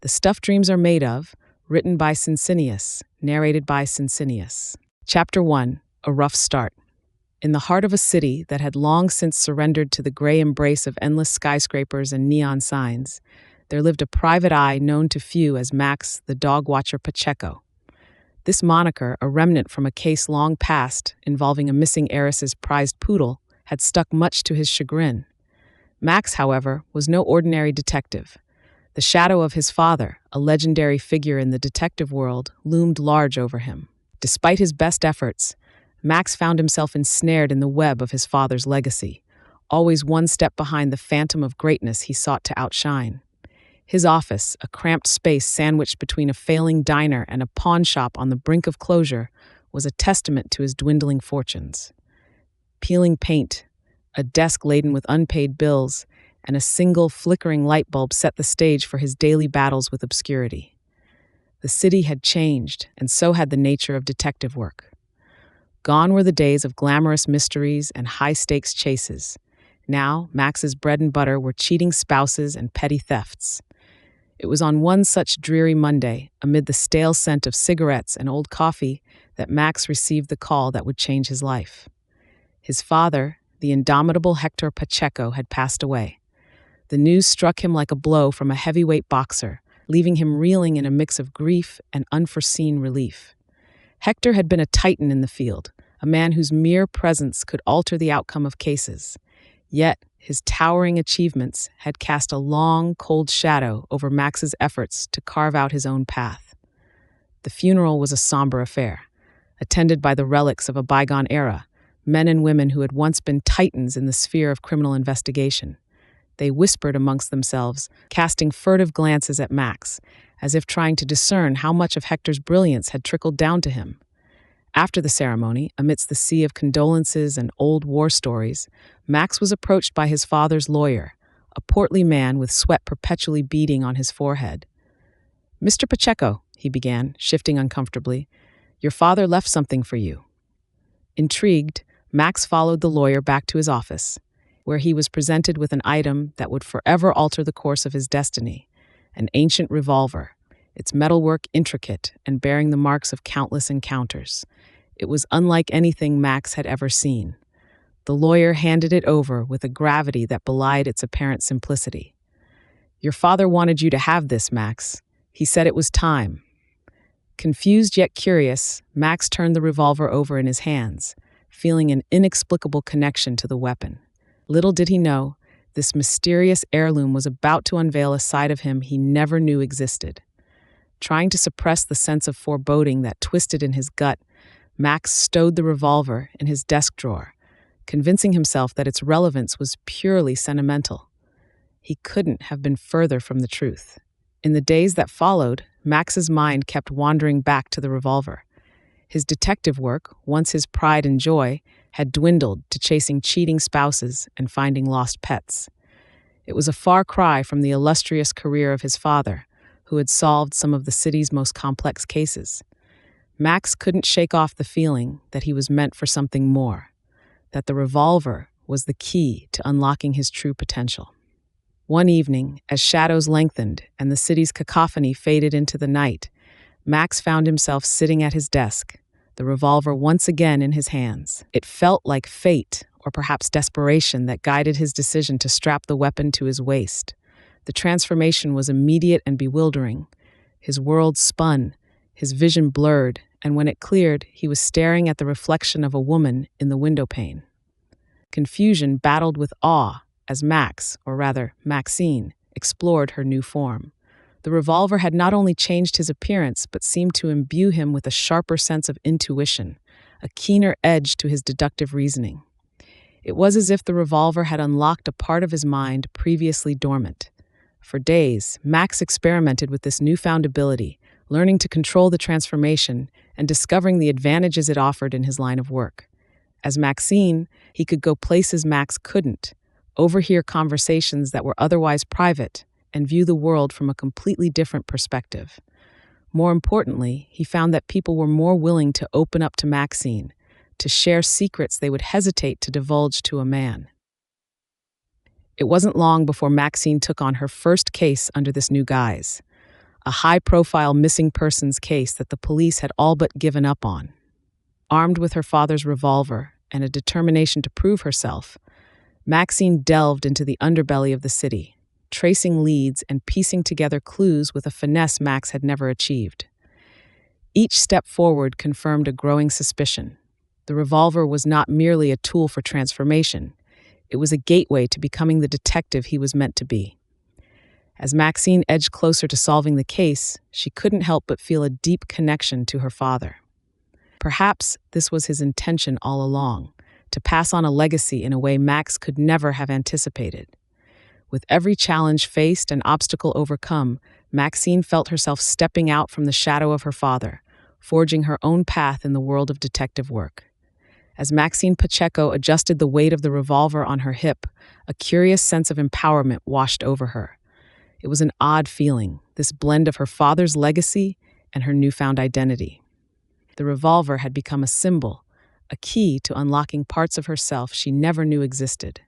The Stuff Dreams Are Made Of, written by Cincinius, narrated by Cincinius. Chapter 1, A Rough Start. In the heart of a city that had long since surrendered to the gray embrace of endless skyscrapers and neon signs, there lived a private eye known to few as Max the Dog Watcher Pacheco. This moniker, a remnant from a case long past involving a missing heiress's prized poodle, had stuck much to his chagrin. Max, however, was no ordinary detective. The shadow of his father, a legendary figure in the detective world, loomed large over him. Despite his best efforts, Max found himself ensnared in the web of his father's legacy, always one step behind the phantom of greatness he sought to outshine. His office, a cramped space sandwiched between a failing diner and a pawn shop on the brink of closure, was a testament to his dwindling fortunes. Peeling paint, a desk laden with unpaid bills, and a single flickering light bulb set the stage for his daily battles with obscurity. The city had changed, and so had the nature of detective work. Gone were the days of glamorous mysteries and high-stakes chases. Now, Max's bread and butter were cheating spouses and petty thefts. It was on one such dreary Monday, amid the stale scent of cigarettes and old coffee, that Max received the call that would change his life. His father, the indomitable Hector Pacheco, had passed away. The news struck him like a blow from a heavyweight boxer, leaving him reeling in a mix of grief and unforeseen relief. Hector had been a titan in the field, a man whose mere presence could alter the outcome of cases. Yet, his towering achievements had cast a long, cold shadow over Max's efforts to carve out his own path. The funeral was a somber affair, attended by the relics of a bygone era, men and women who had once been titans in the sphere of criminal investigation. They whispered amongst themselves, casting furtive glances at Max, as if trying to discern how much of Hector's brilliance had trickled down to him. After the ceremony, amidst the sea of condolences and old war stories, Max was approached by his father's lawyer, a portly man with sweat perpetually beading on his forehead. "Mr. Pacheco," he began, shifting uncomfortably, "your father left something for you." Intrigued, Max followed the lawyer back to his office, where he was presented with an item that would forever alter the course of his destiny, an ancient revolver, its metalwork intricate and bearing the marks of countless encounters. It was unlike anything Max had ever seen. The lawyer handed it over with a gravity that belied its apparent simplicity. "Your father wanted you to have this, Max. He said it was time." Confused yet curious, Max turned the revolver over in his hands, feeling an inexplicable connection to the weapon. Little did he know, this mysterious heirloom was about to unveil a side of him he never knew existed. Trying to suppress the sense of foreboding that twisted in his gut, Max stowed the revolver in his desk drawer, convincing himself that its relevance was purely sentimental. He couldn't have been further from the truth. In the days that followed, Max's mind kept wandering back to the revolver. His detective work, once his pride and joy, had dwindled to chasing cheating spouses and finding lost pets. It was a far cry from the illustrious career of his father, who had solved some of the city's most complex cases. Max couldn't shake off the feeling that he was meant for something more, that the revolver was the key to unlocking his true potential. One evening, as shadows lengthened and the city's cacophony faded into the night, Max found himself sitting at his desk, the revolver once again in his hands. It felt like fate, or perhaps desperation, that guided his decision to strap the weapon to his waist. The transformation was immediate and bewildering. His world spun, his vision blurred, and when it cleared, he was staring at the reflection of a woman in the windowpane. Confusion battled with awe as Max, or rather Maxine, explored her new form. The revolver had not only changed his appearance, but seemed to imbue him with a sharper sense of intuition, a keener edge to his deductive reasoning. It was as if the revolver had unlocked a part of his mind previously dormant. For days, Max experimented with this newfound ability, learning to control the transformation and discovering the advantages it offered in his line of work. As Maxine, he could go places Max couldn't, overhear conversations that were otherwise private, and view the world from a completely different perspective. More importantly, he found that people were more willing to open up to Maxine, to share secrets they would hesitate to divulge to a man. It wasn't long before Maxine took on her first case under this new guise. a high-profile missing persons case that the police had all but given up on. Armed with her father's revolver and a determination to prove herself, Maxine delved into the underbelly of the city, tracing leads and piecing together clues with a finesse Max had never achieved. Each step forward confirmed a growing suspicion. The revolver was not merely a tool for transformation, it was a gateway to becoming the detective he was meant to be. As Maxine edged closer to solving the case, she couldn't help but feel a deep connection to her father. Perhaps this was his intention all along, to pass on a legacy in a way Max could never have anticipated. With every challenge faced and obstacle overcome, Maxine felt herself stepping out from the shadow of her father, forging her own path in the world of detective work. As Maxine Pacheco adjusted the weight of the revolver on her hip, a curious sense of empowerment washed over her. It was an odd feeling, this blend of her father's legacy and her newfound identity. The revolver had become a symbol, a key to unlocking parts of herself she never knew existed.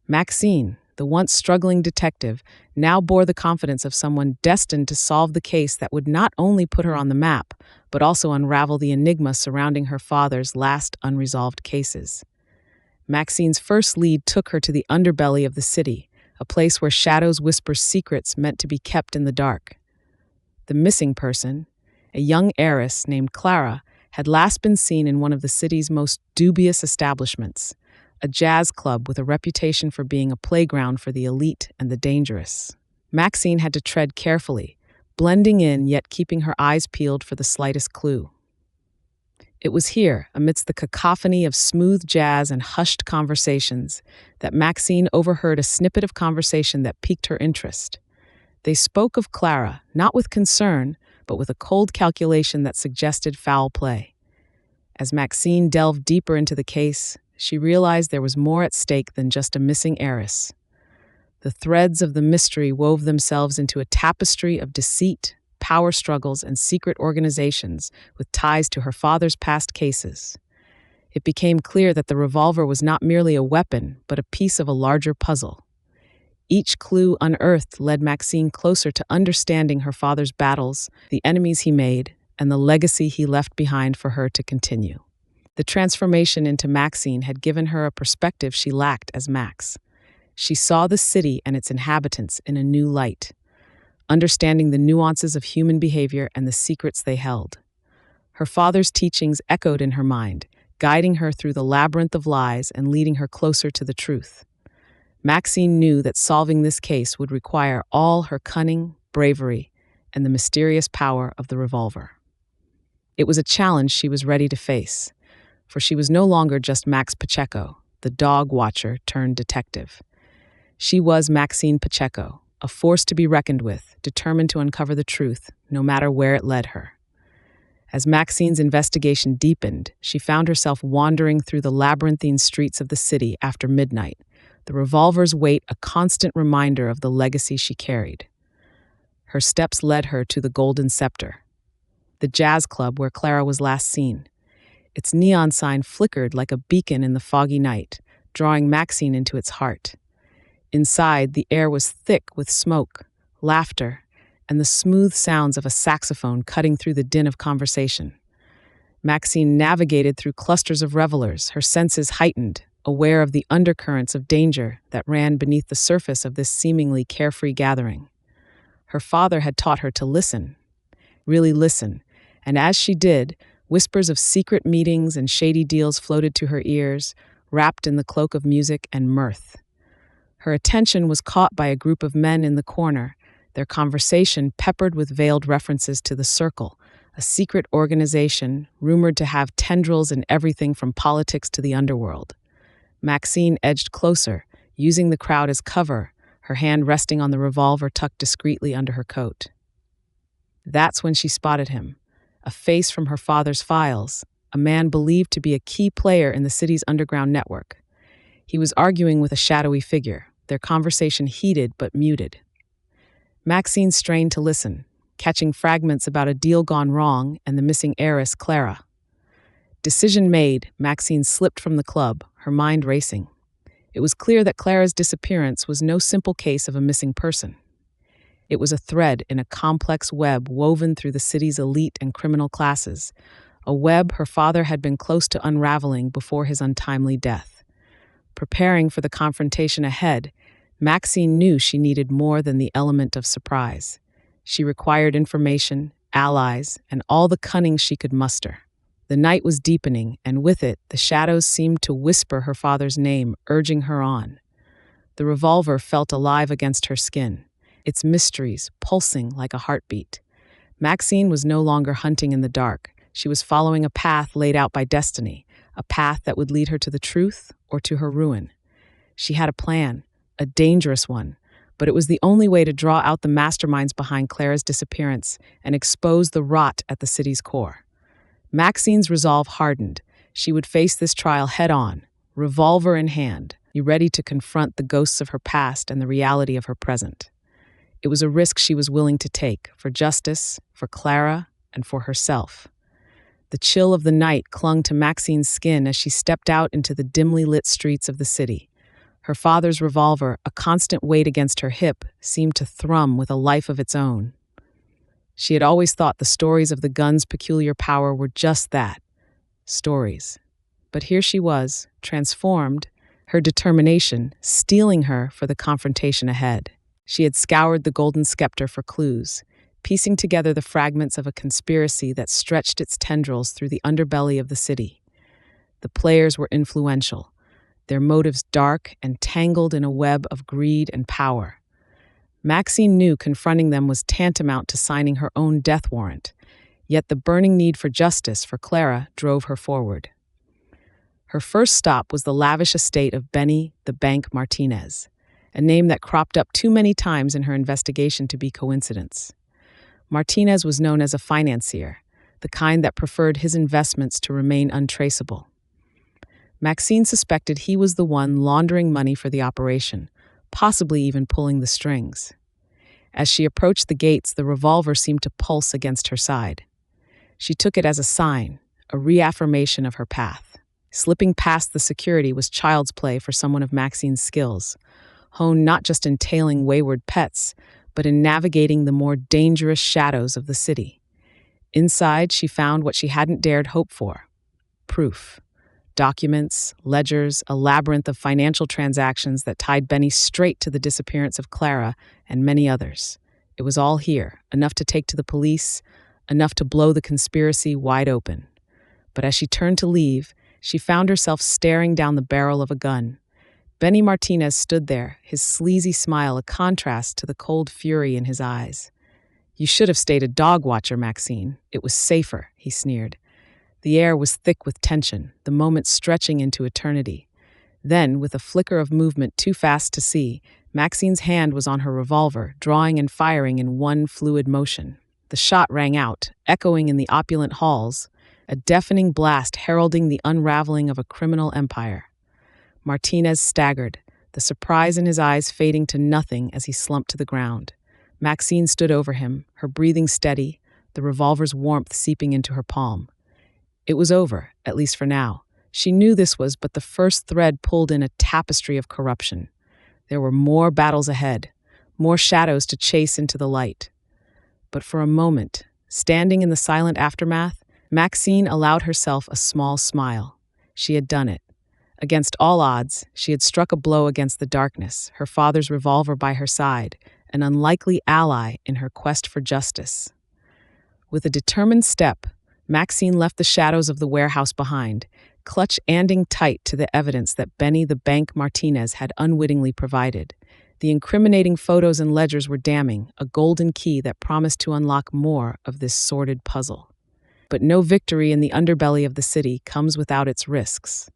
Maxine, the once struggling detective, now bore the confidence of someone destined to solve the case that would not only put her on the map, but also unravel the enigma surrounding her father's last unresolved cases. Maxine's first lead took her to the underbelly of the city, a place where shadows whisper secrets meant to be kept in the dark. The missing person, a young heiress named Clara, had last been seen in one of the city's most dubious establishments, a jazz club with a reputation for being a playground for the elite and the dangerous. Maxine had to tread carefully, blending in yet keeping her eyes peeled for the slightest clue. It was here, amidst the cacophony of smooth jazz and hushed conversations, that Maxine overheard a snippet of conversation that piqued her interest. They spoke of Clara, not with concern, but with a cold calculation that suggested foul play. As Maxine delved deeper into the case, she realized there was more at stake than just a missing heiress. The threads of the mystery wove themselves into a tapestry of deceit, power struggles, and secret organizations with ties to her father's past cases. It became clear that the revolver was not merely a weapon, but a piece of a larger puzzle. Each clue unearthed led Maxine closer to understanding her father's battles, the enemies he made, and the legacy he left behind for her to continue. The transformation into Maxine had given her a perspective she lacked as Max. She saw the city and its inhabitants in a new light, understanding the nuances of human behavior and the secrets they held. Her father's teachings echoed in her mind, guiding her through the labyrinth of lies and leading her closer to the truth. Maxine knew that solving this case would require all her cunning, bravery, and the mysterious power of the revolver. It was a challenge she was ready to face, for she was no longer just Max Pacheco, the dog watcher turned detective. She was Maxine Pacheco, a force to be reckoned with, determined to uncover the truth, no matter where it led her. As Maxine's investigation deepened, she found herself wandering through the labyrinthine streets of the city after midnight, the revolver's weight a constant reminder of the legacy she carried. Her steps led her to the Golden Scepter, the jazz club where Clara was last seen. Its neon sign flickered like a beacon in the foggy night, drawing Maxine into its heart. Inside, the air was thick with smoke, laughter, and the smooth sounds of a saxophone cutting through the din of conversation. Maxine navigated through clusters of revelers, her senses heightened, aware of the undercurrents of danger that ran beneath the surface of this seemingly carefree gathering. Her father had taught her to listen, really listen, and as she did, whispers of secret meetings and shady deals floated to her ears, wrapped in the cloak of music and mirth. Her attention was caught by a group of men in the corner, their conversation peppered with veiled references to the Circle, a secret organization rumored to have tendrils in everything from politics to the underworld. Maxine edged closer, using the crowd as cover, her hand resting on the revolver tucked discreetly under her coat. That's when she spotted him, a face from her father's files, a man believed to be a key player in the city's underground network. He was arguing with a shadowy figure, their conversation heated but muted. Maxine strained to listen, catching fragments about a deal gone wrong and the missing heiress, Clara. Decision made, Maxine slipped from the club, her mind racing. It was clear that Clara's disappearance was no simple case of a missing person. It was a thread in a complex web woven through the city's elite and criminal classes, a web her father had been close to unraveling before his untimely death. Preparing for the confrontation ahead, Maxine knew she needed more than the element of surprise. She required information, allies, and all the cunning she could muster. The night was deepening, and with it, the shadows seemed to whisper her father's name, urging her on. The revolver felt alive against her skin, its mysteries pulsing like a heartbeat. Maxine was no longer hunting in the dark. She was following a path laid out by destiny, a path that would lead her to the truth or to her ruin. She had a plan, a dangerous one, but it was the only way to draw out the masterminds behind Clara's disappearance and expose the rot at the city's core. Maxine's resolve hardened. She would face this trial head-on, revolver in hand, ready to confront the ghosts of her past and the reality of her present. It was a risk she was willing to take, for justice, for Clara, and for herself. The chill of the night clung to Maxine's skin as she stepped out into the dimly lit streets of the city. Her father's revolver, a constant weight against her hip, seemed to thrum with a life of its own. She had always thought the stories of the gun's peculiar power were just that, stories. But here she was, transformed, her determination steeling her for the confrontation ahead. She had scoured the golden scepter for clues, piecing together the fragments of a conspiracy that stretched its tendrils through the underbelly of the city. The players were influential, their motives dark and tangled in a web of greed and power. Maxine knew confronting them was tantamount to signing her own death warrant, yet the burning need for justice for Clara drove her forward. Her first stop was the lavish estate of Benny the Bank Martinez, a name that cropped up too many times in her investigation to be coincidence. Martinez was known as a financier, the kind that preferred his investments to remain untraceable. Maxine suspected he was the one laundering money for the operation, possibly even pulling the strings. As she approached the gates, the revolver seemed to pulse against her side. She took it as a sign, a reaffirmation of her path. Slipping past the security was child's play for someone of Maxine's skills, honed not just in tailing wayward pets, but in navigating the more dangerous shadows of the city. Inside, she found what she hadn't dared hope for: proof. Documents, ledgers, a labyrinth of financial transactions that tied Benny straight to the disappearance of Clara and many others. It was all here, enough to take to the police, enough to blow the conspiracy wide open. But as she turned to leave, she found herself staring down the barrel of a gun. Benny Martinez stood there, his sleazy smile a contrast to the cold fury in his eyes. "You should have stayed a dog watcher, Maxine. It was safer," he sneered. The air was thick with tension, the moment stretching into eternity. Then, with a flicker of movement too fast to see, Maxine's hand was on her revolver, drawing and firing in one fluid motion. The shot rang out, echoing in the opulent halls, a deafening blast heralding the unraveling of a criminal empire. Martinez staggered, the surprise in his eyes fading to nothing as he slumped to the ground. Maxine stood over him, her breathing steady, the revolver's warmth seeping into her palm. It was over, at least for now. She knew this was but the first thread pulled in a tapestry of corruption. There were more battles ahead, more shadows to chase into the light. But for a moment, standing in the silent aftermath, Maxine allowed herself a small smile. She had done it. Against all odds, she had struck a blow against the darkness, her father's revolver by her side, an unlikely ally in her quest for justice. With a determined step, Maxine left the shadows of the warehouse behind, clutching tight to the evidence that Benny the Bank Martinez had unwittingly provided. The incriminating photos and ledgers were damning, a golden key that promised to unlock more of this sordid puzzle. But no victory in the underbelly of the city comes without its risks.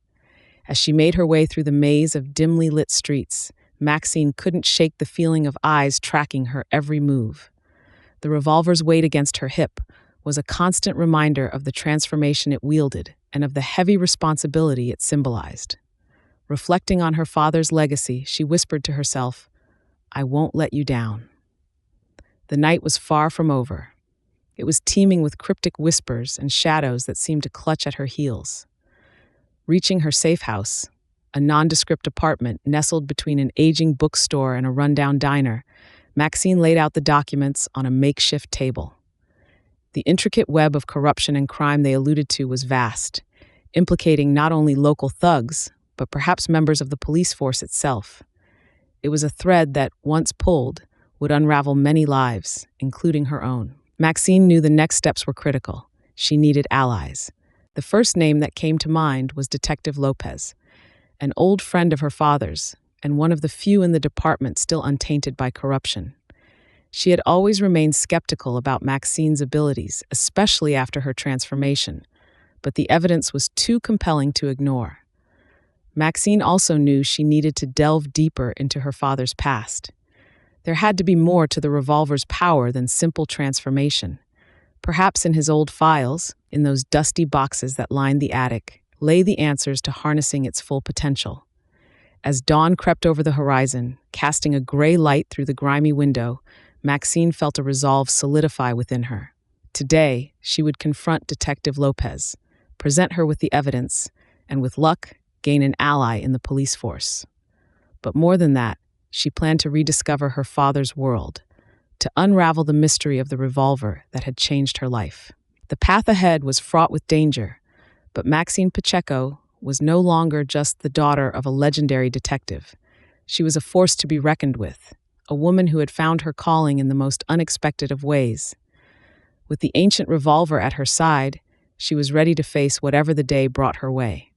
As she made her way through the maze of dimly lit streets, Maxine couldn't shake the feeling of eyes tracking her every move. The revolver's weight against her hip was a constant reminder of the transformation it wielded and of the heavy responsibility it symbolized. Reflecting on her father's legacy, she whispered to herself, "I won't let you down." The night was far from over. It was teeming with cryptic whispers and shadows that seemed to clutch at her heels. Reaching her safe house, a nondescript apartment nestled between an aging bookstore and a rundown diner, Maxine laid out the documents on a makeshift table. The intricate web of corruption and crime they alluded to was vast, implicating not only local thugs, but perhaps members of the police force itself. It was a thread that, once pulled, would unravel many lives, including her own. Maxine knew the next steps were critical. She needed allies. The first name that came to mind was Detective Lopez, an old friend of her father's, and one of the few in the department still untainted by corruption. She had always remained skeptical about Maxine's abilities, especially after her transformation, but the evidence was too compelling to ignore. Maxine also knew she needed to delve deeper into her father's past. There had to be more to the revolver's power than simple transformation. Perhaps in his old files, in those dusty boxes that lined the attic, lay the answers to harnessing its full potential. As dawn crept over the horizon, casting a gray light through the grimy window, Maxine felt a resolve solidify within her. Today, she would confront Detective Lopez, present her with the evidence, and with luck, gain an ally in the police force. But more than that, she planned to rediscover her father's world, to unravel the mystery of the revolver that had changed her life. The path ahead was fraught with danger, but Maxine Pacheco was no longer just the daughter of a legendary detective. She was a force to be reckoned with, a woman who had found her calling in the most unexpected of ways. With the ancient revolver at her side, she was ready to face whatever the day brought her way.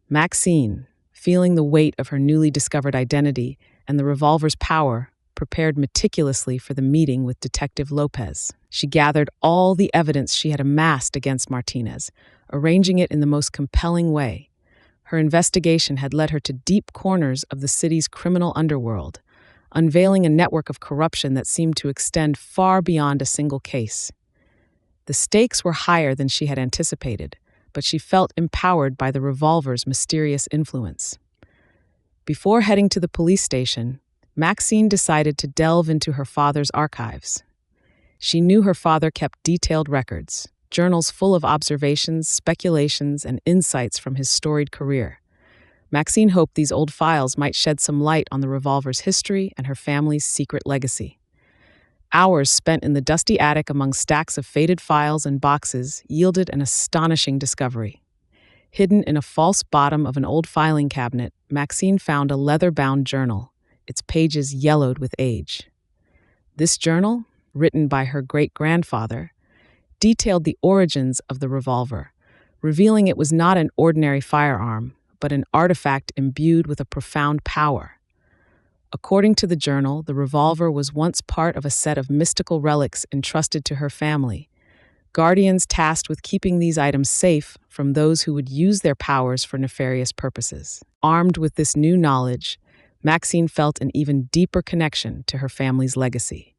Maxine, feeling the weight of her newly discovered identity and the revolver's power, prepared meticulously for the meeting with Detective Lopez. She gathered all the evidence she had amassed against Martinez, arranging it in the most compelling way. Her investigation had led her to deep corners of the city's criminal underworld, unveiling a network of corruption that seemed to extend far beyond a single case. The stakes were higher than she had anticipated, but she felt empowered by the revolver's mysterious influence. Before heading to the police station, Maxine decided to delve into her father's archives. She knew her father kept detailed records, journals full of observations, speculations, and insights from his storied career. Maxine hoped these old files might shed some light on the revolver's history and her family's secret legacy. Hours spent in the dusty attic among stacks of faded files and boxes yielded an astonishing discovery. Hidden in a false bottom of an old filing cabinet, Maxine found a leather-bound journal, its pages yellowed with age. This journal, written by her great-grandfather, detailed the origins of the revolver, revealing it was not an ordinary firearm, but an artifact imbued with a profound power. According to the journal, the revolver was once part of a set of mystical relics entrusted to her family, guardians tasked with keeping these items safe from those who would use their powers for nefarious purposes. Armed with this new knowledge, Maxine felt an even deeper connection to her family's legacy.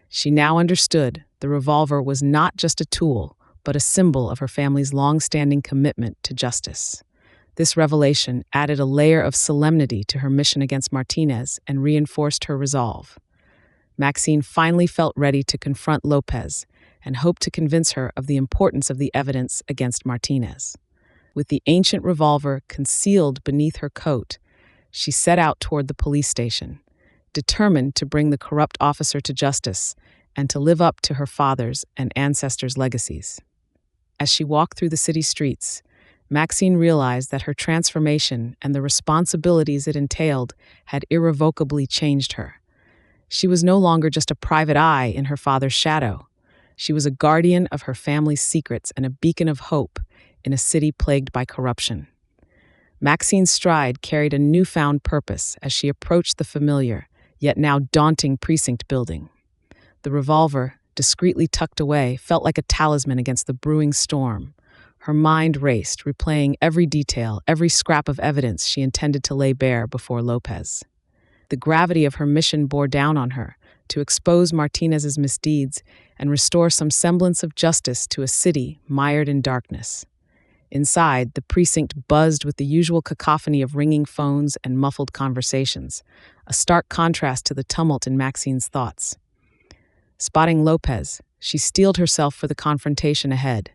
She now understood the revolver was not just a tool, but a symbol of her family's long-standing commitment to justice. This revelation added a layer of solemnity to her mission against Martinez and reinforced her resolve. Maxine finally felt ready to confront Lopez and hoped to convince her of the importance of the evidence against Martinez. With the ancient revolver concealed beneath her coat, she set out toward the police station, determined to bring the corrupt officer to justice and to live up to her father's and ancestors' legacies. As she walked through the city streets, Maxine realized that her transformation and the responsibilities it entailed had irrevocably changed her. She was no longer just a private eye in her father's shadow. She was a guardian of her family's secrets and a beacon of hope in a city plagued by corruption. Maxine's stride carried a newfound purpose as she approached the familiar, yet now daunting precinct building. The revolver, discreetly tucked away, felt like a talisman against the brewing storm. Her mind raced, replaying every detail, every scrap of evidence she intended to lay bare before Lopez. The gravity of her mission bore down on her, to expose Martinez's misdeeds and restore some semblance of justice to a city mired in darkness. Inside, the precinct buzzed with the usual cacophony of ringing phones and muffled conversations, a stark contrast to the tumult in Maxine's thoughts. Spotting Lopez, she steeled herself for the confrontation ahead.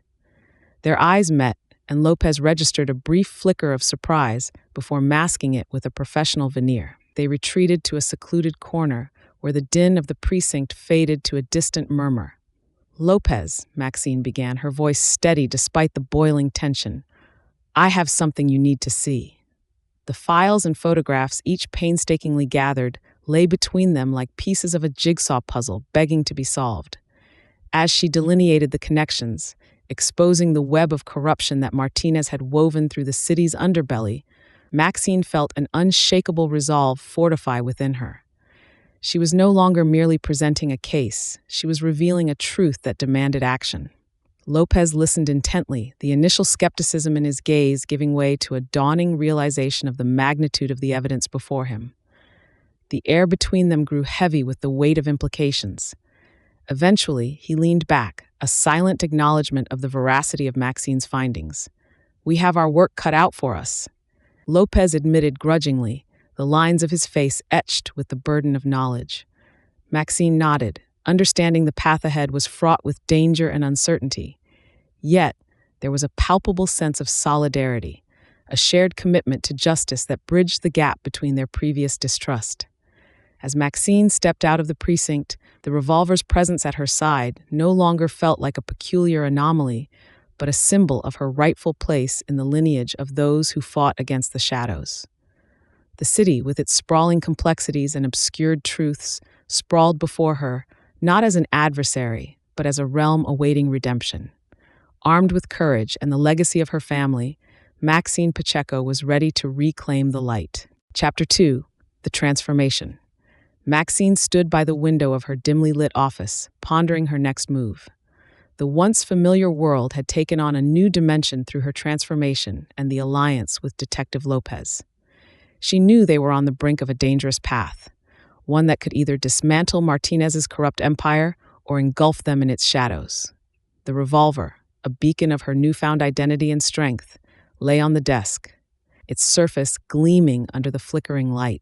Their eyes met, and Lopez registered a brief flicker of surprise before masking it with a professional veneer. They retreated to a secluded corner where the din of the precinct faded to a distant murmur. "Lopez," Maxine began, her voice steady despite the boiling tension, "I have something you need to see." The files and photographs, each painstakingly gathered, lay between them like pieces of a jigsaw puzzle begging to be solved. As she delineated the connections, exposing the web of corruption that Martinez had woven through the city's underbelly, Maxine felt an unshakable resolve fortify within her. She was no longer merely presenting a case, she was revealing a truth that demanded action. Lopez listened intently, the initial skepticism in his gaze giving way to a dawning realization of the magnitude of the evidence before him. The air between them grew heavy with the weight of implications. Eventually, he leaned back, a silent acknowledgement of the veracity of Maxine's findings. "We have our work cut out for us," Lopez admitted grudgingly, the lines of his face etched with the burden of knowledge. Maxine nodded, understanding the path ahead was fraught with danger and uncertainty. Yet, there was a palpable sense of solidarity, a shared commitment to justice that bridged the gap between their previous distrust. As Maxine stepped out of the precinct, the revolver's presence at her side no longer felt like a peculiar anomaly, but a symbol of her rightful place in the lineage of those who fought against the shadows. The city, with its sprawling complexities and obscured truths, sprawled before her, not as an adversary, but as a realm awaiting redemption. Armed with courage and the legacy of her family, Maxine Pacheco was ready to reclaim the light. Chapter 2: The Transformation. Maxine stood by the window of her dimly lit office, pondering her next move. The once familiar world had taken on a new dimension through her transformation and the alliance with Detective Lopez. She knew they were on the brink of a dangerous path, one that could either dismantle Martinez's corrupt empire or engulf them in its shadows. The revolver, a beacon of her newfound identity and strength, lay on the desk, its surface gleaming under the flickering light.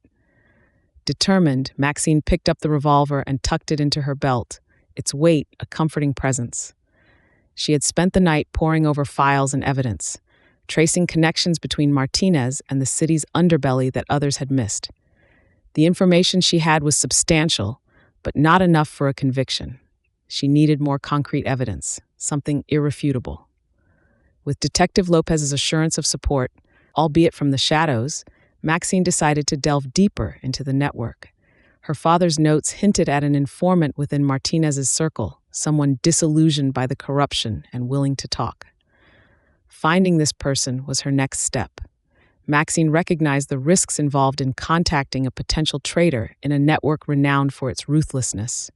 Determined, Maxine picked up the revolver and tucked it into her belt, its weight a comforting presence. She had spent the night poring over files and evidence, tracing connections between Martinez and the city's underbelly that others had missed. The information she had was substantial, but not enough for a conviction. She needed more concrete evidence, something irrefutable. With Detective Lopez's assurance of support, albeit from the shadows, Maxine decided to delve deeper into the network. Her father's notes hinted at an informant within Martinez's circle, someone disillusioned by the corruption and willing to talk. Finding this person was her next step. Maxine recognized the risks involved in contacting a potential traitor in a network renowned for its ruthlessness.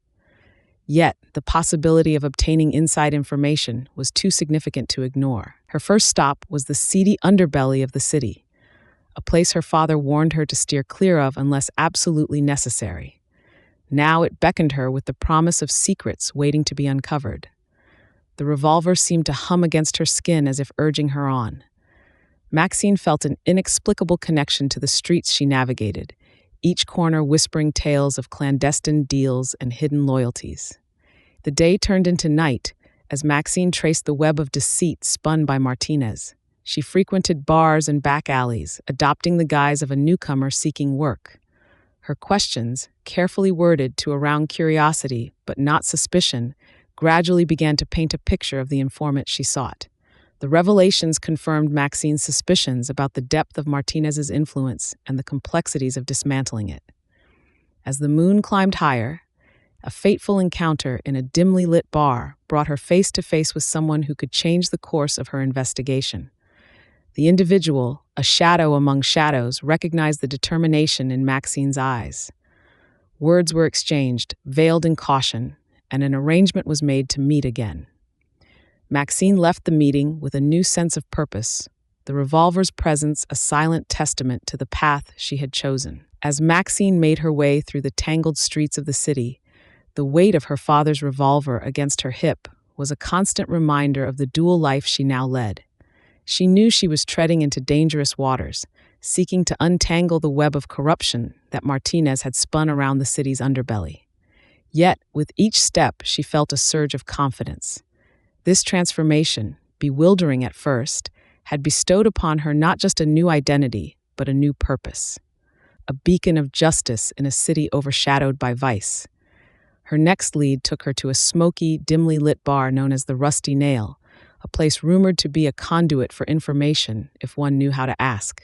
Yet, the possibility of obtaining inside information was too significant to ignore. Her first stop was the seedy underbelly of the city, a place her father warned her to steer clear of unless absolutely necessary. Now it beckoned her with the promise of secrets waiting to be uncovered. The revolver seemed to hum against her skin as if urging her on. Maxine felt an inexplicable connection to the streets she navigated, each corner whispering tales of clandestine deals and hidden loyalties. The day turned into night as Maxine traced the web of deceit spun by Martinez. She frequented bars and back alleys, adopting the guise of a newcomer seeking work. Her questions, carefully worded to arouse curiosity but not suspicion, gradually began to paint a picture of the informant she sought. The revelations confirmed Maxine's suspicions about the depth of Martinez's influence and the complexities of dismantling it. As the moon climbed higher, a fateful encounter in a dimly lit bar brought her face to face with someone who could change the course of her investigation. The individual, a shadow among shadows, recognized the determination in Maxine's eyes. Words were exchanged, veiled in caution, and an arrangement was made to meet again. Maxine left the meeting with a new sense of purpose, the revolver's presence a silent testament to the path she had chosen. As Maxine made her way through the tangled streets of the city, the weight of her father's revolver against her hip was a constant reminder of the dual life she now led. She knew she was treading into dangerous waters, seeking to untangle the web of corruption that Martinez had spun around the city's underbelly. Yet, with each step, she felt a surge of confidence. This transformation, bewildering at first, had bestowed upon her not just a new identity, but a new purpose. a beacon of justice in a city overshadowed by vice. Her next lead took her to a smoky, dimly lit bar known as the Rusty Nail, a place rumored to be a conduit for information if one knew how to ask.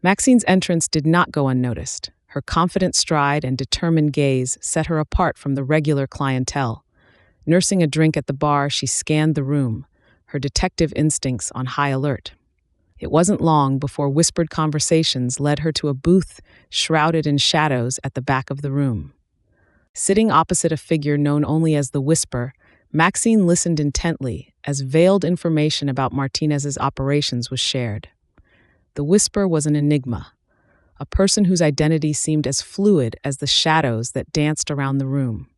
Maxine's entrance did not go unnoticed. Her confident stride and determined gaze set her apart from the regular clientele. Nursing a drink at the bar, she scanned the room, her detective instincts on high alert. It wasn't long before whispered conversations led her to a booth shrouded in shadows at the back of the room. Sitting opposite a figure known only as the Whisper, Maxine listened intently as veiled information about Martinez's operations was shared. The Whisper was an enigma, a person whose identity seemed as fluid as the shadows that danced around the room.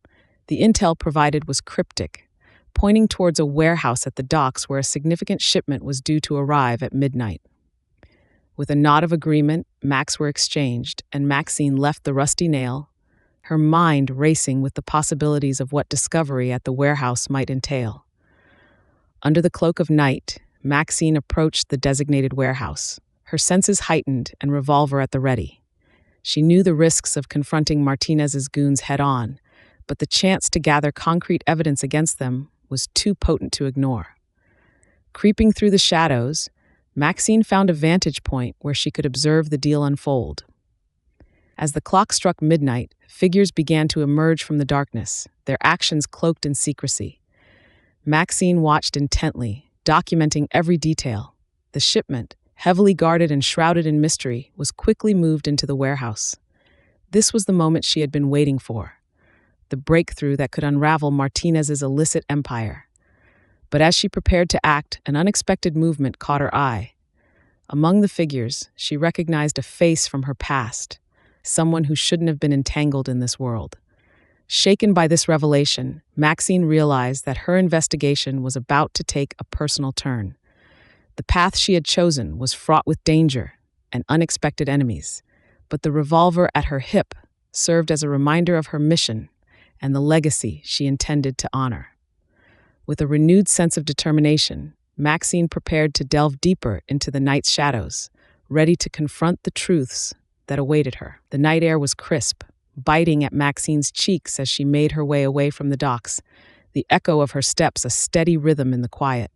The intel provided was cryptic, pointing towards a warehouse at the docks where a significant shipment was due to arrive at midnight. With a nod of agreement, Max were exchanged, and Maxine left the Rusty Nail, her mind racing with the possibilities of what discovery at the warehouse might entail. Under the cloak of night, Maxine approached the designated warehouse, her senses heightened and revolver at the ready. She knew the risks of confronting Martinez's goons head-on, but the chance to gather concrete evidence against them was too potent to ignore. Creeping through the shadows, Maxine found a vantage point where she could observe the deal unfold. As the clock struck midnight, figures began to emerge from the darkness, their actions cloaked in secrecy. Maxine watched intently, documenting every detail. The shipment, heavily guarded and shrouded in mystery, was quickly moved into the warehouse. This was the moment she had been waiting for, the breakthrough that could unravel Martinez's illicit empire. But as she prepared to act, an unexpected movement caught her eye. Among the figures, she recognized a face from her past, someone who shouldn't have been entangled in this world. Shaken by this revelation, Maxine realized that her investigation was about to take a personal turn. The path she had chosen was fraught with danger and unexpected enemies, but the revolver at her hip served as a reminder of her mission and the legacy she intended to honor. With a renewed sense of determination, Maxine prepared to delve deeper into the night's shadows, ready to confront the truths that awaited her. The night air was crisp, biting at Maxine's cheeks as she made her way away from the docks, the echo of her steps a steady rhythm in the quiet.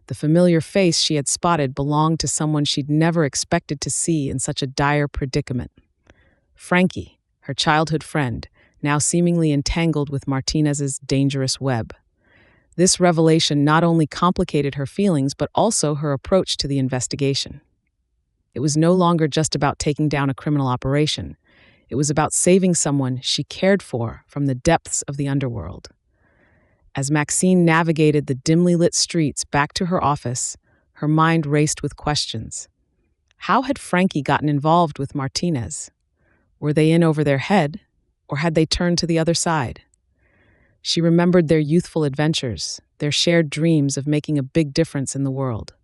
The familiar face she had spotted belonged to someone she'd never expected to see in such a dire predicament. Frankie, her childhood friend, now seemingly entangled with Martinez's dangerous web. This revelation not only complicated her feelings, but also her approach to the investigation. It was no longer just about taking down a criminal operation. It was about saving someone she cared for from the depths of the underworld. As Maxine navigated the dimly lit streets back to her office, her mind raced with questions. How had Frankie gotten involved with Martinez? Were they in over their head, or had they turned to the other side? She remembered their youthful adventures, their shared dreams of making a big difference in the world.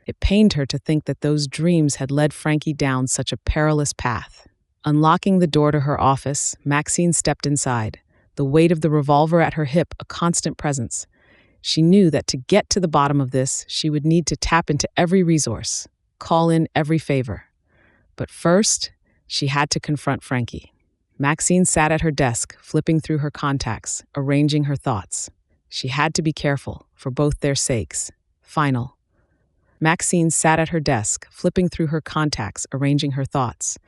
It pained her to think that those dreams had led Frankie down such a perilous path. Unlocking the door to her office, Maxine stepped inside, the weight of the revolver at her hip a constant presence. She knew that to get to the bottom of this, she would need to tap into every resource, call in every favor. But first, she had to confront Frankie. Maxine sat at her desk, flipping through her contacts, arranging her thoughts. She had to be careful, for both their sakes. Maxine sat at her desk, flipping through her contacts, arranging her thoughts.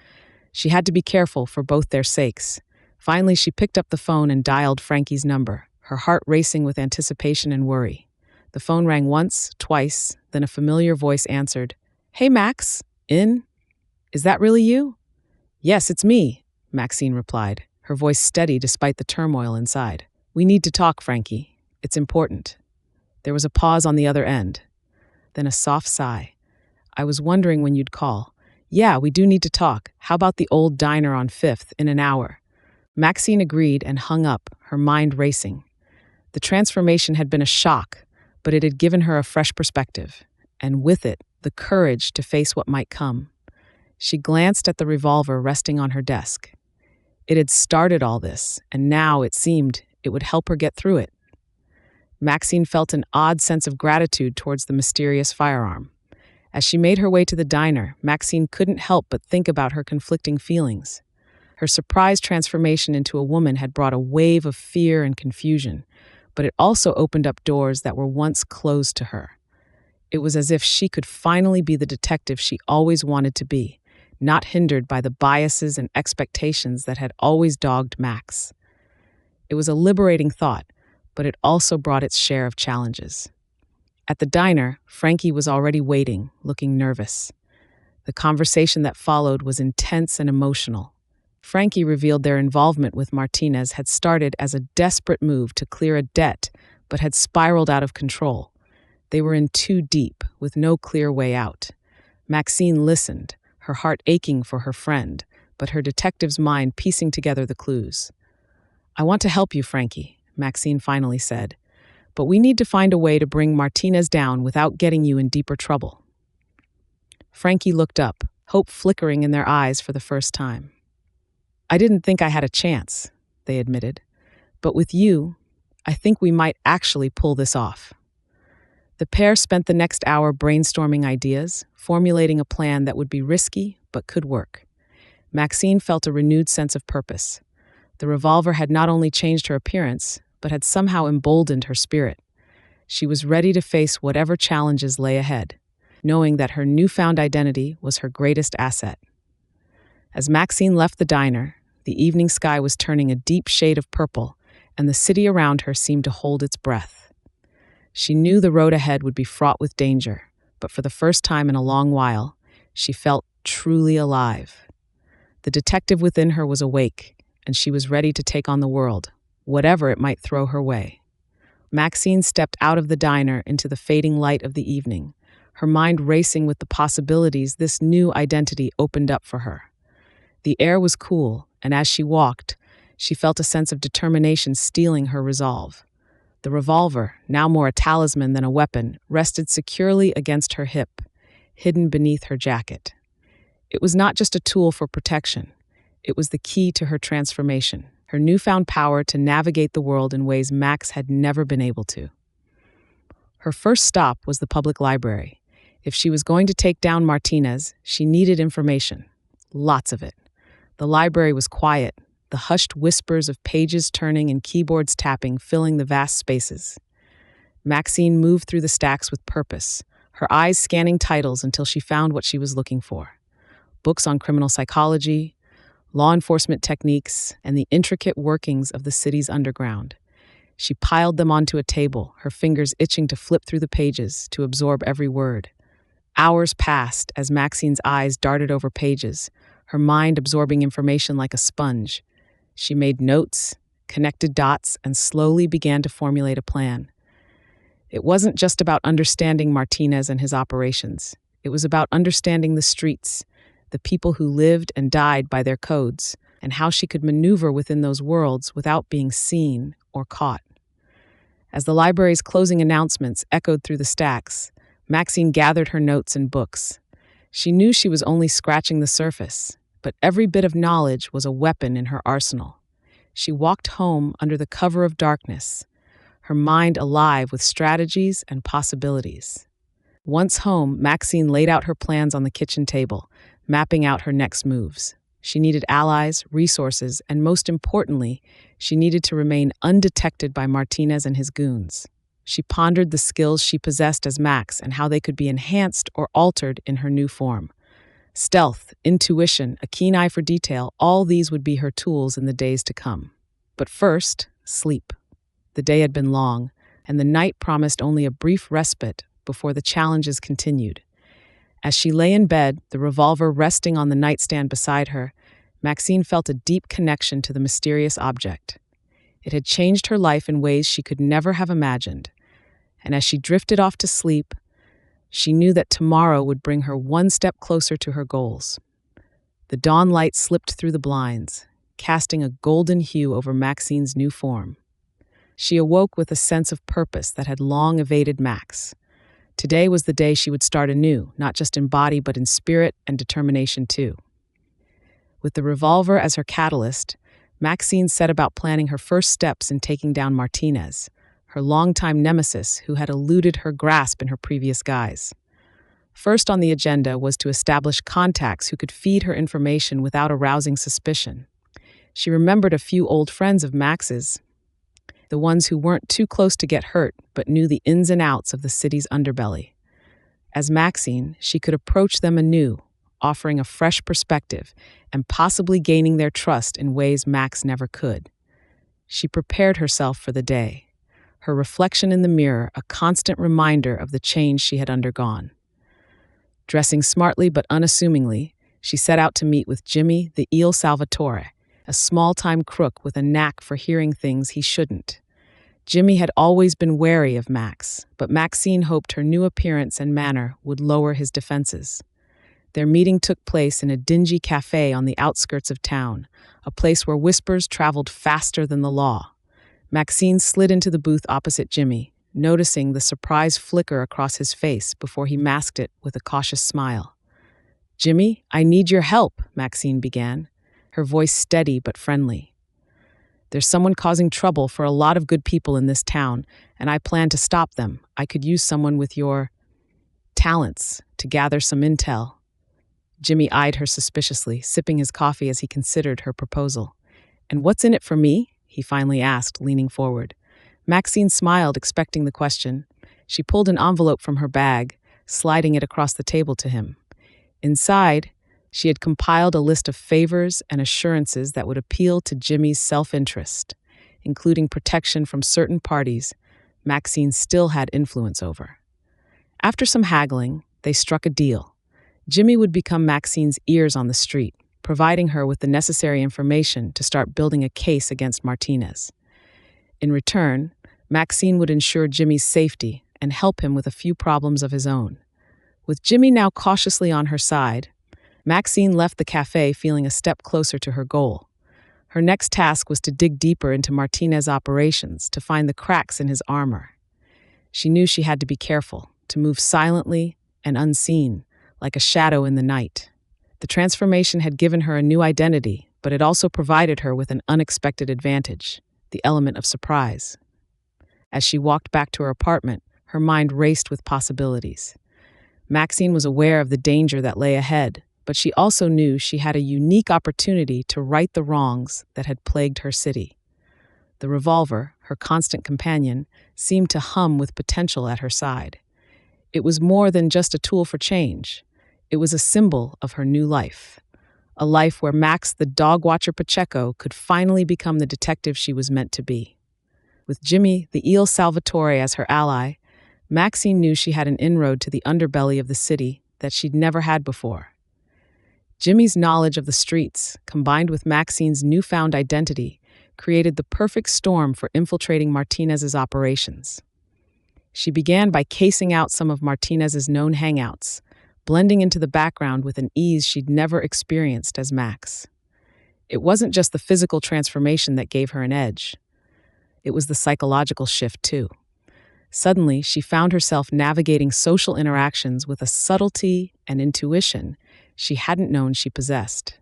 She had to be careful for both their sakes. Finally, she picked up the phone and dialed Frankie's number, her heart racing with anticipation and worry. The phone rang once, twice, then a familiar voice answered. "Hey, Max, in? Is that really you?" "Yes, it's me," Maxine replied, her voice steady despite the turmoil inside. "We need to talk, Frankie. It's important." There was a pause on the other end, then a soft sigh. "I was wondering when you'd call. Yeah, we do need to talk. How about the old diner on 5th in an hour?" Maxine agreed and hung up, her mind racing. The transformation had been a shock, but it had given her a fresh perspective, and with it, the courage to face what might come. She glanced at the revolver resting on her desk. It had started all this, and now it seemed it would help her get through it. Maxine felt an odd sense of gratitude towards the mysterious firearm. As she made her way to the diner, Maxine couldn't help but think about her conflicting feelings. Her surprise transformation into a woman had brought a wave of fear and confusion, but it also opened up doors that were once closed to her. It was as if she could finally be the detective she always wanted to be, not hindered by the biases and expectations that had always dogged Max. It was a liberating thought, but it also brought its share of challenges. At the diner, Frankie was already waiting, looking nervous. The conversation that followed was intense and emotional. Frankie revealed their involvement with Martinez had started as a desperate move to clear a debt, but had spiraled out of control. They were in too deep, with no clear way out. Maxine listened, her heart aching for her friend, but her detective's mind piecing together the clues. "I want to help you, Frankie," Maxine finally said, "but we need to find a way to bring Martinez down without getting you in deeper trouble." Frankie looked up, hope flickering in their eyes for the first time. "I didn't think I had a chance," they admitted, "but with you, I think we might actually pull this off." The pair spent the next hour brainstorming ideas, formulating a plan that would be risky but could work. Maxine felt a renewed sense of purpose. The revolver had not only changed her appearance, but had somehow emboldened her spirit. She was ready to face whatever challenges lay ahead, knowing that her newfound identity was her greatest asset. As Maxine left the diner, the evening sky was turning a deep shade of purple, and the city around her seemed to hold its breath. She knew the road ahead would be fraught with danger, but for the first time in a long while, she felt truly alive. The detective within her was awake, and she was ready to take on the world, whatever it might throw her way. Maxine stepped out of the diner into the fading light of the evening, her mind racing with the possibilities this new identity opened up for her. The air was cool, and as she walked, she felt a sense of determination stealing her resolve. The revolver, now more a talisman than a weapon, rested securely against her hip, hidden beneath her jacket. It was not just a tool for protection. It was the key to her transformation, her newfound power to navigate the world in ways Max had never been able to. Her first stop was the public library. If she was going to take down Martinez, she needed information. Lots of it. The library was quiet, the hushed whispers of pages turning and keyboards tapping filling the vast spaces. Maxine moved through the stacks with purpose, her eyes scanning titles until she found what she was looking for. Books on criminal psychology, law enforcement techniques, and the intricate workings of the city's underground. She piled them onto a table, her fingers itching to flip through the pages, to absorb every word. Hours passed as Maxine's eyes darted over pages, her mind absorbing information like a sponge. She made notes, connected dots, and slowly began to formulate a plan. It wasn't just about understanding Martinez and his operations. It was about understanding the streets, the people who lived and died by their codes, and how she could maneuver within those worlds without being seen or caught. As the library's closing announcements echoed through the stacks, Maxine gathered her notes and books. She knew she was only scratching the surface, but every bit of knowledge was a weapon in her arsenal. She walked home under the cover of darkness, her mind alive with strategies and possibilities. Once home, Maxine laid out her plans on the kitchen table, mapping out her next moves. She needed allies, resources, and most importantly, she needed to remain undetected by Martinez and his goons. She pondered the skills she possessed as Max and how they could be enhanced or altered in her new form. Stealth, intuition, a keen eye for detail, all these would be her tools in the days to come. But first, sleep. The day had been long, and the night promised only a brief respite before the challenges continued. As she lay in bed, the revolver resting on the nightstand beside her, Maxine felt a deep connection to the mysterious object. It had changed her life in ways she could never have imagined, and as she drifted off to sleep, she knew that tomorrow would bring her one step closer to her goals. The dawn light slipped through the blinds, casting a golden hue over Maxine's new form. She awoke with a sense of purpose that had long evaded Max. Today was the day she would start anew, not just in body but in spirit and determination too. With the revolver as her catalyst, Maxine set about planning her first steps in taking down Martinez, her longtime nemesis who had eluded her grasp in her previous guise. First on the agenda was to establish contacts who could feed her information without arousing suspicion. She remembered a few old friends of Max's, the ones who weren't too close to get hurt but knew the ins and outs of the city's underbelly. As Maxine, she could approach them anew, offering a fresh perspective and possibly gaining their trust in ways Max never could. She prepared herself for the day, her reflection in the mirror a constant reminder of the change she had undergone. Dressing smartly but unassumingly, she set out to meet with Jimmy the Il Salvatore, a small-time crook with a knack for hearing things he shouldn't. Jimmy had always been wary of Max, but Maxine hoped her new appearance and manner would lower his defenses. Their meeting took place in a dingy cafe on the outskirts of town, a place where whispers traveled faster than the law. Maxine slid into the booth opposite Jimmy, noticing the surprise flicker across his face before he masked it with a cautious smile. "Jimmy, I need your help," Maxine began, her voice steady but friendly. "There's someone causing trouble for a lot of good people in this town, and I plan to stop them. I could use someone with your talents to gather some intel." Jimmy eyed her suspiciously, sipping his coffee as he considered her proposal. "And what's in it for me?" he finally asked, leaning forward. Maxine smiled, expecting the question. She pulled an envelope from her bag, sliding it across the table to him. Inside, she had compiled a list of favors and assurances that would appeal to Jimmy's self-interest, including protection from certain parties Maxine still had influence over. After some haggling, they struck a deal. Jimmy would become Maxine's ears on the street, providing her with the necessary information to start building a case against Martinez. In return, Maxine would ensure Jimmy's safety and help him with a few problems of his own. With Jimmy now cautiously on her side, Maxine left the cafe feeling a step closer to her goal. Her next task was to dig deeper into Martinez's operations to find the cracks in his armor. She knew she had to be careful, to move silently and unseen, like a shadow in the night. The transformation had given her a new identity, but it also provided her with an unexpected advantage, the element of surprise. As she walked back to her apartment, her mind raced with possibilities. Maxine was aware of the danger that lay ahead, but she also knew she had a unique opportunity to right the wrongs that had plagued her city. The revolver, her constant companion, seemed to hum with potential at her side. It was more than just a tool for change. It was a symbol of her new life. A life where Max the dog watcher Pacheco could finally become the detective she was meant to be. With Jimmy the Il Salvatore as her ally, Maxine knew she had an inroad to the underbelly of the city that she'd never had before. Jimmy's knowledge of the streets, combined with Maxine's newfound identity, created the perfect storm for infiltrating Martinez's operations. She began by casing out some of Martinez's known hangouts, blending into the background with an ease she'd never experienced as Max. It wasn't just the physical transformation that gave her an edge. It was the psychological shift, too. Suddenly, she found herself navigating social interactions with a subtlety and intuition she hadn't known she possessed.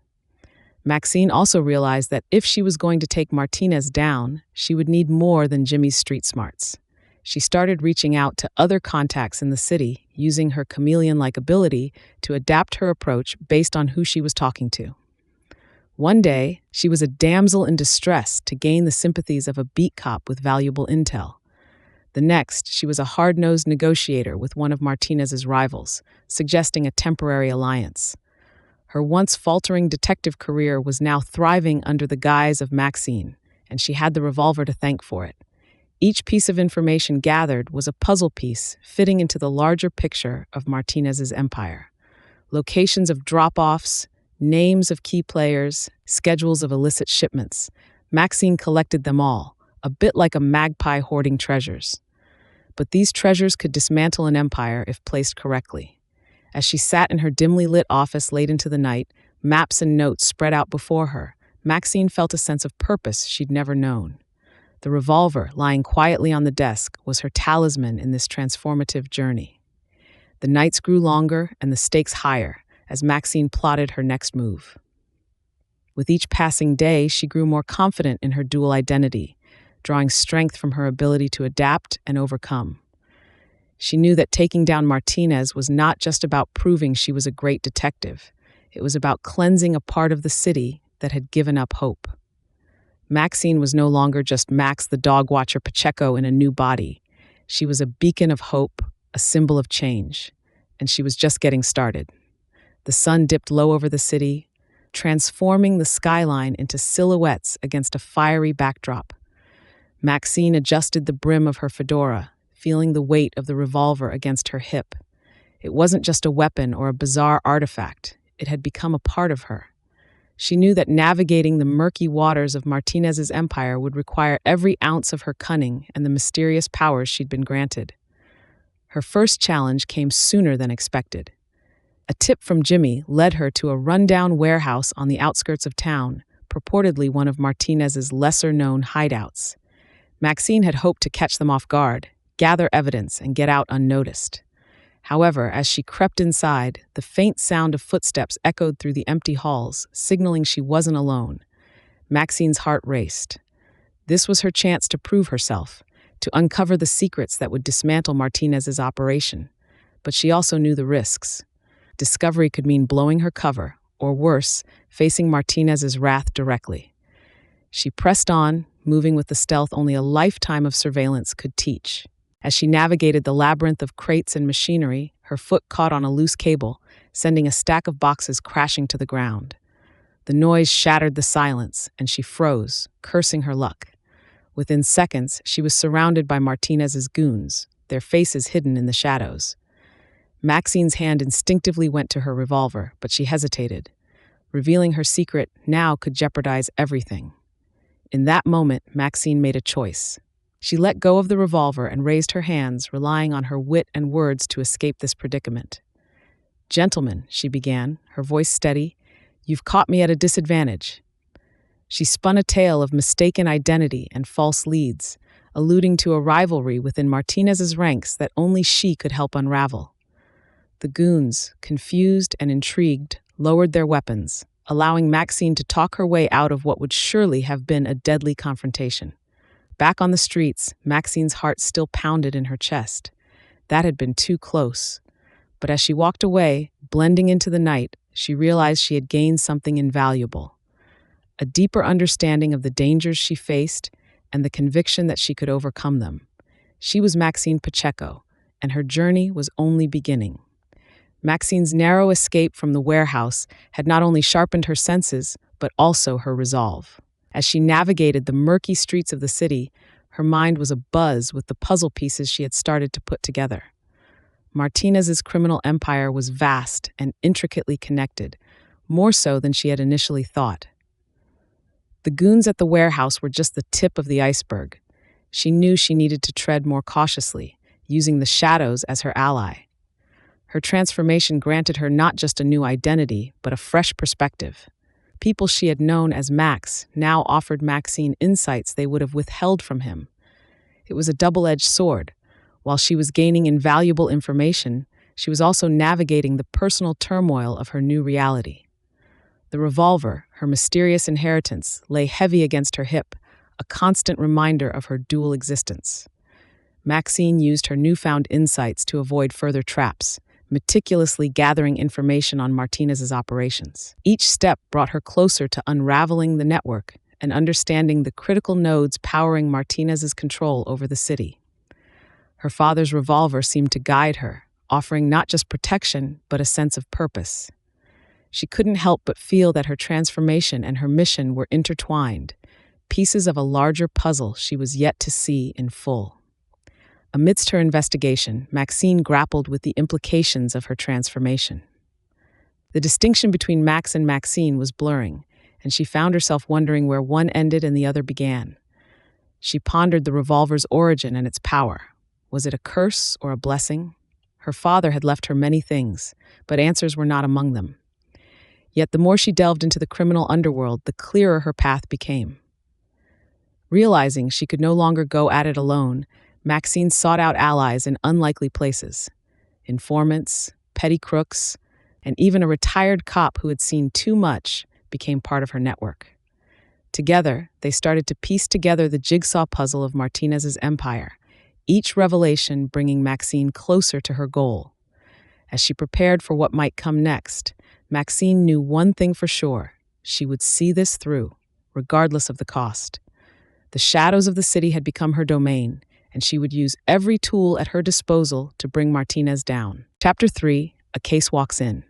Maxine also realized that if she was going to take Martinez down, she would need more than Jimmy's street smarts. She started reaching out to other contacts in the city, using her chameleon-like ability to adapt her approach based on who she was talking to. One day, she was a damsel in distress to gain the sympathies of a beat cop with valuable intel. The next, she was a hard-nosed negotiator with one of Martinez's rivals, suggesting a temporary alliance. Her once faltering detective career was now thriving under the guise of Maxine, and she had the revolver to thank for it. Each piece of information gathered was a puzzle piece fitting into the larger picture of Martinez's empire. Locations of drop-offs, names of key players, schedules of illicit shipments. Maxine collected them all, a bit like a magpie hoarding treasures. But these treasures could dismantle an empire if placed correctly. As she sat in her dimly lit office late into the night, maps and notes spread out before her, Maxine felt a sense of purpose she'd never known. The revolver, lying quietly on the desk, was her talisman in this transformative journey. The nights grew longer and the stakes higher as Maxine plotted her next move. With each passing day, she grew more confident in her dual identity, drawing strength from her ability to adapt and overcome. She knew that taking down Martinez was not just about proving she was a great detective. It was about cleansing a part of the city that had given up hope. Maxine was no longer just Max the dog watcher Pacheco in a new body. She was a beacon of hope, a symbol of change, and she was just getting started. The sun dipped low over the city, transforming the skyline into silhouettes against a fiery backdrop. Maxine adjusted the brim of her fedora, feeling the weight of the revolver against her hip. It wasn't just a weapon or a bizarre artifact. It had become a part of her. She knew that navigating the murky waters of Martinez's empire would require every ounce of her cunning and the mysterious powers she'd been granted. Her first challenge came sooner than expected. A tip from Jimmy led her to a rundown warehouse on the outskirts of town, purportedly one of Martinez's lesser-known hideouts. Maxine had hoped to catch them off guard, gather evidence, and get out unnoticed. However, as she crept inside, the faint sound of footsteps echoed through the empty halls, signaling she wasn't alone. Maxine's heart raced. This was her chance to prove herself, to uncover the secrets that would dismantle Martinez's operation. But she also knew the risks. Discovery could mean blowing her cover, or worse, facing Martinez's wrath directly. She pressed on, moving with the stealth only a lifetime of surveillance could teach. As she navigated the labyrinth of crates and machinery, her foot caught on a loose cable, sending a stack of boxes crashing to the ground. The noise shattered the silence, and she froze, cursing her luck. Within seconds, she was surrounded by Martinez's goons, their faces hidden in the shadows. Maxine's hand instinctively went to her revolver, but she hesitated. Revealing her secret now could jeopardize everything. In that moment, Maxine made a choice. She let go of the revolver and raised her hands, relying on her wit and words to escape this predicament. "Gentlemen," she began, her voice steady, "you've caught me at a disadvantage." She spun a tale of mistaken identity and false leads, alluding to a rivalry within Martinez's ranks that only she could help unravel. The goons, confused and intrigued, lowered their weapons, allowing Maxine to talk her way out of what would surely have been a deadly confrontation. Back on the streets, Maxine's heart still pounded in her chest. That had been too close. But as she walked away, blending into the night, she realized she had gained something invaluable. A deeper understanding of the dangers she faced and the conviction that she could overcome them. She was Maxine Pacheco, and her journey was only beginning. Maxine's narrow escape from the warehouse had not only sharpened her senses, but also her resolve. As she navigated the murky streets of the city, her mind was abuzz with the puzzle pieces she had started to put together. Martinez's criminal empire was vast and intricately connected, more so than she had initially thought. The goons at the warehouse were just the tip of the iceberg. She knew she needed to tread more cautiously, using the shadows as her ally. Her transformation granted her not just a new identity, but a fresh perspective. People she had known as Max now offered Maxine insights they would have withheld from him. It was a double-edged sword. While she was gaining invaluable information, she was also navigating the personal turmoil of her new reality. The revolver, her mysterious inheritance, lay heavy against her hip, a constant reminder of her dual existence. Maxine used her newfound insights to avoid further traps, meticulously gathering information on Martinez's operations. Each step brought her closer to unraveling the network and understanding the critical nodes powering Martinez's control over the city. Her father's revolver seemed to guide her, offering not just protection, but a sense of purpose. She couldn't help but feel that her transformation and her mission were intertwined, pieces of a larger puzzle she was yet to see in full. Amidst her investigation, Maxine grappled with the implications of her transformation. The distinction between Max and Maxine was blurring, and she found herself wondering where one ended and the other began. She pondered the revolver's origin and its power. Was it a curse or a blessing? Her father had left her many things, but answers were not among them. Yet the more she delved into the criminal underworld, the clearer her path became. Realizing she could no longer go at it alone, Maxine sought out allies in unlikely places. Informants, petty crooks, and even a retired cop who had seen too much became part of her network. Together, they started to piece together the jigsaw puzzle of Martinez's empire, each revelation bringing Maxine closer to her goal. As she prepared for what might come next, Maxine knew one thing for sure: she would see this through, regardless of the cost. The shadows of the city had become her domain, and she would use every tool at her disposal to bring Martinez down. Chapter 3: A Case Walks In.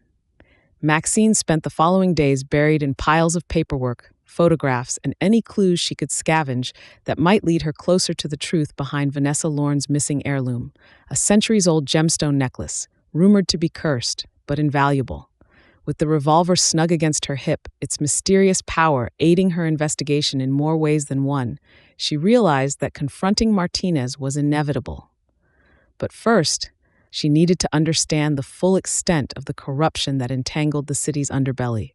Maxine spent the following days buried in piles of paperwork, photographs, and any clues she could scavenge that might lead her closer to the truth behind Vanessa Lorne's missing heirloom, a centuries-old gemstone necklace, rumored to be cursed, but invaluable. With the revolver snug against her hip, its mysterious power aiding her investigation in more ways than one, she realized that confronting Martinez was inevitable. But first, she needed to understand the full extent of the corruption that entangled the city's underbelly,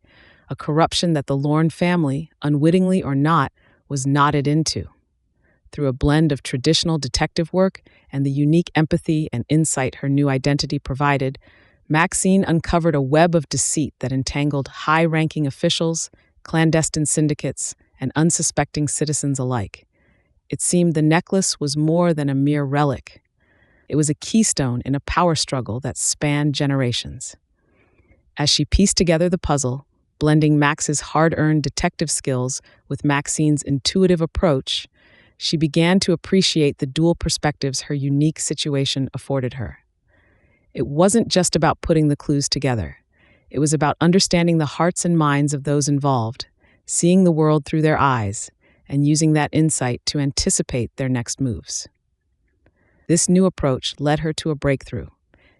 a corruption that the Lorne family, unwittingly or not, was knotted into. Through a blend of traditional detective work and the unique empathy and insight her new identity provided, Maxine uncovered a web of deceit that entangled high-ranking officials, clandestine syndicates, and unsuspecting citizens alike. It seemed the necklace was more than a mere relic. It was a keystone in a power struggle that spanned generations. As she pieced together the puzzle, blending Max's hard-earned detective skills with Maxine's intuitive approach, she began to appreciate the dual perspectives her unique situation afforded her. It wasn't just about putting the clues together. It was about understanding the hearts and minds of those involved, seeing the world through their eyes, and using that insight to anticipate their next moves. This new approach led her to a breakthrough.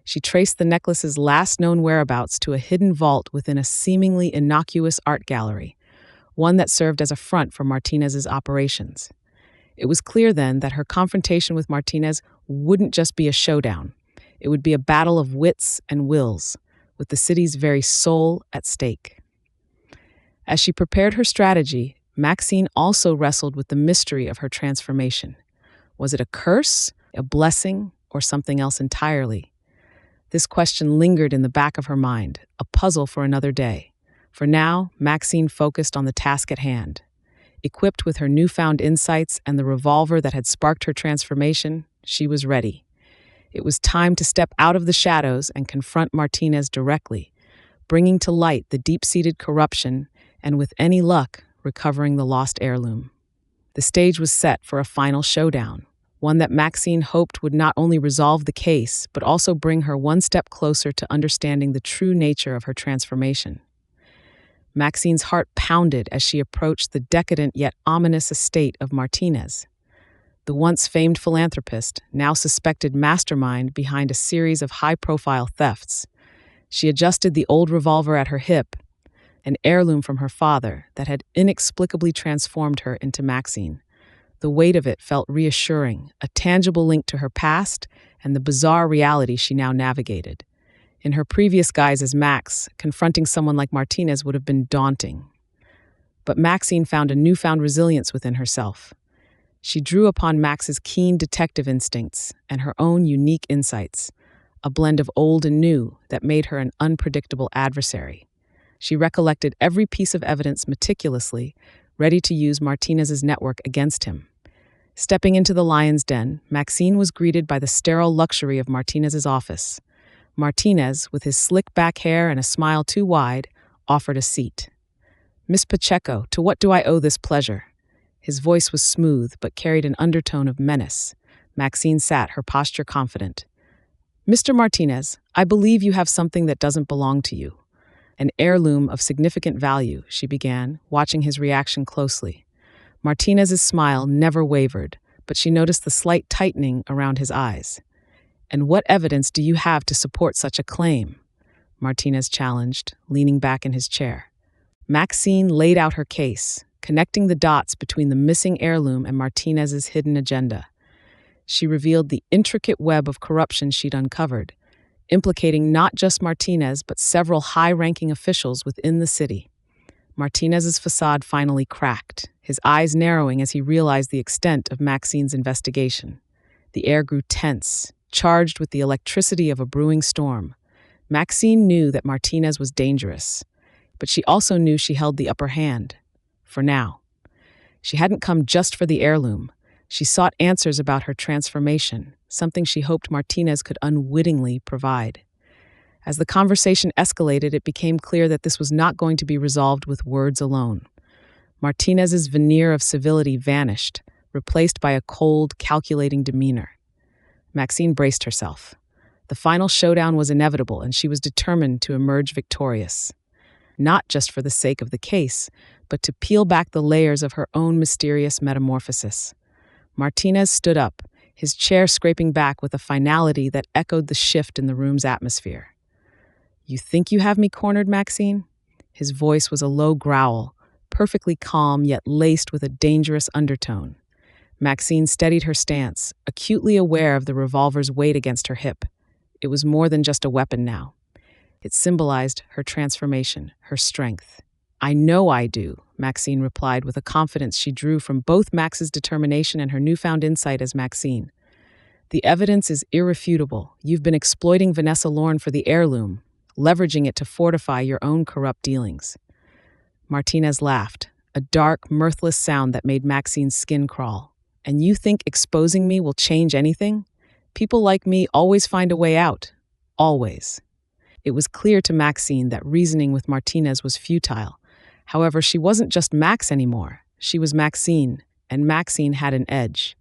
She traced the necklace's last known whereabouts to a hidden vault within a seemingly innocuous art gallery, one that served as a front for Martinez's operations. It was clear then that her confrontation with Martinez wouldn't just be a showdown. It would be a battle of wits and wills, with the city's very soul at stake. As she prepared her strategy, Maxine also wrestled with the mystery of her transformation. Was it a curse, a blessing, or something else entirely? This question lingered in the back of her mind, a puzzle for another day. For now, Maxine focused on the task at hand. Equipped with her newfound insights and the revolver that had sparked her transformation, she was ready. It was time to step out of the shadows and confront Martinez directly, bringing to light the deep-seated corruption and, with any luck, recovering the lost heirloom. The stage was set for a final showdown, one that Maxine hoped would not only resolve the case, but also bring her one step closer to understanding the true nature of her transformation. Maxine's heart pounded as she approached the decadent yet ominous estate of Martinez, the once famed philanthropist, now suspected mastermind behind a series of high-profile thefts. She adjusted the old revolver at her hip, an heirloom from her father that had inexplicably transformed her into Maxine. The weight of it felt reassuring, a tangible link to her past and the bizarre reality she now navigated. In her previous guise as Max, confronting someone like Martinez would have been daunting. But Maxine found a newfound resilience within herself. She drew upon Max's keen detective instincts and her own unique insights, a blend of old and new that made her an unpredictable adversary. She recollected every piece of evidence meticulously, ready to use Martinez's network against him. Stepping into the lion's den, Maxine was greeted by the sterile luxury of Martinez's office. Martinez, with his slick back hair and a smile too wide, offered a seat. "Miss Pacheco, to what do I owe this pleasure?" His voice was smooth, but carried an undertone of menace. Maxine sat, her posture confident. "Mr. Martinez, I believe you have something that doesn't belong to you. An heirloom of significant value," she began, watching his reaction closely. Martinez's smile never wavered, but she noticed the slight tightening around his eyes. "And what evidence do you have to support such a claim?" Martinez challenged, leaning back in his chair. Maxine laid out her case, connecting the dots between the missing heirloom and Martinez's hidden agenda. She revealed the intricate web of corruption she'd uncovered, implicating not just Martinez but several high-ranking officials within the city. Martinez's facade finally cracked, his eyes narrowing as he realized the extent of Maxine's investigation. The air grew tense, charged with the electricity of a brewing storm. Maxine knew that Martinez was dangerous, but she also knew she held the upper hand. For now. She hadn't come just for the heirloom. She sought answers about her transformation, something she hoped Martinez could unwittingly provide. As the conversation escalated, it became clear that this was not going to be resolved with words alone. Martinez's veneer of civility vanished, replaced by a cold, calculating demeanor. Maxine braced herself. The final showdown was inevitable, and she was determined to emerge victorious. Not just for the sake of the case, but to peel back the layers of her own mysterious metamorphosis. Martinez stood up, his chair scraping back with a finality that echoed the shift in the room's atmosphere. "You think you have me cornered, Maxine?" His voice was a low growl, perfectly calm yet laced with a dangerous undertone. Maxine steadied her stance, acutely aware of the revolver's weight against her hip. It was more than just a weapon now. It symbolized her transformation, her strength. "I know I do," Maxine replied with a confidence she drew from both Max's determination and her newfound insight as Maxine. "The evidence is irrefutable. You've been exploiting Vanessa Lorne for the heirloom, leveraging it to fortify your own corrupt dealings." Martinez laughed, a dark, mirthless sound that made Maxine's skin crawl. "And you think exposing me will change anything? People like me always find a way out. Always." It was clear to Maxine that reasoning with Martinez was futile. However, she wasn't just Max anymore. She was Maxine, and Maxine had an edge.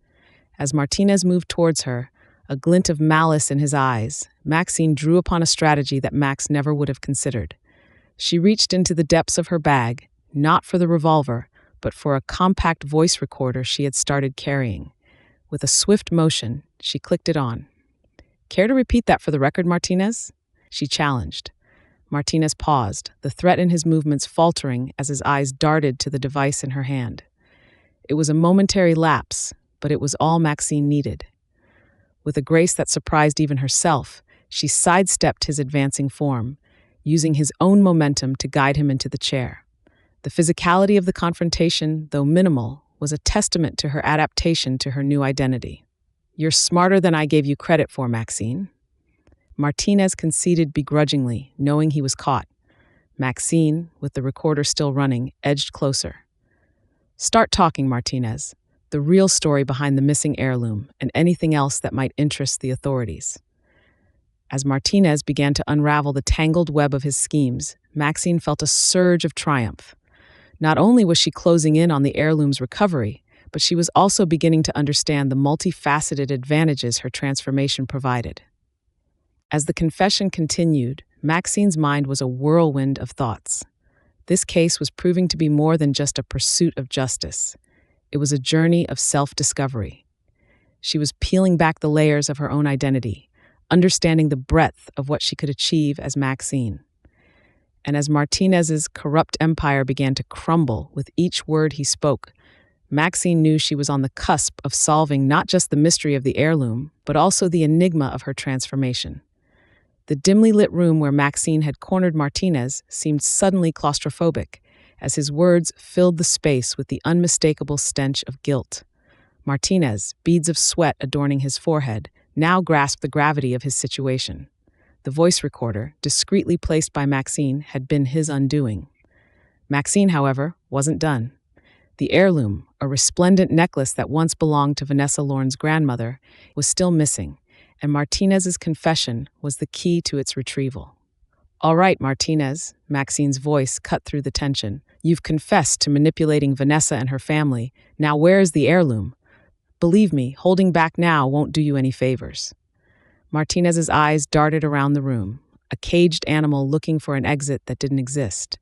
As Martinez moved towards her, a glint of malice in his eyes, Maxine drew upon a strategy that Max never would have considered. She reached into the depths of her bag, not for the revolver, but for a compact voice recorder she had started carrying. With a swift motion, she clicked it on. "Care to repeat that for the record, Martinez?" she challenged. Martinez paused, the threat in his movements faltering as his eyes darted to the device in her hand. It was a momentary lapse, but it was all Maxine needed. With a grace that surprised even herself, she sidestepped his advancing form, using his own momentum to guide him into the chair. The physicality of the confrontation, though minimal, was a testament to her adaptation to her new identity. "You're smarter than I gave you credit for, Maxine." Martinez conceded begrudgingly, knowing he was caught. Maxine, with the recorder still running, edged closer. "Start talking, Martinez. The real story behind the missing heirloom and anything else that might interest the authorities." As Martinez began to unravel the tangled web of his schemes, Maxine felt a surge of triumph. Not only was she closing in on the heirloom's recovery, but she was also beginning to understand the multifaceted advantages her transformation provided. As the confession continued, Maxine's mind was a whirlwind of thoughts. This case was proving to be more than just a pursuit of justice. It was a journey of self-discovery. She was peeling back the layers of her own identity, understanding the breadth of what she could achieve as Maxine. And as Martinez's corrupt empire began to crumble with each word he spoke, Maxine knew she was on the cusp of solving not just the mystery of the heirloom, but also the enigma of her transformation. The dimly lit room where Maxine had cornered Martinez seemed suddenly claustrophobic, as his words filled the space with the unmistakable stench of guilt. Martinez, beads of sweat adorning his forehead, now grasped the gravity of his situation. The voice recorder, discreetly placed by Maxine, had been his undoing. Maxine, however, wasn't done. The heirloom, a resplendent necklace that once belonged to Vanessa Lorne's grandmother, was still missing, and Martinez's confession was the key to its retrieval. "All right, Martinez," Maxine's voice cut through the tension. "You've confessed to manipulating Vanessa and her family. Now where is the heirloom? Believe me, holding back now won't do you any favors." Martinez's eyes darted around the room, a caged animal looking for an exit that didn't exist.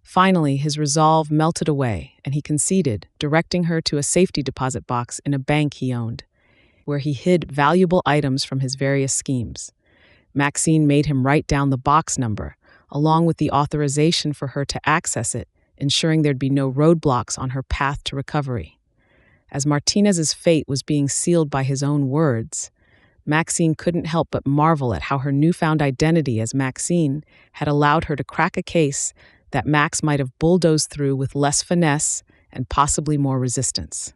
Finally, his resolve melted away, and he conceded, directing her to a safety deposit box in a bank he owned, where he hid valuable items from his various schemes. Maxine made him write down the box number, along with the authorization for her to access it, ensuring there'd be no roadblocks on her path to recovery. As Martinez's fate was being sealed by his own words, Maxine couldn't help but marvel at how her newfound identity as Maxine had allowed her to crack a case that Max might have bulldozed through with less finesse and possibly more resistance.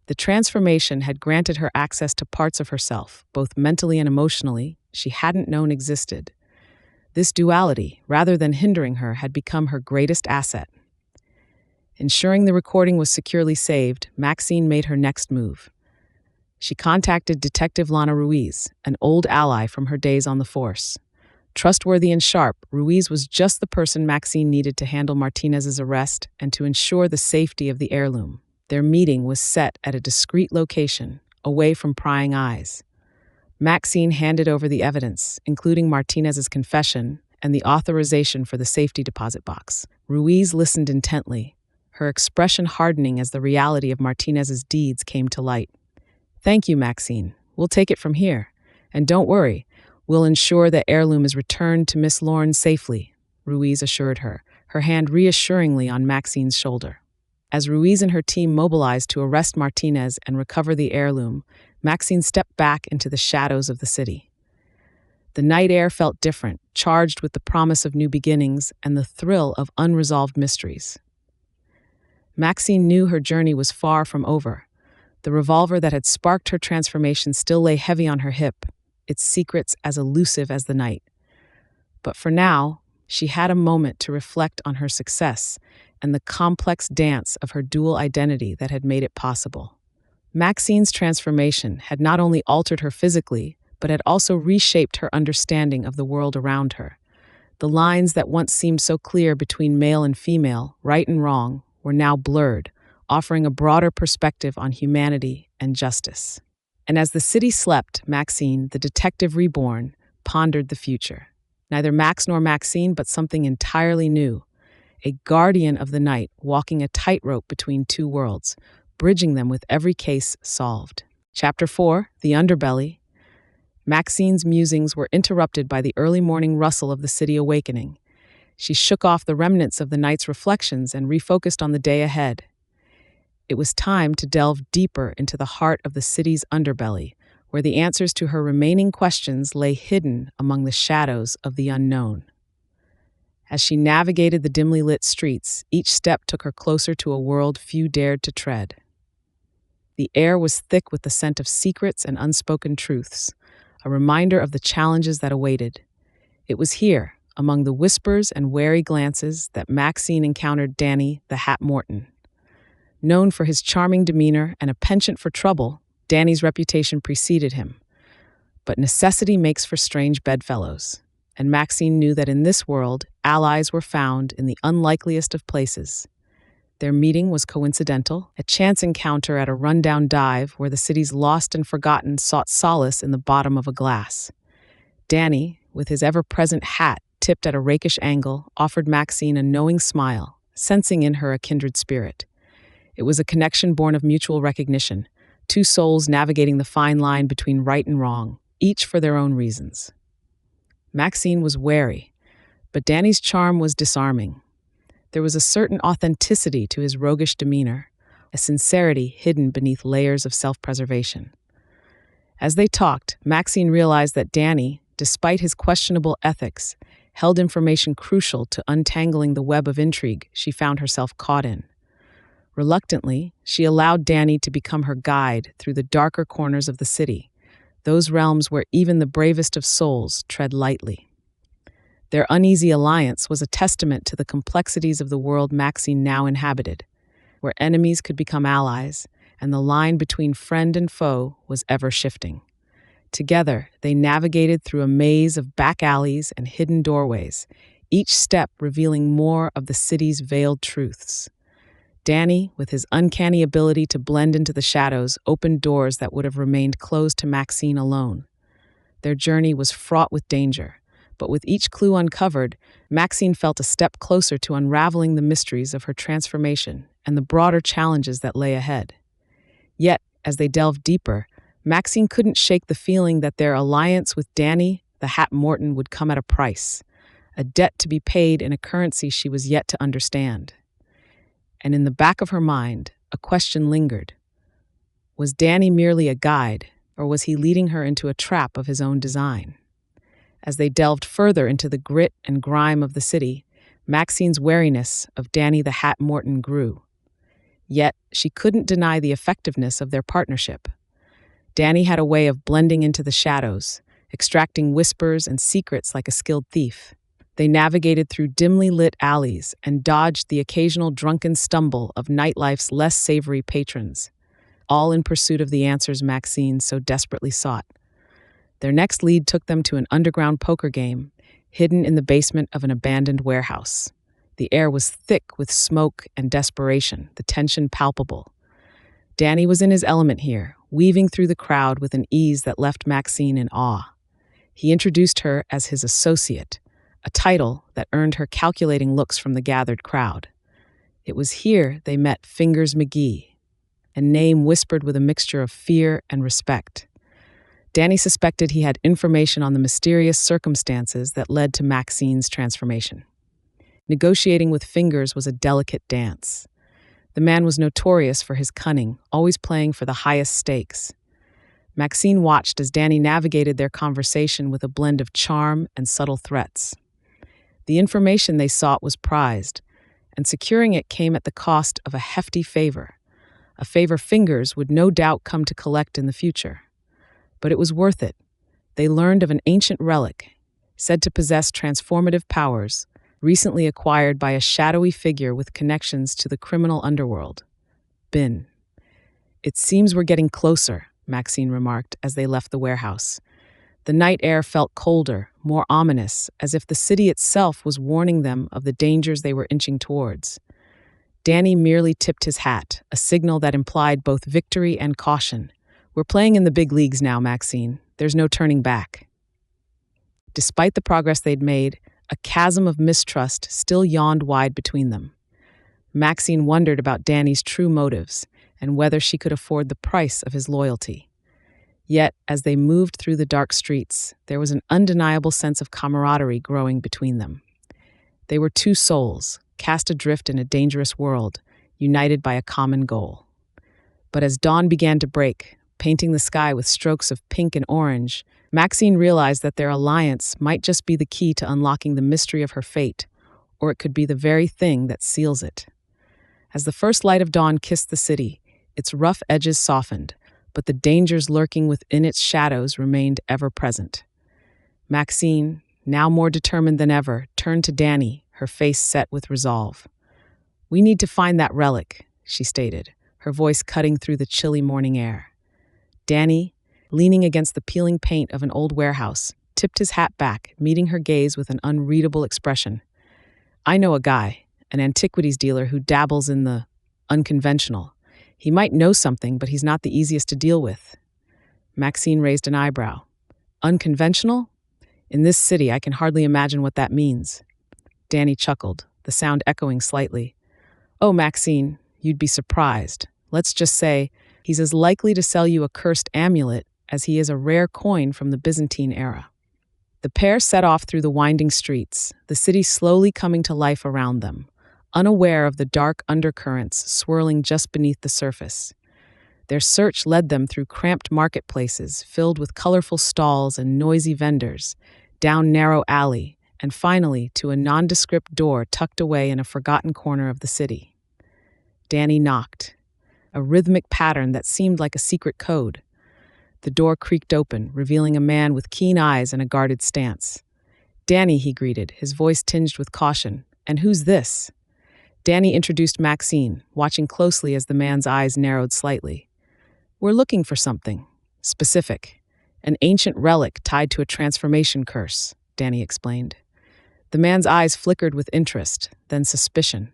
The transformation had granted her access to parts of herself, both mentally and emotionally, she hadn't known existed. This duality, rather than hindering her, had become her greatest asset. Ensuring the recording was securely saved, Maxine made her next move. She contacted Detective Lana Ruiz, an old ally from her days on the force. Trustworthy and sharp, Ruiz was just the person Maxine needed to handle Martinez's arrest and to ensure the safety of the heirloom. Their meeting was set at a discreet location, away from prying eyes. Maxine handed over the evidence, including Martinez's confession and the authorization for the safety deposit box. Ruiz listened intently, her expression hardening as the reality of Martinez's deeds came to light. "Thank you, Maxine. We'll take it from here. And don't worry, we'll ensure that heirloom is returned to Miss Lorne safely," Ruiz assured her, her hand reassuringly on Maxine's shoulder. As Ruiz and her team mobilized to arrest Martinez and recover the heirloom, Maxine stepped back into the shadows of the city. The night air felt different, charged with the promise of new beginnings and the thrill of unresolved mysteries. Maxine knew her journey was far from over. The revolver that had sparked her transformation still lay heavy on her hip, its secrets as elusive as the night. But for now, she had a moment to reflect on her success and the complex dance of her dual identity that had made it possible. Maxine's transformation had not only altered her physically, but had also reshaped her understanding of the world around her. The lines that once seemed so clear between male and female, right and wrong, were now blurred, offering a broader perspective on humanity and justice. And as the city slept, Maxine, the detective reborn, pondered the future. Neither Max nor Maxine, but something entirely new. A guardian of the night, walking a tightrope between two worlds, bridging them with every case solved. Chapter 4, The Underbelly. Maxine's musings were interrupted by the early morning rustle of the city awakening. She shook off the remnants of the night's reflections and refocused on the day ahead. It was time to delve deeper into the heart of the city's underbelly, where the answers to her remaining questions lay hidden among the shadows of the unknown. As she navigated the dimly lit streets, each step took her closer to a world few dared to tread. The air was thick with the scent of secrets and unspoken truths, a reminder of the challenges that awaited. It was here, among the whispers and wary glances, that Maxine encountered Danny the Hat Morton. Known for his charming demeanor and a penchant for trouble, Danny's reputation preceded him. But necessity makes for strange bedfellows, and Maxine knew that in this world, allies were found in the unlikeliest of places. Their meeting was coincidental, a chance encounter at a rundown dive where the city's lost and forgotten sought solace in the bottom of a glass. Danny, with his ever-present hat tipped at a rakish angle, offered Maxine a knowing smile, sensing in her a kindred spirit. It was a connection born of mutual recognition, two souls navigating the fine line between right and wrong, each for their own reasons. Maxine was wary, but Danny's charm was disarming. There was a certain authenticity to his roguish demeanor, a sincerity hidden beneath layers of self-preservation. As they talked, Maxine realized that Danny, despite his questionable ethics, held information crucial to untangling the web of intrigue she found herself caught in. Reluctantly, she allowed Danny to become her guide through the darker corners of the city, those realms where even the bravest of souls tread lightly. Their uneasy alliance was a testament to the complexities of the world Maxine now inhabited, where enemies could become allies, and the line between friend and foe was ever shifting. Together, they navigated through a maze of back alleys and hidden doorways, each step revealing more of the city's veiled truths. Danny, with his uncanny ability to blend into the shadows, opened doors that would have remained closed to Maxine alone. Their journey was fraught with danger, but with each clue uncovered, Maxine felt a step closer to unraveling the mysteries of her transformation and the broader challenges that lay ahead. Yet, as they delved deeper, Maxine couldn't shake the feeling that their alliance with Danny the Hat Morton would come at a price, a debt to be paid in a currency she was yet to understand. And in the back of her mind, a question lingered. Was Danny merely a guide, or was he leading her into a trap of his own design? As they delved further into the grit and grime of the city, Maxine's wariness of Danny the Hat Morton grew. Yet, she couldn't deny the effectiveness of their partnership. Danny had a way of blending into the shadows, extracting whispers and secrets like a skilled thief. They navigated through dimly lit alleys and dodged the occasional drunken stumble of nightlife's less savory patrons, all in pursuit of the answers Maxine so desperately sought. Their next lead took them to an underground poker game, hidden in the basement of an abandoned warehouse. The air was thick with smoke and desperation, the tension palpable. Danny was in his element here, weaving through the crowd with an ease that left Maxine in awe. He introduced her as his associate, a title that earned her calculating looks from the gathered crowd. It was here they met Fingers McGee, a name whispered with a mixture of fear and respect. Danny suspected he had information on the mysterious circumstances that led to Maxine's transformation. Negotiating with Fingers was a delicate dance. The man was notorious for his cunning, always playing for the highest stakes. Maxine watched as Danny navigated their conversation with a blend of charm and subtle threats. The information they sought was prized, and securing it came at the cost of a hefty favor, a favor Fingers would no doubt come to collect in the future. But it was worth it. They learned of an ancient relic, said to possess transformative powers, recently acquired by a shadowy figure with connections to the criminal underworld. Bin. "It seems we're getting closer," Maxine remarked as they left the warehouse. The night air felt colder, more ominous, as if the city itself was warning them of the dangers they were inching towards. Danny merely tipped his hat, a signal that implied both victory and caution. "We're playing in the big leagues now, Maxine. There's no turning back." Despite the progress they'd made, a chasm of mistrust still yawned wide between them. Maxine wondered about Danny's true motives and whether she could afford the price of his loyalty. Yet, as they moved through the dark streets, there was an undeniable sense of camaraderie growing between them. They were two souls, cast adrift in a dangerous world, united by a common goal. But as dawn began to break, painting the sky with strokes of pink and orange, Maxine realized that their alliance might just be the key to unlocking the mystery of her fate, or it could be the very thing that seals it. As the first light of dawn kissed the city, its rough edges softened, but the dangers lurking within its shadows remained ever present. Maxine, now more determined than ever, turned to Danny, her face set with resolve. "We need to find that relic," she stated, her voice cutting through the chilly morning air. Danny, leaning against the peeling paint of an old warehouse, tipped his hat back, meeting her gaze with an unreadable expression. "I know a guy, an antiquities dealer who dabbles in the unconventional. He might know something, but he's not the easiest to deal with." Maxine raised an eyebrow. "Unconventional? In this city, I can hardly imagine what that means." Danny chuckled, the sound echoing slightly. "Oh, Maxine, you'd be surprised. Let's just say he's as likely to sell you a cursed amulet as he is a rare coin from the Byzantine era." The pair set off through the winding streets, the city slowly coming to life around them, unaware of the dark undercurrents swirling just beneath the surface. Their search led them through cramped marketplaces filled with colorful stalls and noisy vendors, down narrow alley, and finally to a nondescript door tucked away in a forgotten corner of the city. Danny knocked, a rhythmic pattern that seemed like a secret code. The door creaked open, revealing a man with keen eyes and a guarded stance. "Danny," he greeted, his voice tinged with caution. "And who's this?" Danny introduced Maxine, watching closely as the man's eyes narrowed slightly. "We're looking for something specific, an ancient relic tied to a transformation curse," Danny explained. The man's eyes flickered with interest, then suspicion.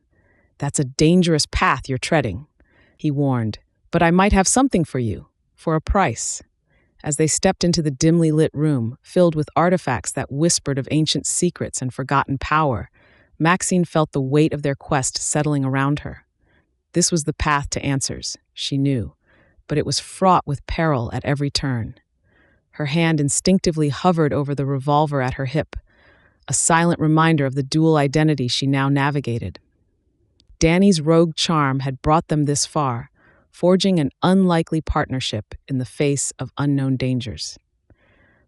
"That's a dangerous path you're treading," he warned, "but I might have something for you, for a price." As they stepped into the dimly lit room, filled with artifacts that whispered of ancient secrets and forgotten power, Maxine felt the weight of their quest settling around her. This was the path to answers, she knew, but it was fraught with peril at every turn. Her hand instinctively hovered over the revolver at her hip, a silent reminder of the dual identity she now navigated. Danny's rogue charm had brought them this far, forging an unlikely partnership in the face of unknown dangers.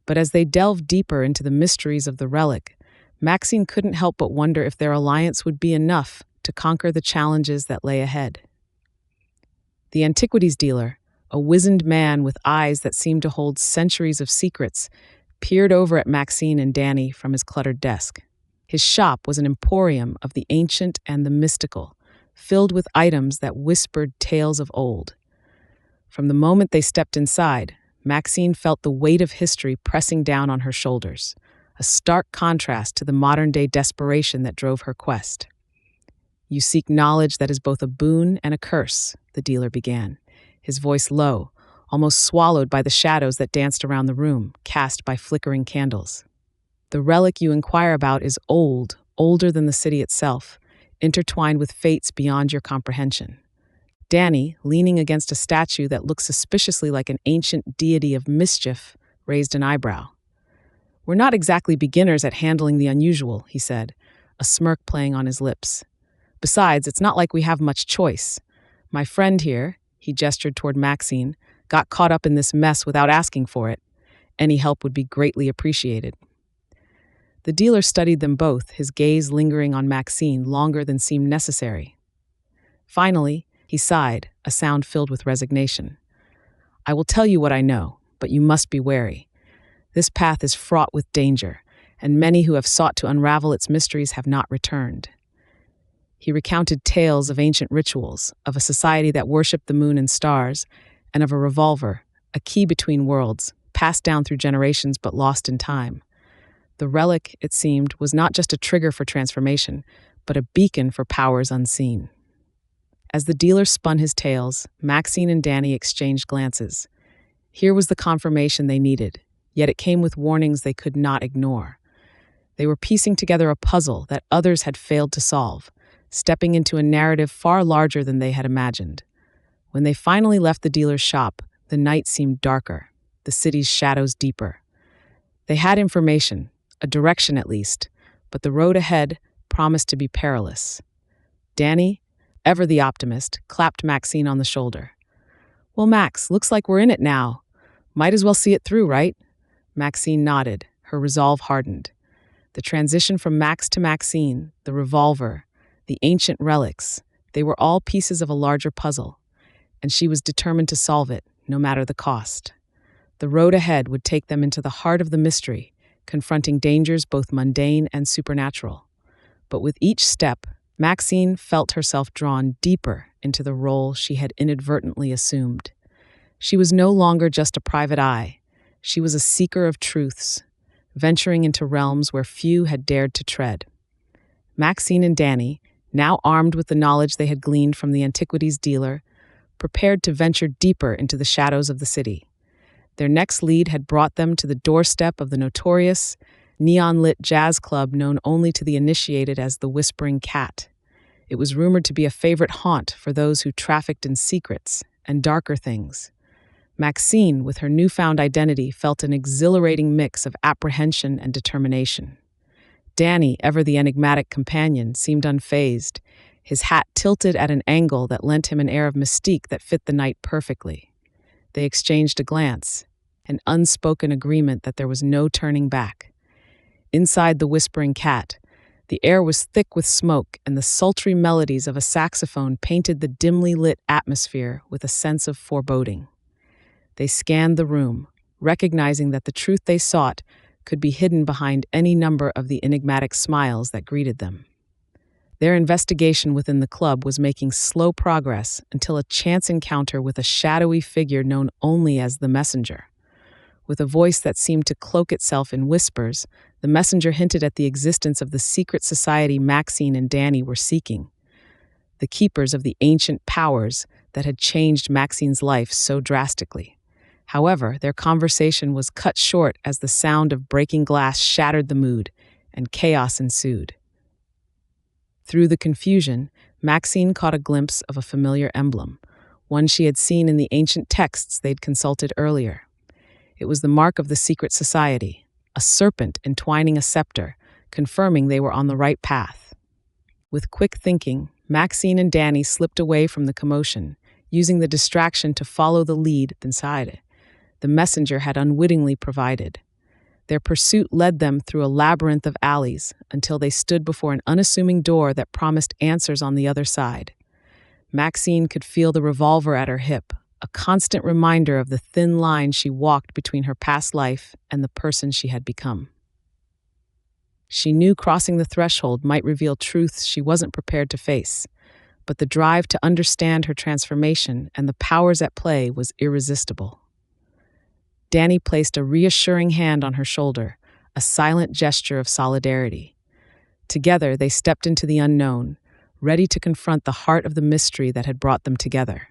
But as they delved deeper into the mysteries of the relic, Maxine couldn't help but wonder if their alliance would be enough to conquer the challenges that lay ahead. The antiquities dealer, a wizened man with eyes that seemed to hold centuries of secrets, peered over at Maxine and Danny from his cluttered desk. His shop was an emporium of the ancient and the mystical, filled with items that whispered tales of old. From the moment they stepped inside, Maxine felt the weight of history pressing down on her shoulders, a stark contrast to the modern-day desperation that drove her quest. "You seek knowledge that is both a boon and a curse," the dealer began, his voice low, almost swallowed by the shadows that danced around the room, cast by flickering candles. "The relic you inquire about is old, older than the city itself, intertwined with fates beyond your comprehension." Danny, leaning against a statue that looked suspiciously like an ancient deity of mischief, raised an eyebrow. "We're not exactly beginners at handling the unusual," he said, a smirk playing on his lips. "Besides, it's not like we have much choice. My friend here," he gestured toward Maxine, "got caught up in this mess without asking for it. Any help would be greatly appreciated." The dealer studied them both, his gaze lingering on Maxine longer than seemed necessary. Finally, he sighed, a sound filled with resignation. "I will tell you what I know, but you must be wary. This path is fraught with danger, and many who have sought to unravel its mysteries have not returned." He recounted tales of ancient rituals, of a society that worshipped the moon and stars, and of a revolver, a key between worlds, passed down through generations but lost in time. The relic, it seemed, was not just a trigger for transformation, but a beacon for powers unseen. As the dealer spun his tales, Maxine and Danny exchanged glances. Here was the confirmation they needed, yet it came with warnings they could not ignore. They were piecing together a puzzle that others had failed to solve, stepping into a narrative far larger than they had imagined. When they finally left the dealer's shop, the night seemed darker, the city's shadows deeper. They had information, a direction at least, but the road ahead promised to be perilous. Danny, ever the optimist, clapped Maxine on the shoulder. "Well, Max, looks like we're in it now. Might as well see it through, right?" Maxine nodded, her resolve hardened. The transition from Max to Maxine, the revolver, the ancient relics, they were all pieces of a larger puzzle, and she was determined to solve it, no matter the cost. The road ahead would take them into the heart of the mystery, confronting dangers both mundane and supernatural. But with each step, Maxine felt herself drawn deeper into the role she had inadvertently assumed. She was no longer just a private eye. She was a seeker of truths, venturing into realms where few had dared to tread. Maxine and Danny, now armed with the knowledge they had gleaned from the antiquities dealer, prepared to venture deeper into the shadows of the city. Their next lead had brought them to the doorstep of the notorious, neon-lit jazz club known only to the initiated as the Whispering Cat. It was rumored to be a favorite haunt for those who trafficked in secrets and darker things. Maxine, with her newfound identity, felt an exhilarating mix of apprehension and determination. Danny, ever the enigmatic companion, seemed unfazed, his hat tilted at an angle that lent him an air of mystique that fit the night perfectly. They exchanged a glance, an unspoken agreement that there was no turning back. Inside the Whispering Cat, the air was thick with smoke, and the sultry melodies of a saxophone painted the dimly lit atmosphere with a sense of foreboding. They scanned the room, recognizing that the truth they sought could be hidden behind any number of the enigmatic smiles that greeted them. Their investigation within the club was making slow progress until a chance encounter with a shadowy figure known only as the Messenger. With a voice that seemed to cloak itself in whispers, the messenger hinted at the existence of the secret society Maxine and Danny were seeking, the keepers of the ancient powers that had changed Maxine's life so drastically. However, their conversation was cut short as the sound of breaking glass shattered the mood, and chaos ensued. Through the confusion, Maxine caught a glimpse of a familiar emblem, one she had seen in the ancient texts they'd consulted earlier. It was the mark of the secret society, a serpent entwining a scepter, confirming they were on the right path. With quick thinking, Maxine and Danny slipped away from the commotion, using the distraction to follow the lead inside the messenger had unwittingly provided. Their pursuit led them through a labyrinth of alleys until they stood before an unassuming door that promised answers on the other side. Maxine could feel the revolver at her hip, a constant reminder of the thin line she walked between her past life and the person she had become. She knew crossing the threshold might reveal truths she wasn't prepared to face, but the drive to understand her transformation and the powers at play was irresistible. Danny placed a reassuring hand on her shoulder, a silent gesture of solidarity. Together, they stepped into the unknown, ready to confront the heart of the mystery that had brought them together.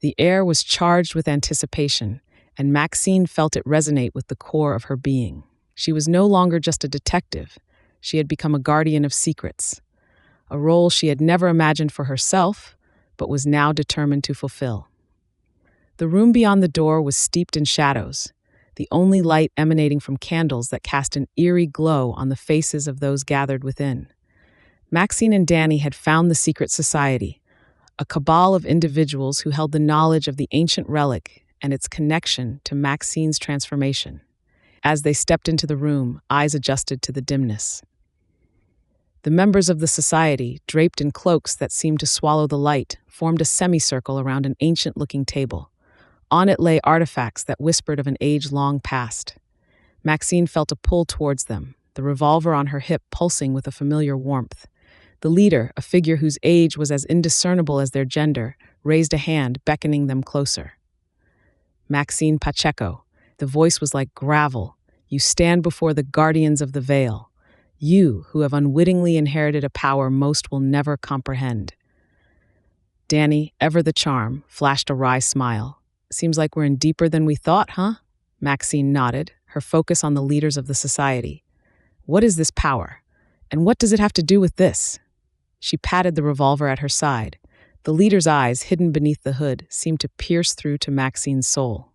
The air was charged with anticipation, and Maxine felt it resonate with the core of her being. She was no longer just a detective. She had become a guardian of secrets, a role she had never imagined for herself, but was now determined to fulfill. The room beyond the door was steeped in shadows, the only light emanating from candles that cast an eerie glow on the faces of those gathered within. Maxine and Danny had found the secret society, a cabal of individuals who held the knowledge of the ancient relic and its connection to Maxine's transformation. As they stepped into the room, eyes adjusted to the dimness. The members of the society, draped in cloaks that seemed to swallow the light, formed a semicircle around an ancient-looking table. On it lay artifacts that whispered of an age long past. Maxine felt a pull towards them, the revolver on her hip pulsing with a familiar warmth. The leader, a figure whose age was as indiscernible as their gender, raised a hand, beckoning them closer. Maxine Pacheco. The voice was like gravel. You stand before the guardians of the veil. You, who have unwittingly inherited a power most will never comprehend. Danny, ever the charm, flashed a wry smile. Seems like we're in deeper than we thought, huh? Maxine nodded, her focus on the leaders of the society. What is this power? And what does it have to do with this? She patted the revolver at her side. The leader's eyes, hidden beneath the hood, seemed to pierce through to Maxine's soul.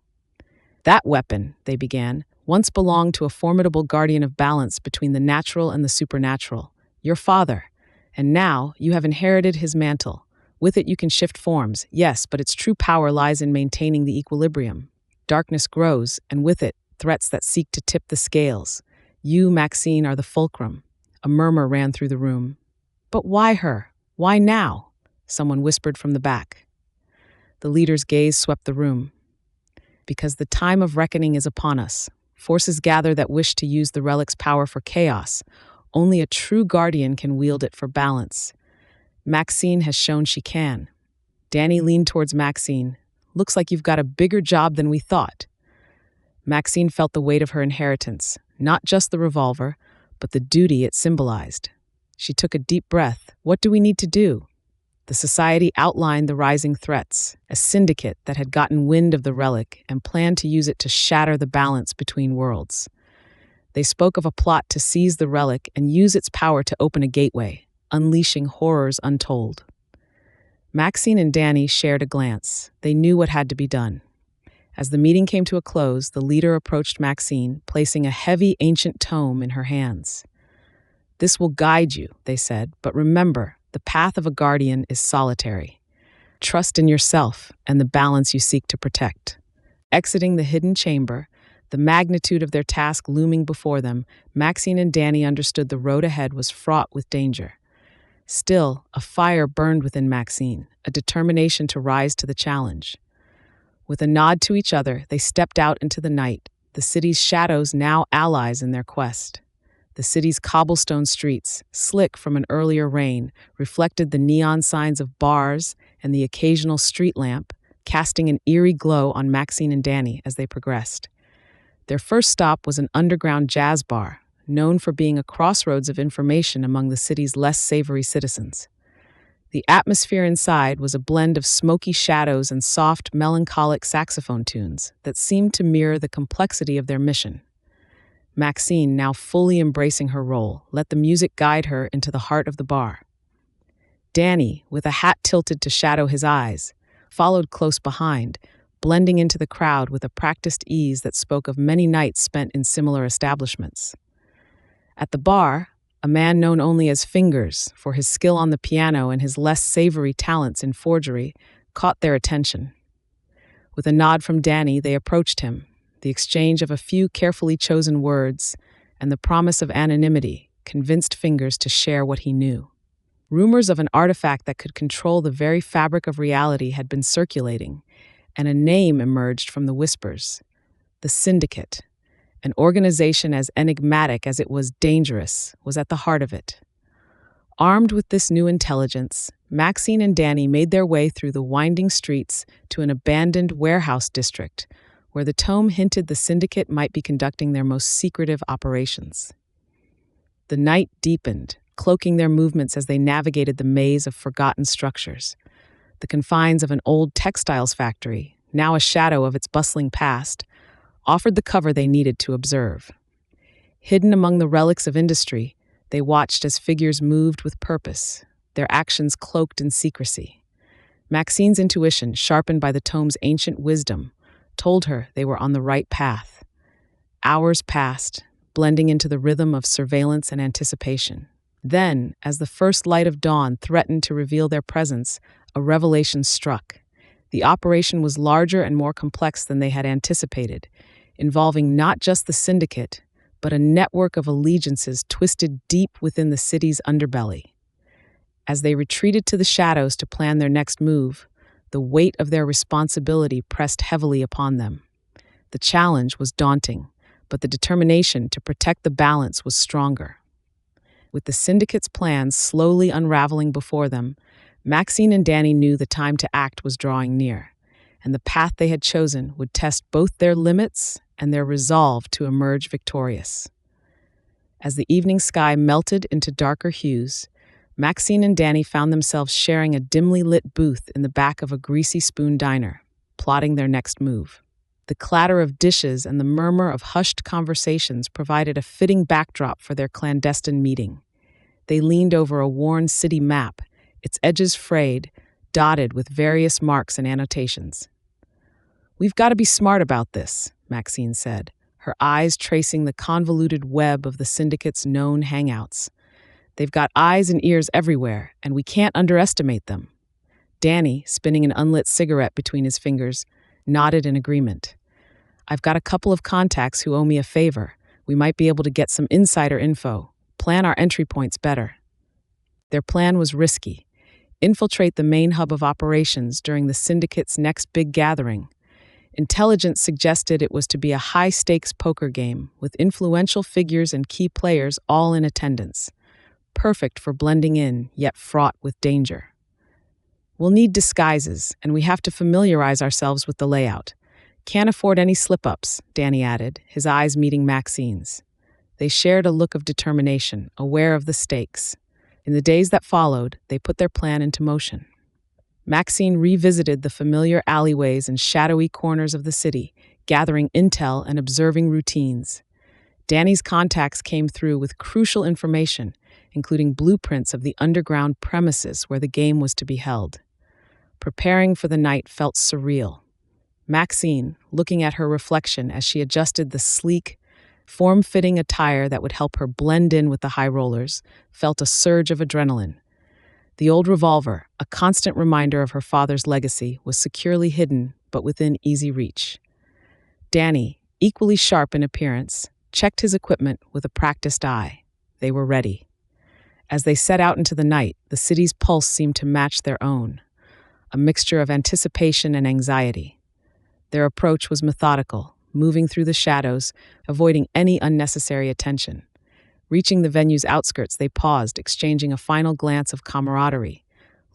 That weapon, they began, once belonged to a formidable guardian of balance between the natural and the supernatural, your father, and now you have inherited his mantle. With it you can shift forms, yes, but its true power lies in maintaining the equilibrium. Darkness grows, and with it, threats that seek to tip the scales. You, Maxine, are the fulcrum. A murmur ran through the room. But why her? Why now? Someone whispered from the back. The leader's gaze swept the room. Because the time of reckoning is upon us. Forces gather that wish to use the relic's power for chaos. Only a true guardian can wield it for balance. Maxine has shown she can. Danny leaned towards Maxine. Looks like you've got a bigger job than we thought. Maxine felt the weight of her inheritance, not just the revolver, but the duty it symbolized. She took a deep breath. What do we need to do? The society outlined the rising threats, a syndicate that had gotten wind of the relic and planned to use it to shatter the balance between worlds. They spoke of a plot to seize the relic and use its power to open a gateway, unleashing horrors untold. Maxine and Danny shared a glance. They knew what had to be done. As the meeting came to a close, the leader approached Maxine, placing a heavy ancient tome in her hands. This will guide you, they said, but remember, the path of a guardian is solitary. Trust in yourself and the balance you seek to protect. Exiting the hidden chamber, the magnitude of their task looming before them, Maxine and Danny understood the road ahead was fraught with danger. Still, a fire burned within Maxine, a determination to rise to the challenge. With a nod to each other, they stepped out into the night, the city's shadows now allies in their quest. The city's cobblestone streets, slick from an earlier rain, reflected the neon signs of bars and the occasional street lamp, casting an eerie glow on Maxine and Danny as they progressed. Their first stop was an underground jazz bar, known for being a crossroads of information among the city's less savory citizens. The atmosphere inside was a blend of smoky shadows and soft, melancholic saxophone tunes that seemed to mirror the complexity of their mission. Maxine, now fully embracing her role, let the music guide her into the heart of the bar. Danny, with a hat tilted to shadow his eyes, followed close behind, blending into the crowd with a practiced ease that spoke of many nights spent in similar establishments. At the bar, a man known only as Fingers for his skill on the piano and his less savory talents in forgery, caught their attention. With a nod from Danny, they approached him. The exchange of a few carefully chosen words and the promise of anonymity convinced Fingers to share what he knew. Rumors of an artifact that could control the very fabric of reality had been circulating, and a name emerged from the whispers: the Syndicate, An organization as enigmatic as it was dangerous was at the heart of it. Armed with this new intelligence, Maxine and Danny made their way through the winding streets to an abandoned warehouse district, where the tome hinted the syndicate might be conducting their most secretive operations. The night deepened, cloaking their movements as they navigated the maze of forgotten structures. The confines of an old textiles factory, now a shadow of its bustling past, offered the cover they needed to observe. Hidden among the relics of industry, they watched as figures moved with purpose, their actions cloaked in secrecy. Maxine's intuition, sharpened by the tome's ancient wisdom, told her they were on the right path. Hours passed, blending into the rhythm of surveillance and anticipation. Then, as the first light of dawn threatened to reveal their presence, a revelation struck. The operation was larger and more complex than they had anticipated, involving not just the syndicate, but a network of allegiances twisted deep within the city's underbelly. As they retreated to the shadows to plan their next move, the weight of their responsibility pressed heavily upon them. The challenge was daunting, but the determination to protect the balance was stronger. With the syndicate's plans slowly unraveling before them, Maxine and Danny knew the time to act was drawing near, and the path they had chosen would test both their limits and their resolve to emerge victorious. As the evening sky melted into darker hues, Maxine and Danny found themselves sharing a dimly lit booth in the back of a greasy spoon diner, plotting their next move. The clatter of dishes and the murmur of hushed conversations provided a fitting backdrop for their clandestine meeting. They leaned over a worn city map, its edges frayed, dotted with various marks and annotations. "We've got to be smart about this," Maxine said, her eyes tracing the convoluted web of the syndicate's known hangouts. "They've got eyes and ears everywhere, and we can't underestimate them." Danny, spinning an unlit cigarette between his fingers, nodded in agreement. "I've got a couple of contacts who owe me a favor. We might be able to get some insider info, plan our entry points better." Their plan was risky. Infiltrate the main hub of operations during the syndicate's next big gathering. Intelligence suggested it was to be a high-stakes poker game with influential figures and key players all in attendance. Perfect for blending in, yet fraught with danger. "We'll need disguises, and we have to familiarize ourselves with the layout. Can't afford any slip-ups," Danny added, his eyes meeting Maxine's. They shared a look of determination, aware of the stakes. In the days that followed, they put their plan into motion. Maxine revisited the familiar alleyways and shadowy corners of the city, gathering intel and observing routines. Danny's contacts came through with crucial information, including blueprints of the underground premises where the game was to be held. Preparing for the night felt surreal. Maxine, looking at her reflection as she adjusted the sleek, form-fitting attire that would help her blend in with the high rollers, felt a surge of adrenaline. The old revolver, a constant reminder of her father's legacy, was securely hidden but within easy reach. Danny, equally sharp in appearance, checked his equipment with a practiced eye. They were ready. As they set out into the night, the city's pulse seemed to match their own, a mixture of anticipation and anxiety. Their approach was methodical, moving through the shadows, avoiding any unnecessary attention. Reaching the venue's outskirts, they paused, exchanging a final glance of camaraderie.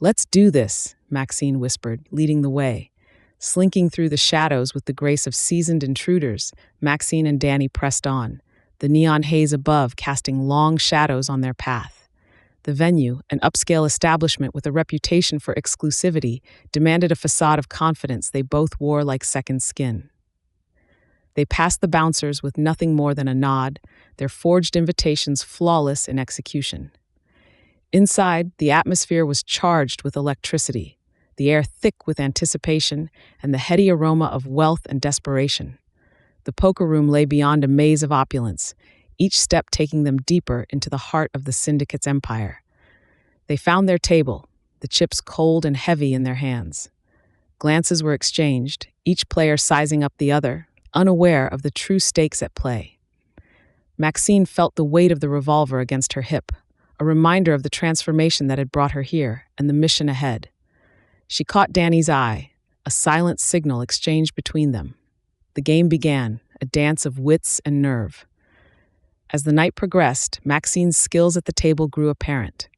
"Let's do this," Maxine whispered, leading the way. Slinking through the shadows with the grace of seasoned intruders, Maxine and Danny pressed on, the neon haze above casting long shadows on their path. The venue, an upscale establishment with a reputation for exclusivity, demanded a facade of confidence they both wore like second skin. They passed the bouncers with nothing more than a nod, their forged invitations flawless in execution. Inside, the atmosphere was charged with electricity, the air thick with anticipation and the heady aroma of wealth and desperation. The poker room lay beyond a maze of opulence, each step taking them deeper into the heart of the syndicate's empire. They found their table, the chips cold and heavy in their hands. Glances were exchanged, each player sizing up the other, unaware of the true stakes at play. Maxine felt the weight of the revolver against her hip, a reminder of the transformation that had brought her here and the mission ahead. She caught Danny's eye, a silent signal exchanged between them. The game began, a dance of wits and nerve. As the night progressed, Maxine's skills at the table grew apparent.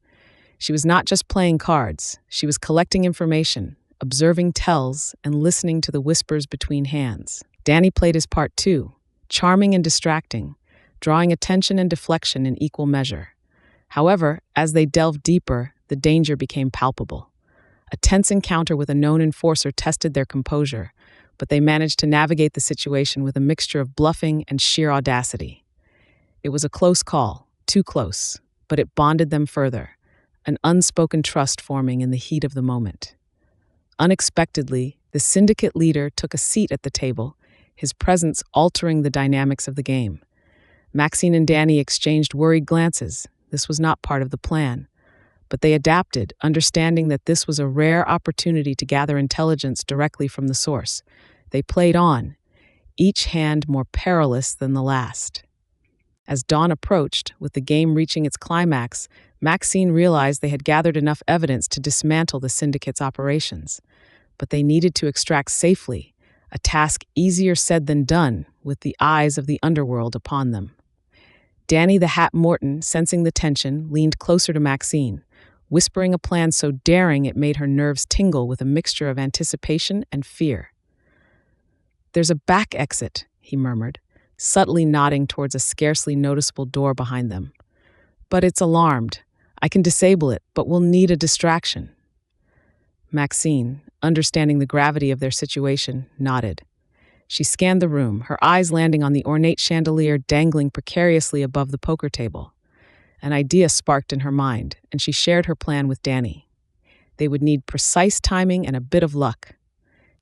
She was not just playing cards, she was collecting information, observing tells, and listening to the whispers between hands. Danny played his part too, charming and distracting, drawing attention and deflection in equal measure. However, as they delved deeper, the danger became palpable. A tense encounter with a known enforcer tested their composure, but they managed to navigate the situation with a mixture of bluffing and sheer audacity. It was a close call, too close, but it bonded them further, an unspoken trust forming in the heat of the moment. Unexpectedly, the syndicate leader took a seat at the table, his presence altering the dynamics of the game. Maxine and Danny exchanged worried glances. This was not part of the plan. But they adapted, understanding that this was a rare opportunity to gather intelligence directly from the source. They played on, each hand more perilous than the last. As dawn approached, with the game reaching its climax, Maxine realized they had gathered enough evidence to dismantle the syndicate's operations. But they needed to extract safely, a task easier said than done, with the eyes of the underworld upon them. Danny the Hat Morton, sensing the tension, leaned closer to Maxine, whispering a plan so daring it made her nerves tingle with a mixture of anticipation and fear. "There's a back exit," he murmured, subtly nodding towards a scarcely noticeable door behind them. "But it's alarmed. I can disable it, but we'll need a distraction." Maxine, understanding the gravity of their situation, nodded. She scanned the room, her eyes landing on the ornate chandelier dangling precariously above the poker table. An idea sparked in her mind, and she shared her plan with Danny. They would need precise timing and a bit of luck.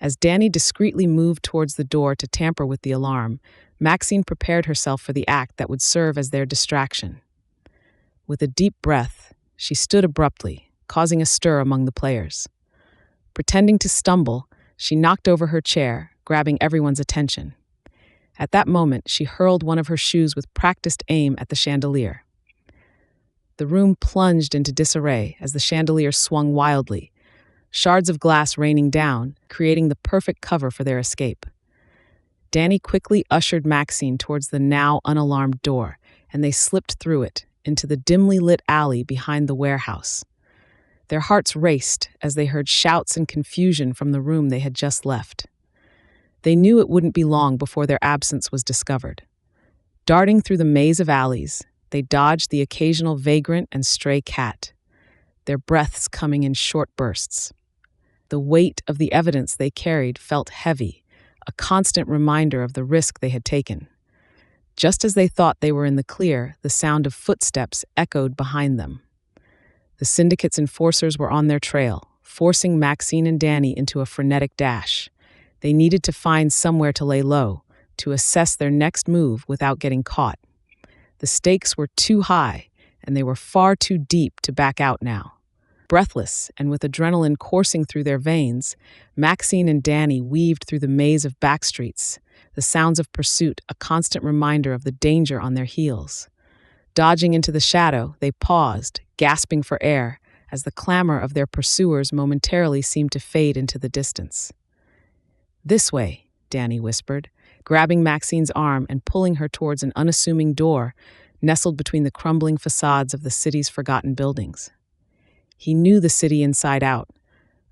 As Danny discreetly moved towards the door to tamper with the alarm, Maxine prepared herself for the act that would serve as their distraction. With a deep breath, she stood abruptly, causing a stir among the players. Pretending to stumble, she knocked over her chair, grabbing everyone's attention. At that moment, she hurled one of her shoes with practiced aim at the chandelier. The room plunged into disarray as the chandelier swung wildly, shards of glass raining down, creating the perfect cover for their escape. Danny quickly ushered Maxine towards the now unalarmed door, and they slipped through it into the dimly lit alley behind the warehouse. Their hearts raced as they heard shouts and confusion from the room they had just left. They knew it wouldn't be long before their absence was discovered. Darting through the maze of alleys, they dodged the occasional vagrant and stray cat, their breaths coming in short bursts. The weight of the evidence they carried felt heavy, a constant reminder of the risk they had taken. Just as they thought they were in the clear, the sound of footsteps echoed behind them. The syndicate's enforcers were on their trail, forcing Maxine and Danny into a frenetic dash. They needed to find somewhere to lay low, to assess their next move without getting caught. The stakes were too high, and they were far too deep to back out now. Breathless and with adrenaline coursing through their veins, Maxine and Danny weaved through the maze of backstreets, the sounds of pursuit a constant reminder of the danger on their heels. Dodging into the shadow, they paused, gasping for air, as the clamor of their pursuers momentarily seemed to fade into the distance. "This way," Danny whispered, grabbing Maxine's arm and pulling her towards an unassuming door nestled between the crumbling facades of the city's forgotten buildings. He knew the city inside out,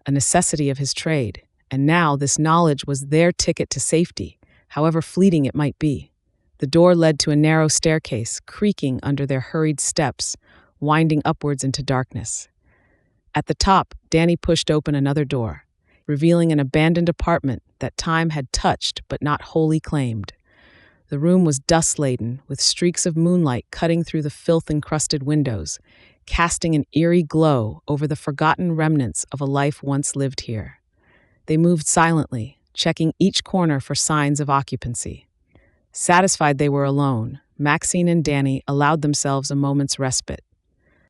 a necessity of his trade, and now this knowledge was their ticket to safety, however fleeting it might be. The door led to a narrow staircase, creaking under their hurried steps, winding upwards into darkness. At the top, Danny pushed open another door, revealing an abandoned apartment that time had touched but not wholly claimed. The room was dust-laden, with streaks of moonlight cutting through the filth-encrusted windows, casting an eerie glow over the forgotten remnants of a life once lived here. They moved silently, checking each corner for signs of occupancy. Satisfied they were alone, Maxine and Danny allowed themselves a moment's respite.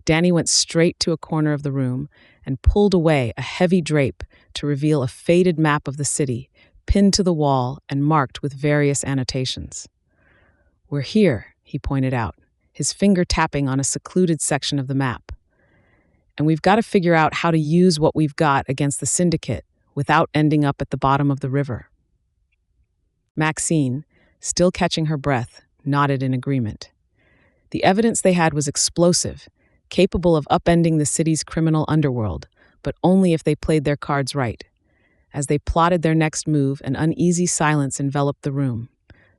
Danny went straight to a corner of the room and pulled away a heavy drape to reveal a faded map of the city, pinned to the wall and marked with various annotations. "We're here," he pointed out, his finger tapping on a secluded section of the map. "And we've got to figure out how to use what we've got against the syndicate without ending up at the bottom of the river." Maxine, still catching her breath, nodded in agreement. The evidence they had was explosive, capable of upending the city's criminal underworld, but only if they played their cards right. As they plotted their next move, an uneasy silence enveloped the room.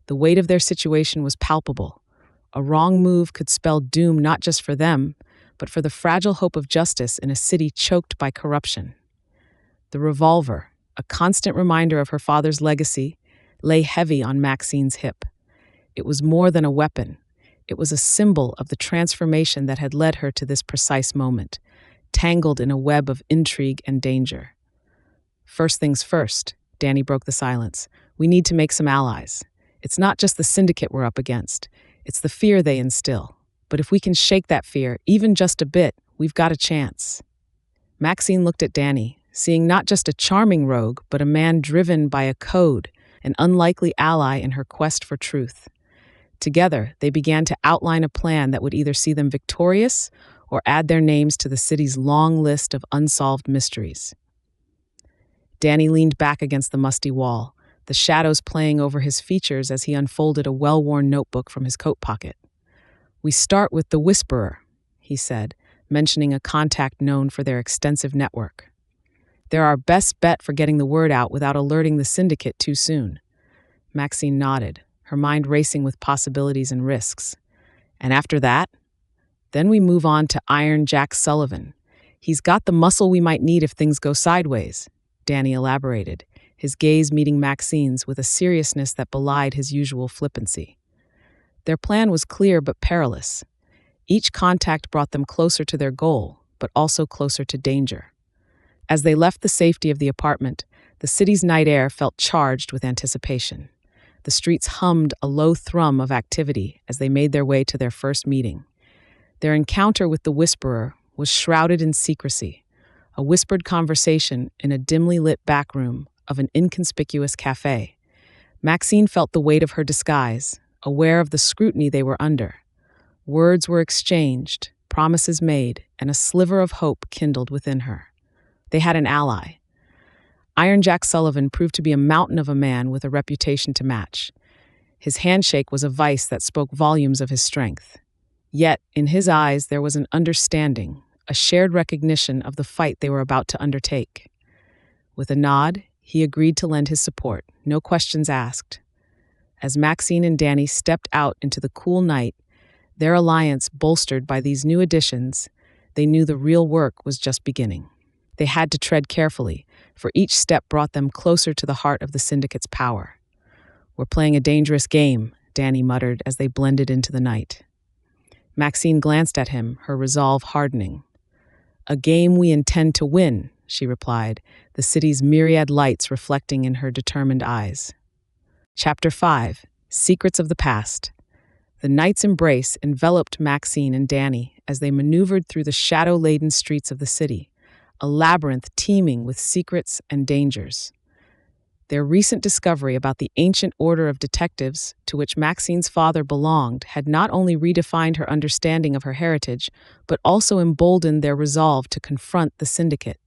The weight of their situation was palpable. A wrong move could spell doom not just for them, but for the fragile hope of justice in a city choked by corruption. The revolver, a constant reminder of her father's legacy, lay heavy on Maxine's hip. It was more than a weapon. It was a symbol of the transformation that had led her to this precise moment, tangled in a web of intrigue and danger. First things first, Danny broke the silence. We need to make some allies. It's not just the syndicate we're up against. It's the fear they instill. But if we can shake that fear, even just a bit, we've got a chance. Maxine looked at Danny, seeing not just a charming rogue, but a man driven by a code, an unlikely ally in her quest for truth. Together, they began to outline a plan that would either see them victorious or add their names to the city's long list of unsolved mysteries. Danny leaned back against the musty wall, the shadows playing over his features as he unfolded a well-worn notebook from his coat pocket. We start with the Whisperer, he said, mentioning a contact known for their extensive network. They're our best bet for getting the word out without alerting the syndicate too soon. Maxine nodded, her mind racing with possibilities and risks. And after that? Then we move on to Iron Jack Sullivan. He's got the muscle we might need if things go sideways, Danny elaborated, his gaze meeting Maxine's with a seriousness that belied his usual flippancy. Their plan was clear but perilous. Each contact brought them closer to their goal, but also closer to danger. As they left the safety of the apartment, the city's night air felt charged with anticipation. The streets hummed a low thrum of activity as they made their way to their first meeting. Their encounter with the Whisperer was shrouded in secrecy, a whispered conversation in a dimly lit back room of an inconspicuous cafe. Maxine felt the weight of her disguise, aware of the scrutiny they were under. Words were exchanged, promises made, and a sliver of hope kindled within her. They had an ally. Iron Jack Sullivan proved to be a mountain of a man with a reputation to match. His handshake was a vice that spoke volumes of his strength. Yet, in his eyes, there was an understanding, a shared recognition of the fight they were about to undertake. With a nod, he agreed to lend his support, no questions asked. As Maxine and Danny stepped out into the cool night, their alliance bolstered by these new additions, they knew the real work was just beginning. They had to tread carefully, for each step brought them closer to the heart of the syndicate's power. We're playing a dangerous game, Danny muttered as they blended into the night. Maxine glanced at him, her resolve hardening. A game we intend to win, she replied, the city's myriad lights reflecting in her determined eyes. Chapter 5, Secrets of the Past. The night's embrace enveloped Maxine and Danny as they maneuvered through the shadow-laden streets of the city, a labyrinth teeming with secrets and dangers. Their recent discovery about the ancient order of detectives to which Maxine's father belonged had not only redefined her understanding of her heritage, but also emboldened their resolve to confront the syndicate.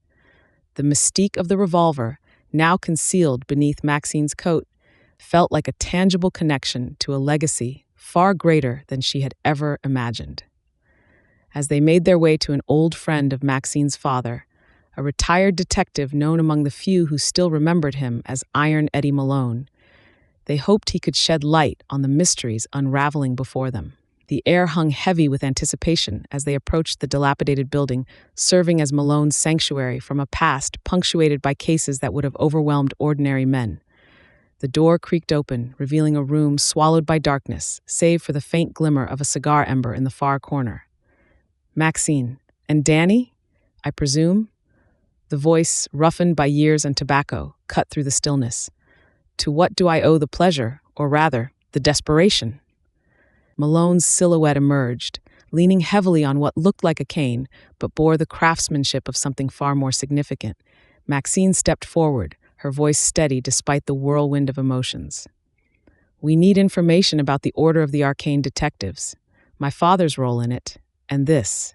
The mystique of the revolver, now concealed beneath Maxine's coat, felt like a tangible connection to a legacy far greater than she had ever imagined. As they made their way to an old friend of Maxine's father, a retired detective known among the few who still remembered him as Iron Eddie Malone, they hoped he could shed light on the mysteries unraveling before them. The air hung heavy with anticipation as they approached the dilapidated building, serving as Malone's sanctuary from a past punctuated by cases that would have overwhelmed ordinary men. The door creaked open, revealing a room swallowed by darkness, save for the faint glimmer of a cigar ember in the far corner. Maxine, and Danny, I presume? The voice, roughened by years and tobacco, cut through the stillness. To what do I owe the pleasure, or rather, the desperation? Malone's silhouette emerged, leaning heavily on what looked like a cane, but bore the craftsmanship of something far more significant. Maxine stepped forward, her voice steady despite the whirlwind of emotions. We need information about the Order of the Arcane Detectives, my father's role in it, and this.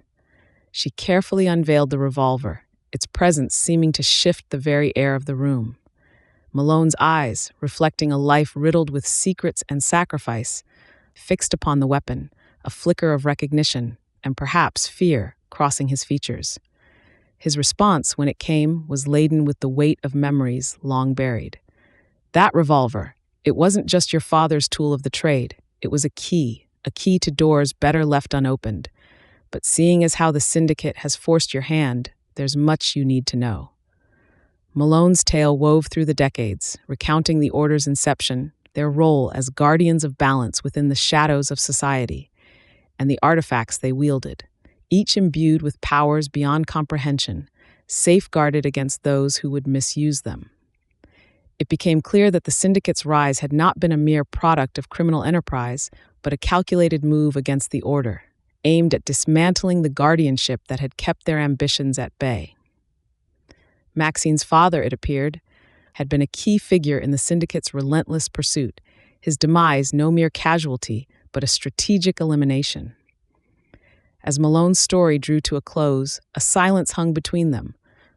She carefully unveiled the revolver, its presence seeming to shift the very air of the room. Malone's eyes, reflecting a life riddled with secrets and sacrifice, fixed upon the weapon, a flicker of recognition, and perhaps fear, crossing his features. His response, when it came, was laden with the weight of memories long buried. That revolver, it wasn't just your father's tool of the trade. It was a key to doors better left unopened. But seeing as how the syndicate has forced your hand, there's much you need to know. Malone's tale wove through the decades, recounting the Order's inception, their role as guardians of balance within the shadows of society, and the artifacts they wielded, each imbued with powers beyond comprehension, safeguarded against those who would misuse them. It became clear that the syndicate's rise had not been a mere product of criminal enterprise, but a calculated move against the Order, aimed at dismantling the guardianship that had kept their ambitions at bay. Maxine's father, it appeared, had been a key figure in the syndicate's relentless pursuit, his demise no mere casualty, but a strategic elimination. As Malone's story drew to a close, a silence hung between them,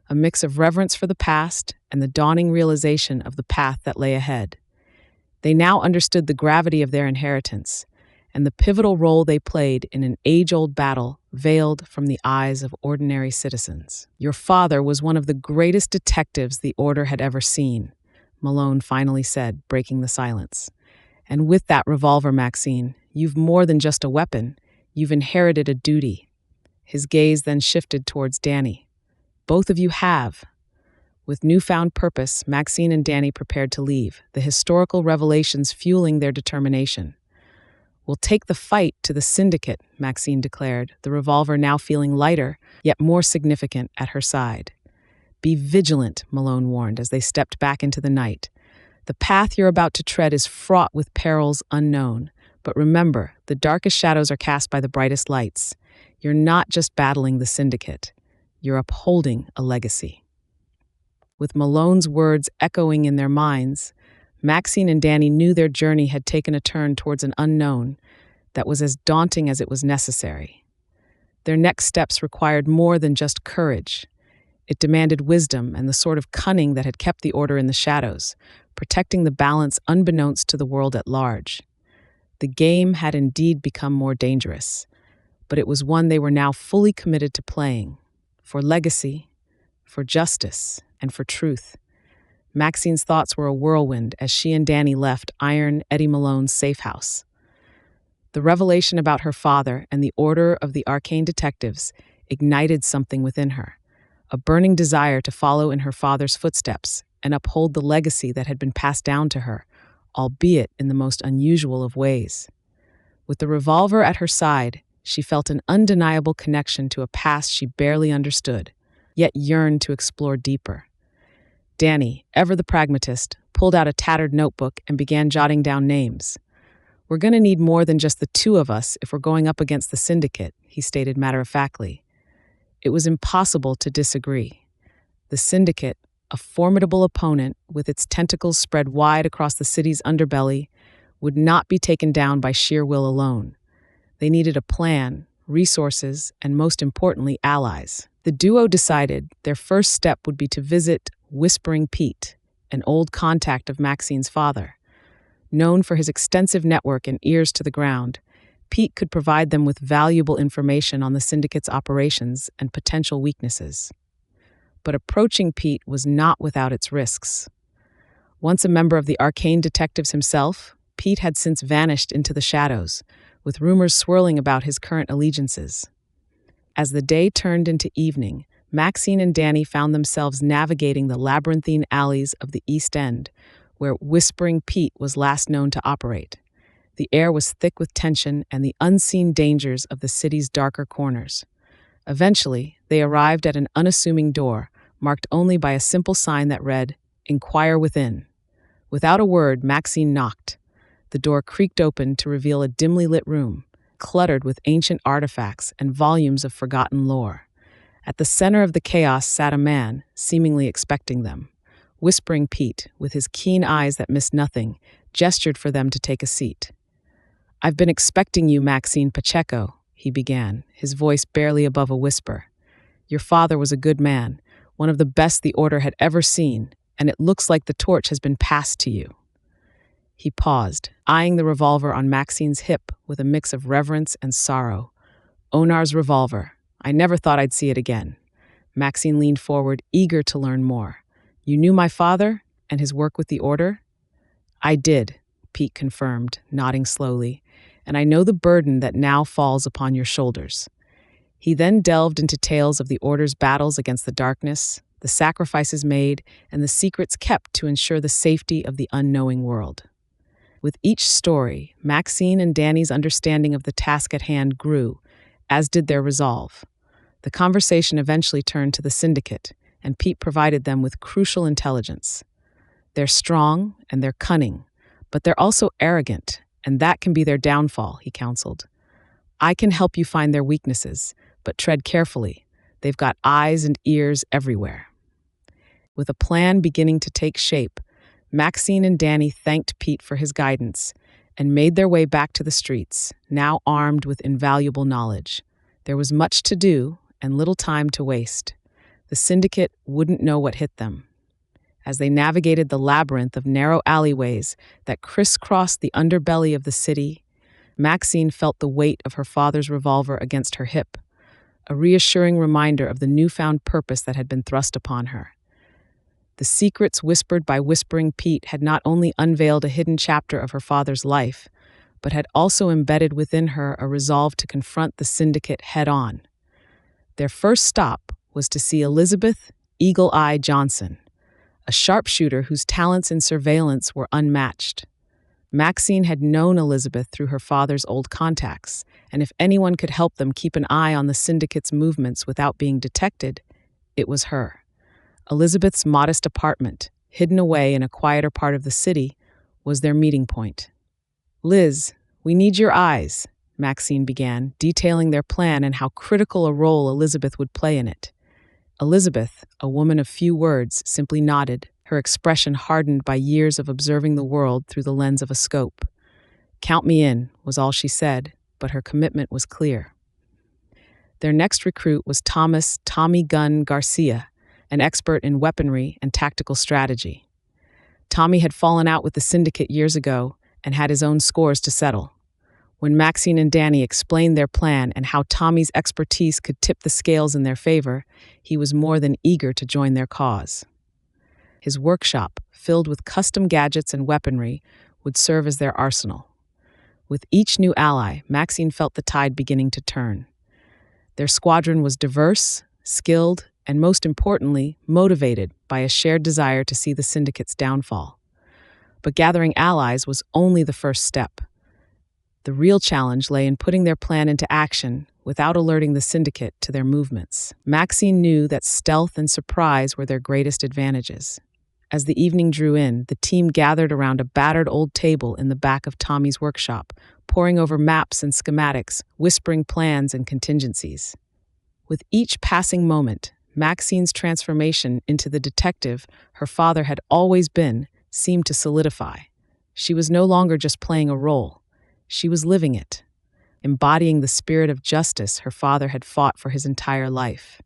a mix of reverence for the past and the dawning realization of the path that lay ahead. They now understood the gravity of their inheritance and the pivotal role they played in an age-old battle veiled from the eyes of ordinary citizens. "Your father was one of the greatest detectives the Order had ever seen," Malone finally said, breaking the silence. "And with that revolver, Maxine, you've more than just a weapon. You've inherited a duty." His gaze then shifted towards Danny. "Both of you have." With newfound purpose, Maxine and Danny prepared to leave, the historical revelations fueling their determination. "We'll take the fight to the syndicate," Maxine declared, the revolver now feeling lighter, yet more significant at her side. "Be vigilant," Malone warned as they stepped back into the night. "The path you're about to tread is fraught with perils unknown, but remember, the darkest shadows are cast by the brightest lights. You're not just battling the syndicate, you're upholding a legacy." With Malone's words echoing in their minds, Maxine and Danny knew their journey had taken a turn towards an unknown that was as daunting as it was necessary. Their next steps required more than just courage. It demanded wisdom and the sort of cunning that had kept the Order in the shadows, protecting the balance unbeknownst to the world at large. The game had indeed become more dangerous, but it was one they were now fully committed to playing, for legacy, for justice, and for truth. Maxine's thoughts were a whirlwind as she and Danny left Iron Eddie Malone's safe house. The revelation about her father and the Order of the Arcane Detectives ignited something within her, a burning desire to follow in her father's footsteps and uphold the legacy that had been passed down to her, albeit in the most unusual of ways. With the revolver at her side, she felt an undeniable connection to a past she barely understood, yet yearned to explore deeper. Danny, ever the pragmatist, pulled out a tattered notebook and began jotting down names. "We're going to need more than just the two of us if we're going up against the syndicate," he stated matter-of-factly. It was impossible to disagree. The syndicate, a formidable opponent with its tentacles spread wide across the city's underbelly, would not be taken down by sheer will alone. They needed a plan, resources, and most importantly, allies. The duo decided their first step would be to visit Whispering Pete, an old contact of Maxine's father. Known for his extensive network and ears to the ground, Pete could provide them with valuable information on the syndicate's operations and potential weaknesses. But approaching Pete was not without its risks. Once a member of the Arcane Detectives himself, Pete had since vanished into the shadows, with rumors swirling about his current allegiances. As the day turned into evening, Maxine and Danny found themselves navigating the labyrinthine alleys of the East End, where Whispering Pete was last known to operate. The air was thick with tension and the unseen dangers of the city's darker corners. Eventually, they arrived at an unassuming door, marked only by a simple sign that read, "Inquire within." Without a word, Maxine knocked. The door creaked open to reveal a dimly lit room, cluttered with ancient artifacts and volumes of forgotten lore. At the center of the chaos sat a man, seemingly expecting them. Whispering Pete, with his keen eyes that missed nothing, gestured for them to take a seat. "I've been expecting you, Maxine Pacheco," he began, his voice barely above a whisper. "Your father was a good man, one of the best the Order had ever seen, and it looks like the torch has been passed to you." He paused, eyeing the revolver on Maxine's hip with a mix of reverence and sorrow. "Onar's revolver. I never thought I'd see it again." Maxine leaned forward, eager to learn more. "You knew my father and his work with the Order?" "I did," Pete confirmed, nodding slowly, "and I know the burden that now falls upon your shoulders." He then delved into tales of the Order's battles against the darkness, the sacrifices made, and the secrets kept to ensure the safety of the unknowing world. With each story, Maxine and Danny's understanding of the task at hand grew, as did their resolve. The conversation eventually turned to the Syndicate, and Pete provided them with crucial intelligence. "They're strong and they're cunning, but they're also arrogant, and that can be their downfall," he counseled. "I can help you find their weaknesses, but tread carefully. They've got eyes and ears everywhere." With a plan beginning to take shape, Maxine and Danny thanked Pete for his guidance and made their way back to the streets, now armed with invaluable knowledge. There was much to do and little time to waste. The Syndicate wouldn't know what hit them. As they navigated the labyrinth of narrow alleyways that crisscrossed the underbelly of the city, Maxine felt the weight of her father's revolver against her hip, a reassuring reminder of the newfound purpose that had been thrust upon her. The secrets whispered by Whispering Pete had not only unveiled a hidden chapter of her father's life, but had also embedded within her a resolve to confront the Syndicate head-on. Their first stop was to see Elizabeth "Eagle Eye" Johnson, a sharpshooter whose talents in surveillance were unmatched. Maxine had known Elizabeth through her father's old contacts, and if anyone could help them keep an eye on the Syndicate's movements without being detected, it was her. Elizabeth's modest apartment, hidden away in a quieter part of the city, was their meeting point. "Liz, we need your eyes," Maxine began, detailing their plan and how critical a role Elizabeth would play in it. Elizabeth, a woman of few words, simply nodded, her expression hardened by years of observing the world through the lens of a scope. "Count me in," was all she said, but her commitment was clear. Their next recruit was Tommy Gun Garcia, an expert in weaponry and tactical strategy. Tommy had fallen out with the Syndicate years ago and had his own scores to settle. When Maxine and Danny explained their plan and how Tommy's expertise could tip the scales in their favor, he was more than eager to join their cause. His workshop, filled with custom gadgets and weaponry, would serve as their arsenal. With each new ally, Maxine felt the tide beginning to turn. Their squadron was diverse, skilled, and most importantly, motivated by a shared desire to see the Syndicate's downfall. But gathering allies was only the first step. The real challenge lay in putting their plan into action without alerting the Syndicate to their movements. Maxine knew that stealth and surprise were their greatest advantages. As the evening drew in, the team gathered around a battered old table in the back of Tommy's workshop, poring over maps and schematics, whispering plans and contingencies. With each passing moment, Maxine's transformation into the detective her father had always been seemed to solidify. She was no longer just playing a role. She was living it, embodying the spirit of justice her father had fought for his entire life.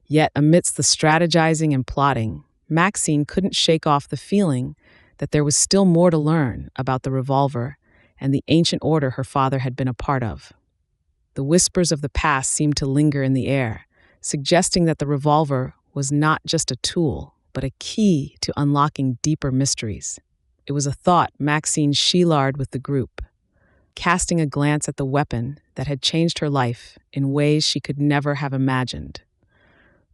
Yet, amidst the strategizing and plotting, Maxine couldn't shake off the feeling that there was still more to learn about the revolver and the ancient order her father had been a part of. The whispers of the past seemed to linger in the air, suggesting that the revolver was not just a tool, but a key to unlocking deeper mysteries. It was a thought Maxine shielded with the group, casting a glance at the weapon that had changed her life in ways she could never have imagined.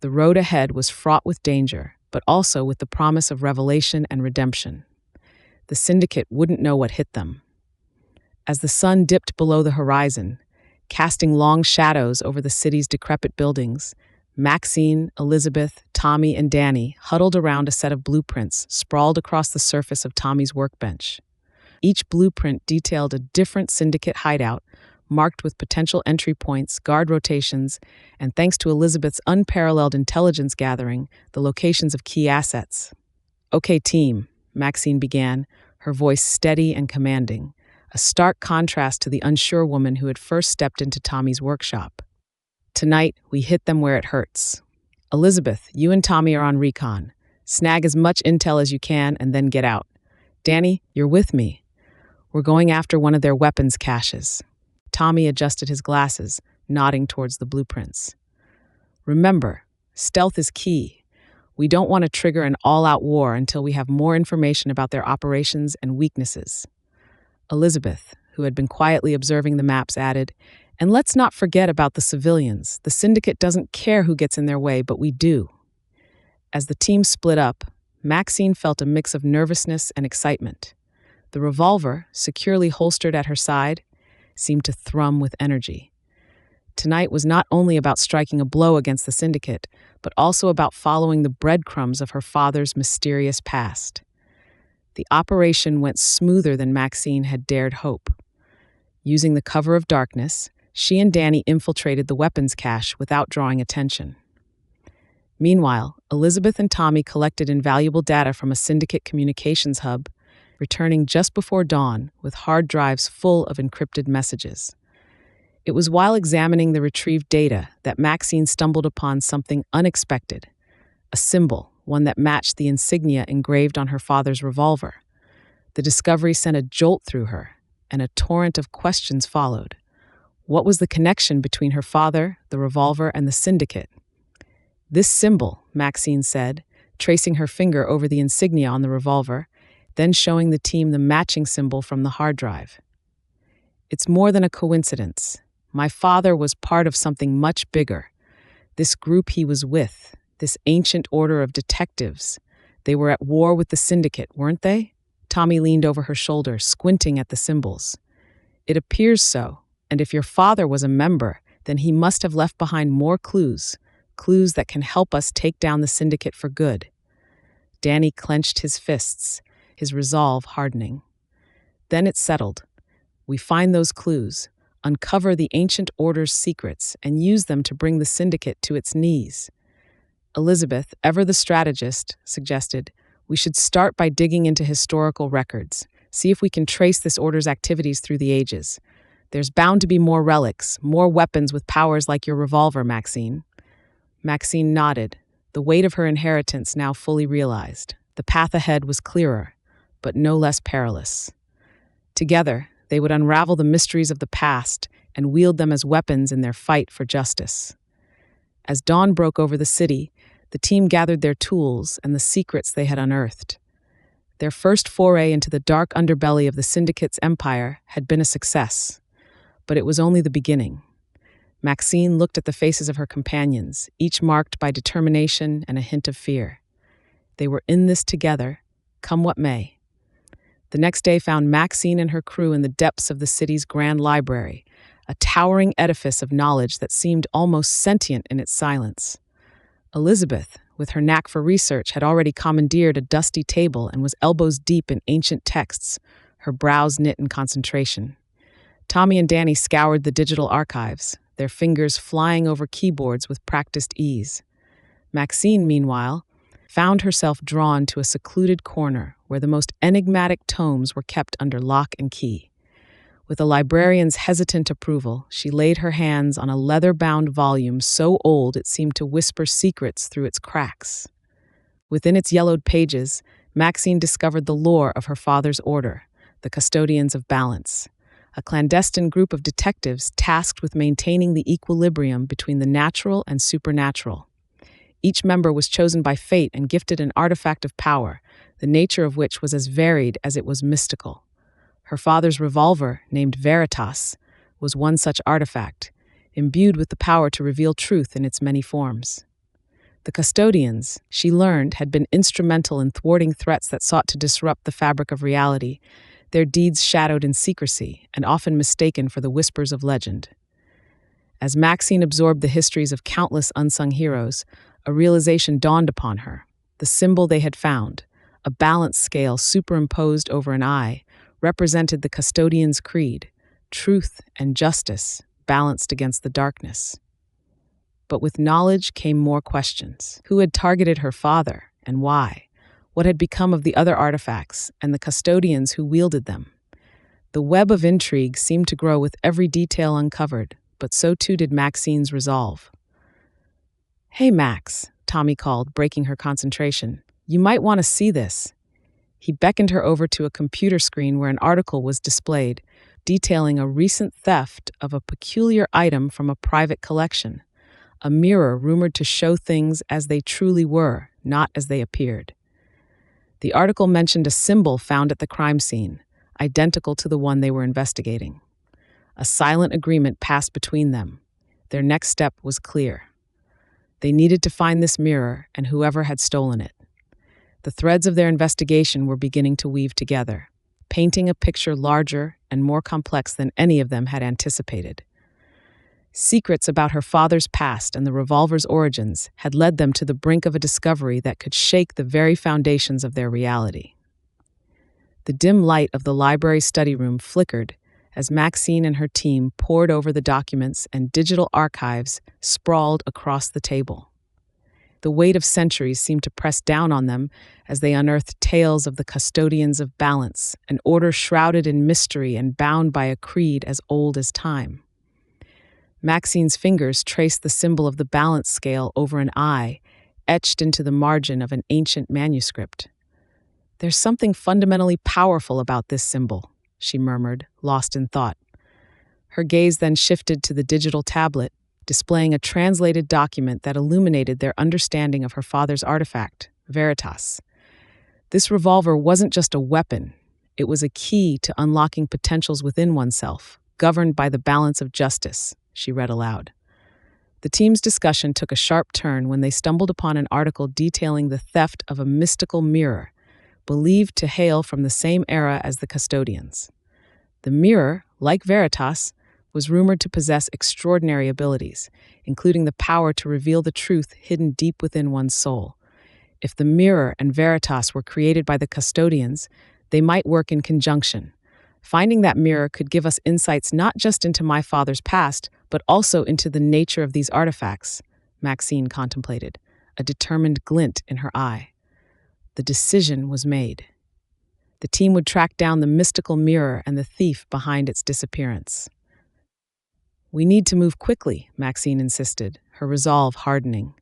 The road ahead was fraught with danger, but also with the promise of revelation and redemption. The Syndicate wouldn't know what hit them. As the sun dipped below the horizon, casting long shadows over the city's decrepit buildings, Maxine, Elizabeth, Tommy, and Danny huddled around a set of blueprints sprawled across the surface of Tommy's workbench. Each blueprint detailed a different Syndicate hideout, marked with potential entry points, guard rotations, and thanks to Elizabeth's unparalleled intelligence gathering, the locations of key assets. "Okay, team," Maxine began, her voice steady and commanding, a stark contrast to the unsure woman who had first stepped into Tommy's workshop. "Tonight, we hit them where it hurts. Elizabeth, you and Tommy are on recon. Snag as much intel as you can and then get out. Danny, you're with me. We're going after one of their weapons caches. Tommy adjusted his glasses, nodding towards the blueprints. Remember, stealth is key. We don't want to trigger an all-out war until we have more information about their operations and weaknesses. Elizabeth, who had been quietly observing the maps, added, "And let's not forget about the civilians. The syndicate doesn't care who gets in their way, but we do." As the team split up, Maxine felt a mix of nervousness and excitement. The revolver, securely holstered at her side, seemed to thrum with energy. Tonight was not only about striking a blow against the syndicate, but also about following the breadcrumbs of her father's mysterious past. The operation went smoother than Maxine had dared hope. Using the cover of darkness, she and Danny infiltrated the weapons cache without drawing attention. Meanwhile, Elizabeth and Tommy collected invaluable data from a syndicate communications hub, returning just before dawn with hard drives full of encrypted messages. It was while examining the retrieved data that Maxine stumbled upon something unexpected, a symbol, one that matched the insignia engraved on her father's revolver. The discovery sent a jolt through her, and a torrent of questions followed. What was the connection between her father, the revolver, and the syndicate? "This symbol," Maxine said, tracing her finger over the insignia on the revolver, then showing the team the matching symbol from the hard drive. "It's more than a coincidence. My father was part of something much bigger. This group he was with, this ancient order of detectives, they were at war with the syndicate, weren't they?" Tommy leaned over her shoulder, squinting at the symbols. "It appears so, and if your father was a member, then he must have left behind more clues that can help us take down the syndicate for good." Danny clenched his fists, his resolve hardening. Then it settled. We find those clues, uncover the ancient order's secrets, and use them to bring the syndicate to its knees. Elizabeth, ever the strategist, suggested, "We should start by digging into historical records, see if we can trace this order's activities through the ages. There's bound to be more relics, more weapons with powers like your revolver, Maxine." Maxine nodded, the weight of her inheritance now fully realized. The path ahead was clearer, but no less perilous. Together, they would unravel the mysteries of the past and wield them as weapons in their fight for justice. As dawn broke over the city, the team gathered their tools and the secrets they had unearthed. Their first foray into the dark underbelly of the syndicate's empire had been a success, but it was only the beginning. Maxine looked at the faces of her companions, each marked by determination and a hint of fear. They were in this together, come what may. The next day found Maxine and her crew in the depths of the city's grand library, a towering edifice of knowledge that seemed almost sentient in its silence. Elizabeth, with her knack for research, had already commandeered a dusty table and was elbows deep in ancient texts, her brows knit in concentration. Tommy and Danny scoured the digital archives, their fingers flying over keyboards with practiced ease. Maxine, meanwhile, found herself drawn to a secluded corner where the most enigmatic tomes were kept under lock and key. With a librarian's hesitant approval, she laid her hands on a leather-bound volume so old it seemed to whisper secrets through its cracks. Within its yellowed pages, Maxine discovered the lore of her father's order, the Custodians of Balance, a clandestine group of detectives tasked with maintaining the equilibrium between the natural and supernatural. Each member was chosen by fate and gifted an artifact of power, the nature of which was as varied as it was mystical. Her father's revolver, named Veritas, was one such artifact, imbued with the power to reveal truth in its many forms. The Custodians, she learned, had been instrumental in thwarting threats that sought to disrupt the fabric of reality, their deeds shadowed in secrecy and often mistaken for the whispers of legend. As Maxine absorbed the histories of countless unsung heroes, a realization dawned upon her. The symbol they had found, a balance scale superimposed over an eye, represented the Custodian's creed, truth and justice balanced against the darkness. But with knowledge came more questions. Who had targeted her father, and why? What had become of the other artifacts and the custodians who wielded them? The web of intrigue seemed to grow with every detail uncovered, but so too did Maxine's resolve. "Hey, Max," Tommy called, breaking her concentration. You might want to see this." He beckoned her over to a computer screen where an article was displayed, detailing a recent theft of a peculiar item from a private collection, a mirror rumored to show things as they truly were, not as they appeared. The article mentioned a symbol found at the crime scene, identical to the one they were investigating. A silent agreement passed between them. Their next step was clear. They needed to find this mirror and whoever had stolen it. The threads of their investigation were beginning to weave together, painting a picture larger and more complex than any of them had anticipated. Secrets about her father's past and the revolver's origins had led them to the brink of a discovery that could shake the very foundations of their reality. The dim light of the library study room flickered as Maxine and her team pored over the documents and digital archives sprawled across the table. The weight of centuries seemed to press down on them as they unearthed tales of the custodians of balance, an order shrouded in mystery and bound by a creed as old as time. Maxine's fingers traced the symbol of the balance scale over an eye, etched into the margin of an ancient manuscript. "There's something fundamentally powerful about this symbol," she murmured, lost in thought. Her gaze then shifted to the digital tablet, displaying a translated document that illuminated their understanding of her father's artifact, Veritas. This revolver wasn't just a weapon, it was a key to unlocking potentials within oneself, governed by the balance of justice, she read aloud. The team's discussion took a sharp turn when they stumbled upon an article detailing the theft of a mystical mirror, believed to hail from the same era as the custodians. The mirror, like Veritas, was rumored to possess extraordinary abilities, including the power to reveal the truth hidden deep within one's soul. If the mirror and Veritas were created by the custodians, they might work in conjunction. Finding that mirror could give us insights not just into my father's past, but also into the nature of these artifacts, Maxine contemplated, a determined glint in her eye. The decision was made. The team would track down the mystical mirror and the thief behind its disappearance. "We need to move quickly," Maxine insisted, her resolve hardening.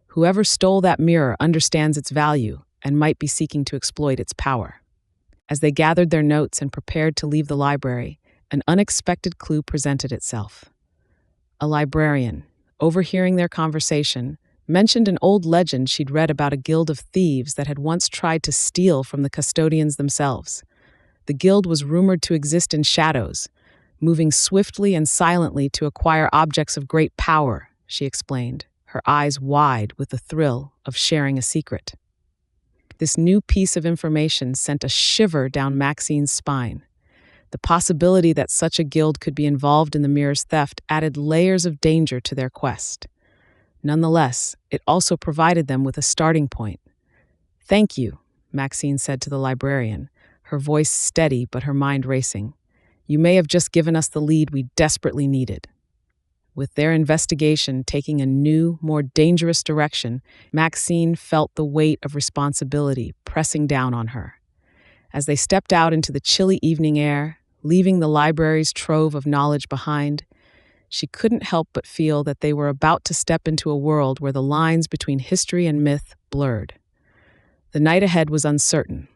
"Whoever stole that mirror understands its value and might be seeking to exploit its power." As they gathered their notes and prepared to leave the library, an unexpected clue presented itself. A librarian, overhearing their conversation, mentioned an old legend she'd read about a guild of thieves that had once tried to steal from the custodians themselves. The guild was rumored to exist in shadows, moving swiftly and silently to acquire objects of great power, she explained, her eyes wide with the thrill of sharing a secret. This new piece of information sent a shiver down Maxine's spine. The possibility that such a guild could be involved in the mirror's theft added layers of danger to their quest. Nonetheless, it also provided them with a starting point. "Thank you," Maxine said to the librarian, her voice steady but her mind racing. "You may have just given us the lead we desperately needed." With their investigation taking a new, more dangerous direction, Maxine felt the weight of responsibility pressing down on her. As they stepped out into the chilly evening air, leaving the library's trove of knowledge behind, she couldn't help but feel that they were about to step into a world where the lines between history and myth blurred. The night ahead was uncertain,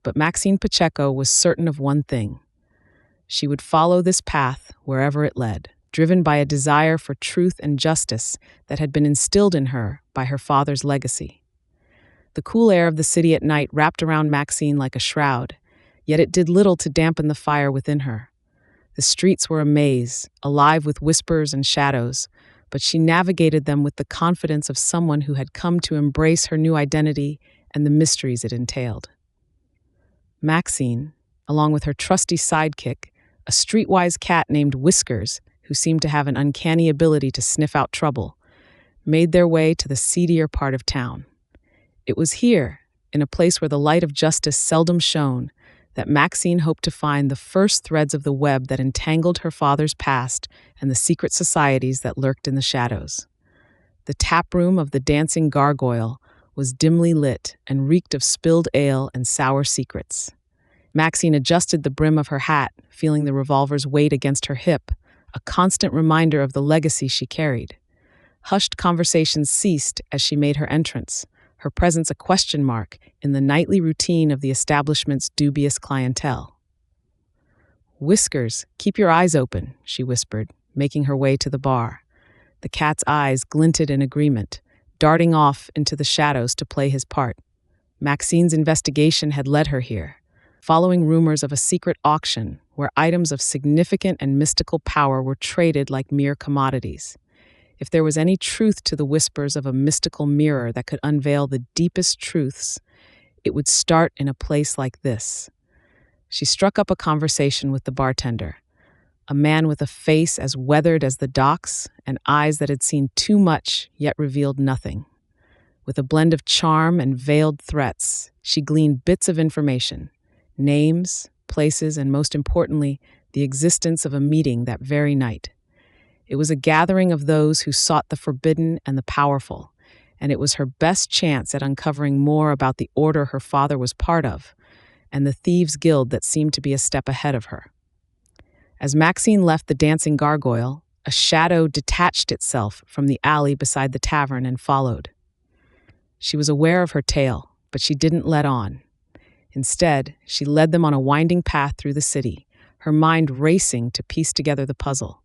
but Maxine Pacheco was certain of one thing. She would follow this path wherever it led, driven by a desire for truth and justice that had been instilled in her by her father's legacy. The cool air of the city at night wrapped around Maxine like a shroud, yet it did little to dampen the fire within her. The streets were a maze, alive with whispers and shadows, but she navigated them with the confidence of someone who had come to embrace her new identity and the mysteries it entailed. Maxine, along with her trusty sidekick, a streetwise cat named Whiskers, who seemed to have an uncanny ability to sniff out trouble, made their way to the seedier part of town. It was here, in a place where the light of justice seldom shone, that Maxine hoped to find the first threads of the web that entangled her father's past and the secret societies that lurked in the shadows. The taproom of the Dancing Gargoyle was dimly lit and reeked of spilled ale and sour secrets. Maxine adjusted the brim of her hat, feeling the revolver's weight against her hip, a constant reminder of the legacy she carried. Hushed conversations ceased as she made her entrance, her presence a question mark in the nightly routine of the establishment's dubious clientele. "Whiskers, keep your eyes open," she whispered, making her way to the bar. The cat's eyes glinted in agreement, darting off into the shadows to play his part. Maxine's investigation had led her here, following rumors of a secret auction where items of significant and mystical power were traded like mere commodities. If there was any truth to the whispers of a mystical mirror that could unveil the deepest truths, it would start in a place like this. She struck up a conversation with the bartender, a man with a face as weathered as the docks and eyes that had seen too much yet revealed nothing. With a blend of charm and veiled threats, she gleaned bits of information, names, places, and most importantly, the existence of a meeting that very night. It was a gathering of those who sought the forbidden and the powerful, and it was her best chance at uncovering more about the order her father was part of, and the thieves' guild that seemed to be a step ahead of her. As Maxine left the dancing gargoyle, a shadow detached itself from the alley beside the tavern and followed. She was aware of her tale, but she didn't let on. Instead, she led them on a winding path through the city, her mind racing to piece together the puzzle.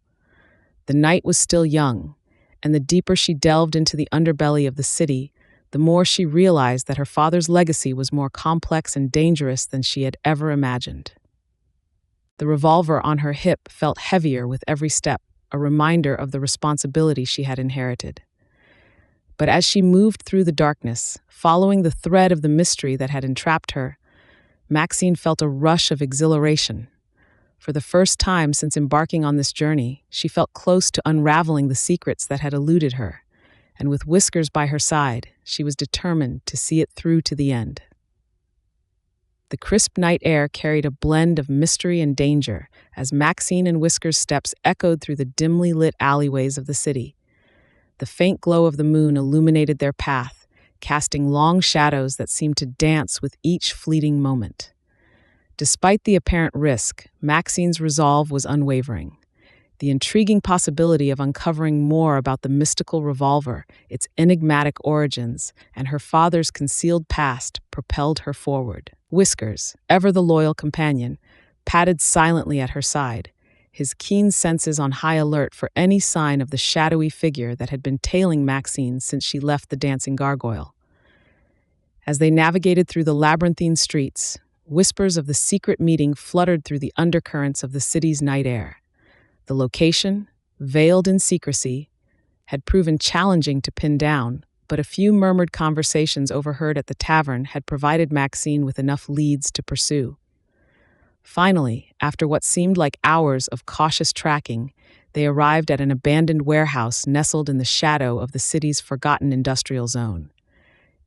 The night was still young, and the deeper she delved into the underbelly of the city, the more she realized that her father's legacy was more complex and dangerous than she had ever imagined. The revolver on her hip felt heavier with every step, a reminder of the responsibility she had inherited. But as she moved through the darkness, following the thread of the mystery that had entrapped her, Maxine felt a rush of exhilaration. For the first time since embarking on this journey, she felt close to unraveling the secrets that had eluded her, and with Whiskers by her side, she was determined to see it through to the end. The crisp night air carried a blend of mystery and danger as Maxine and Whiskers' steps echoed through the dimly lit alleyways of the city. The faint glow of the moon illuminated their path, casting long shadows that seemed to dance with each fleeting moment. Despite the apparent risk, Maxine's resolve was unwavering. The intriguing possibility of uncovering more about the mystical revolver, its enigmatic origins, and her father's concealed past propelled her forward. Whiskers, ever the loyal companion, padded silently at her side, his keen senses on high alert for any sign of the shadowy figure that had been tailing Maxine since she left the dancing gargoyle. As they navigated through the labyrinthine streets, whispers of the secret meeting fluttered through the undercurrents of the city's night air. The location, veiled in secrecy, had proven challenging to pin down, but a few murmured conversations overheard at the tavern had provided Maxine with enough leads to pursue. Finally, after what seemed like hours of cautious tracking, they arrived at an abandoned warehouse nestled in the shadow of the city's forgotten industrial zone.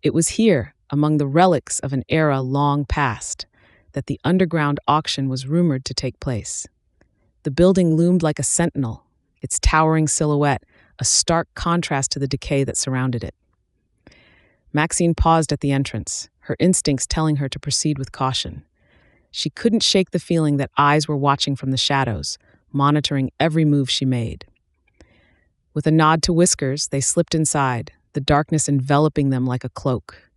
It was here, among the relics of an era long past, that the underground auction was rumored to take place. The building loomed like a sentinel, its towering silhouette a stark contrast to the decay that surrounded it. Maxine paused at the entrance, her instincts telling her to proceed with caution. She couldn't shake the feeling that eyes were watching from the shadows, monitoring every move she made. With a nod to Whiskers, they slipped inside, the darkness enveloping them like a cloak.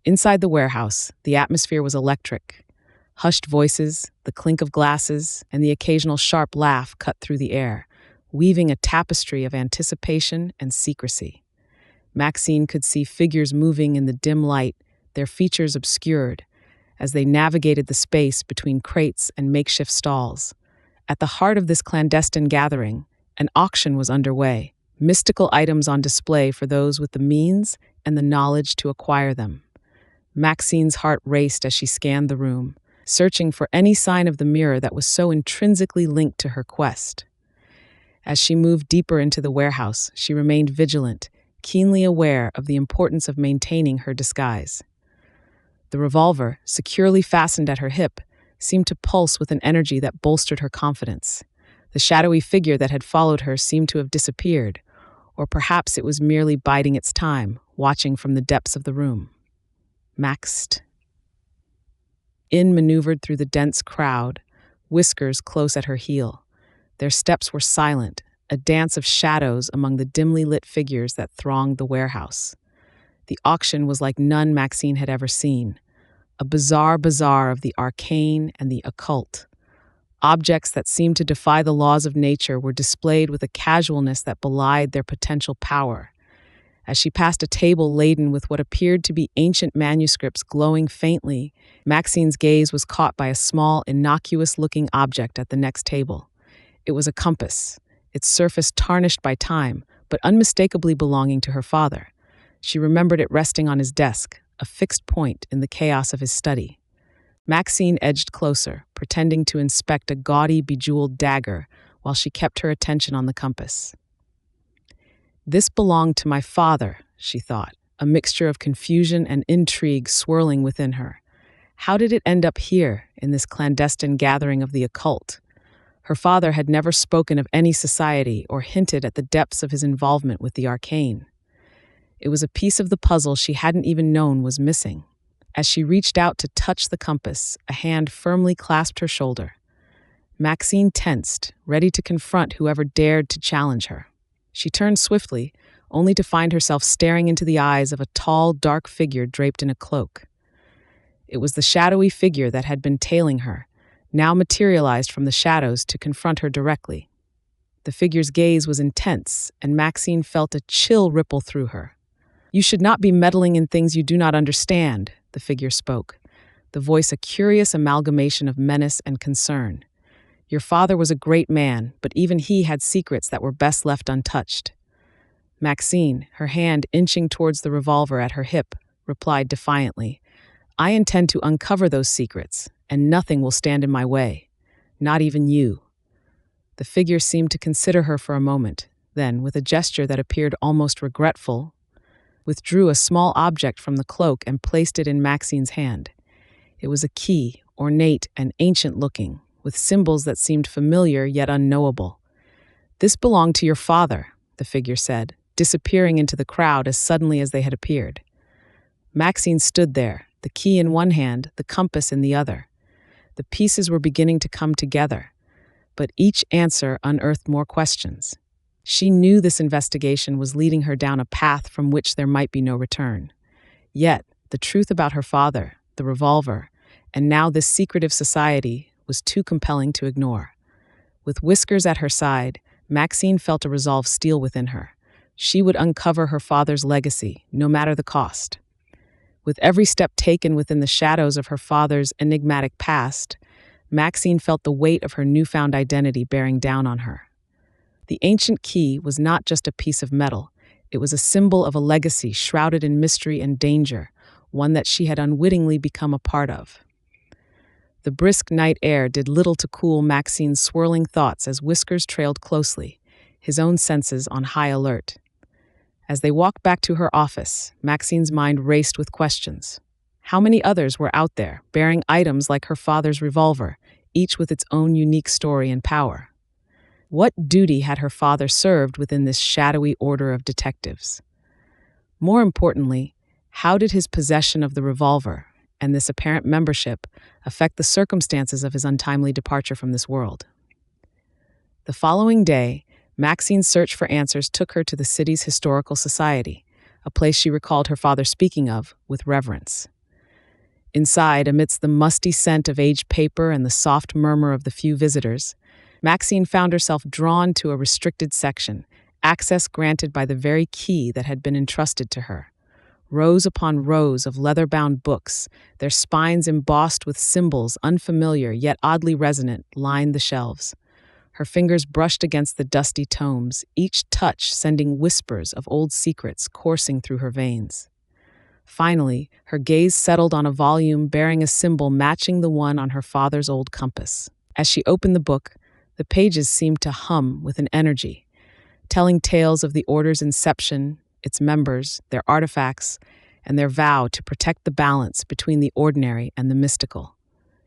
Inside the warehouse, the atmosphere was electric. Hushed voices, the clink of glasses, and the occasional sharp laugh cut through the air, weaving a tapestry of anticipation and secrecy. Maxine could see figures moving in the dim light, their features obscured, as they navigated the space between crates and makeshift stalls. At the heart of this clandestine gathering, an auction was underway, mystical items on display for those with the means and the knowledge to acquire them. Maxine's heart raced as she scanned the room, searching for any sign of the mirror that was so intrinsically linked to her quest. As she moved deeper into the warehouse, she remained vigilant, keenly aware of the importance of maintaining her disguise. The revolver, securely fastened at her hip, seemed to pulse with an energy that bolstered her confidence. The shadowy figure that had followed her seemed to have disappeared, or perhaps it was merely biding its time, watching from the depths of the room. Maxed. In maneuvered through the dense crowd, Whiskers close at her heel. Their steps were silent, a dance of shadows among the dimly lit figures that thronged the warehouse. The auction was like none Maxine had ever seen. A bizarre bazaar of the arcane and the occult. Objects that seemed to defy the laws of nature were displayed with a casualness that belied their potential power. As she passed a table laden with what appeared to be ancient manuscripts glowing faintly, Maxine's gaze was caught by a small, innocuous-looking object at the next table. It was a compass, its surface tarnished by time, but unmistakably belonging to her father. She remembered it resting on his desk, a fixed point in the chaos of his study. Maxine edged closer, pretending to inspect a gaudy, bejeweled dagger while she kept her attention on the compass. This belonged to my father, she thought, a mixture of confusion and intrigue swirling within her. How did it end up here, in this clandestine gathering of the occult? Her father had never spoken of any society or hinted at the depths of his involvement with the arcane. It was a piece of the puzzle she hadn't even known was missing. As she reached out to touch the compass, a hand firmly clasped her shoulder. Maxine tensed, ready to confront whoever dared to challenge her. She turned swiftly, only to find herself staring into the eyes of a tall, dark figure draped in a cloak. It was the shadowy figure that had been tailing her, now materialized from the shadows to confront her directly. The figure's gaze was intense, and Maxine felt a chill ripple through her. "You should not be meddling in things you do not understand," the figure spoke, the voice a curious amalgamation of menace and concern. "Your father was a great man, but even he had secrets that were best left untouched." Maxine, her hand inching towards the revolver at her hip, replied defiantly, "I intend to uncover those secrets, and nothing will stand in my way. Not even you." The figure seemed to consider her for a moment, then, with a gesture that appeared almost regretful, withdrew a small object from the cloak and placed it in Maxine's hand. It was a key, ornate and ancient-looking, with symbols that seemed familiar yet unknowable. "This belonged to your father," the figure said, disappearing into the crowd as suddenly as they had appeared. Maxine stood there, the key in one hand, the compass in the other. The pieces were beginning to come together, but each answer unearthed more questions. She knew this investigation was leading her down a path from which there might be no return. Yet, the truth about her father, the revolver, and now this secretive society was too compelling to ignore. With Whiskers at her side, Maxine felt a resolve steal within her. She would uncover her father's legacy, no matter the cost. With every step taken within the shadows of her father's enigmatic past, Maxine felt the weight of her newfound identity bearing down on her. The ancient key was not just a piece of metal. It was a symbol of a legacy shrouded in mystery and danger, one that she had unwittingly become a part of. The brisk night air did little to cool Maxine's swirling thoughts as Whiskers trailed closely, his own senses on high alert. As they walked back to her office, Maxine's mind raced with questions. How many others were out there, bearing items like her father's revolver, each with its own unique story and power? What duty had her father served within this shadowy order of detectives? More importantly, how did his possession of the revolver and this apparent membership affect the circumstances of his untimely departure from this world? The following day, Maxine's search for answers took her to the city's historical society, a place she recalled her father speaking of with reverence. Inside, amidst the musty scent of aged paper and the soft murmur of the few visitors, Maxine found herself drawn to a restricted section, access granted by the very key that had been entrusted to her. Rows upon rows of leather-bound books, their spines embossed with symbols unfamiliar yet oddly resonant, lined the shelves. Her fingers brushed against the dusty tomes, each touch sending whispers of old secrets coursing through her veins. Finally, her gaze settled on a volume bearing a symbol matching the one on her father's old compass. As she opened the book, the pages seemed to hum with an energy, telling tales of the Order's inception, its members, their artifacts, and their vow to protect the balance between the ordinary and the mystical.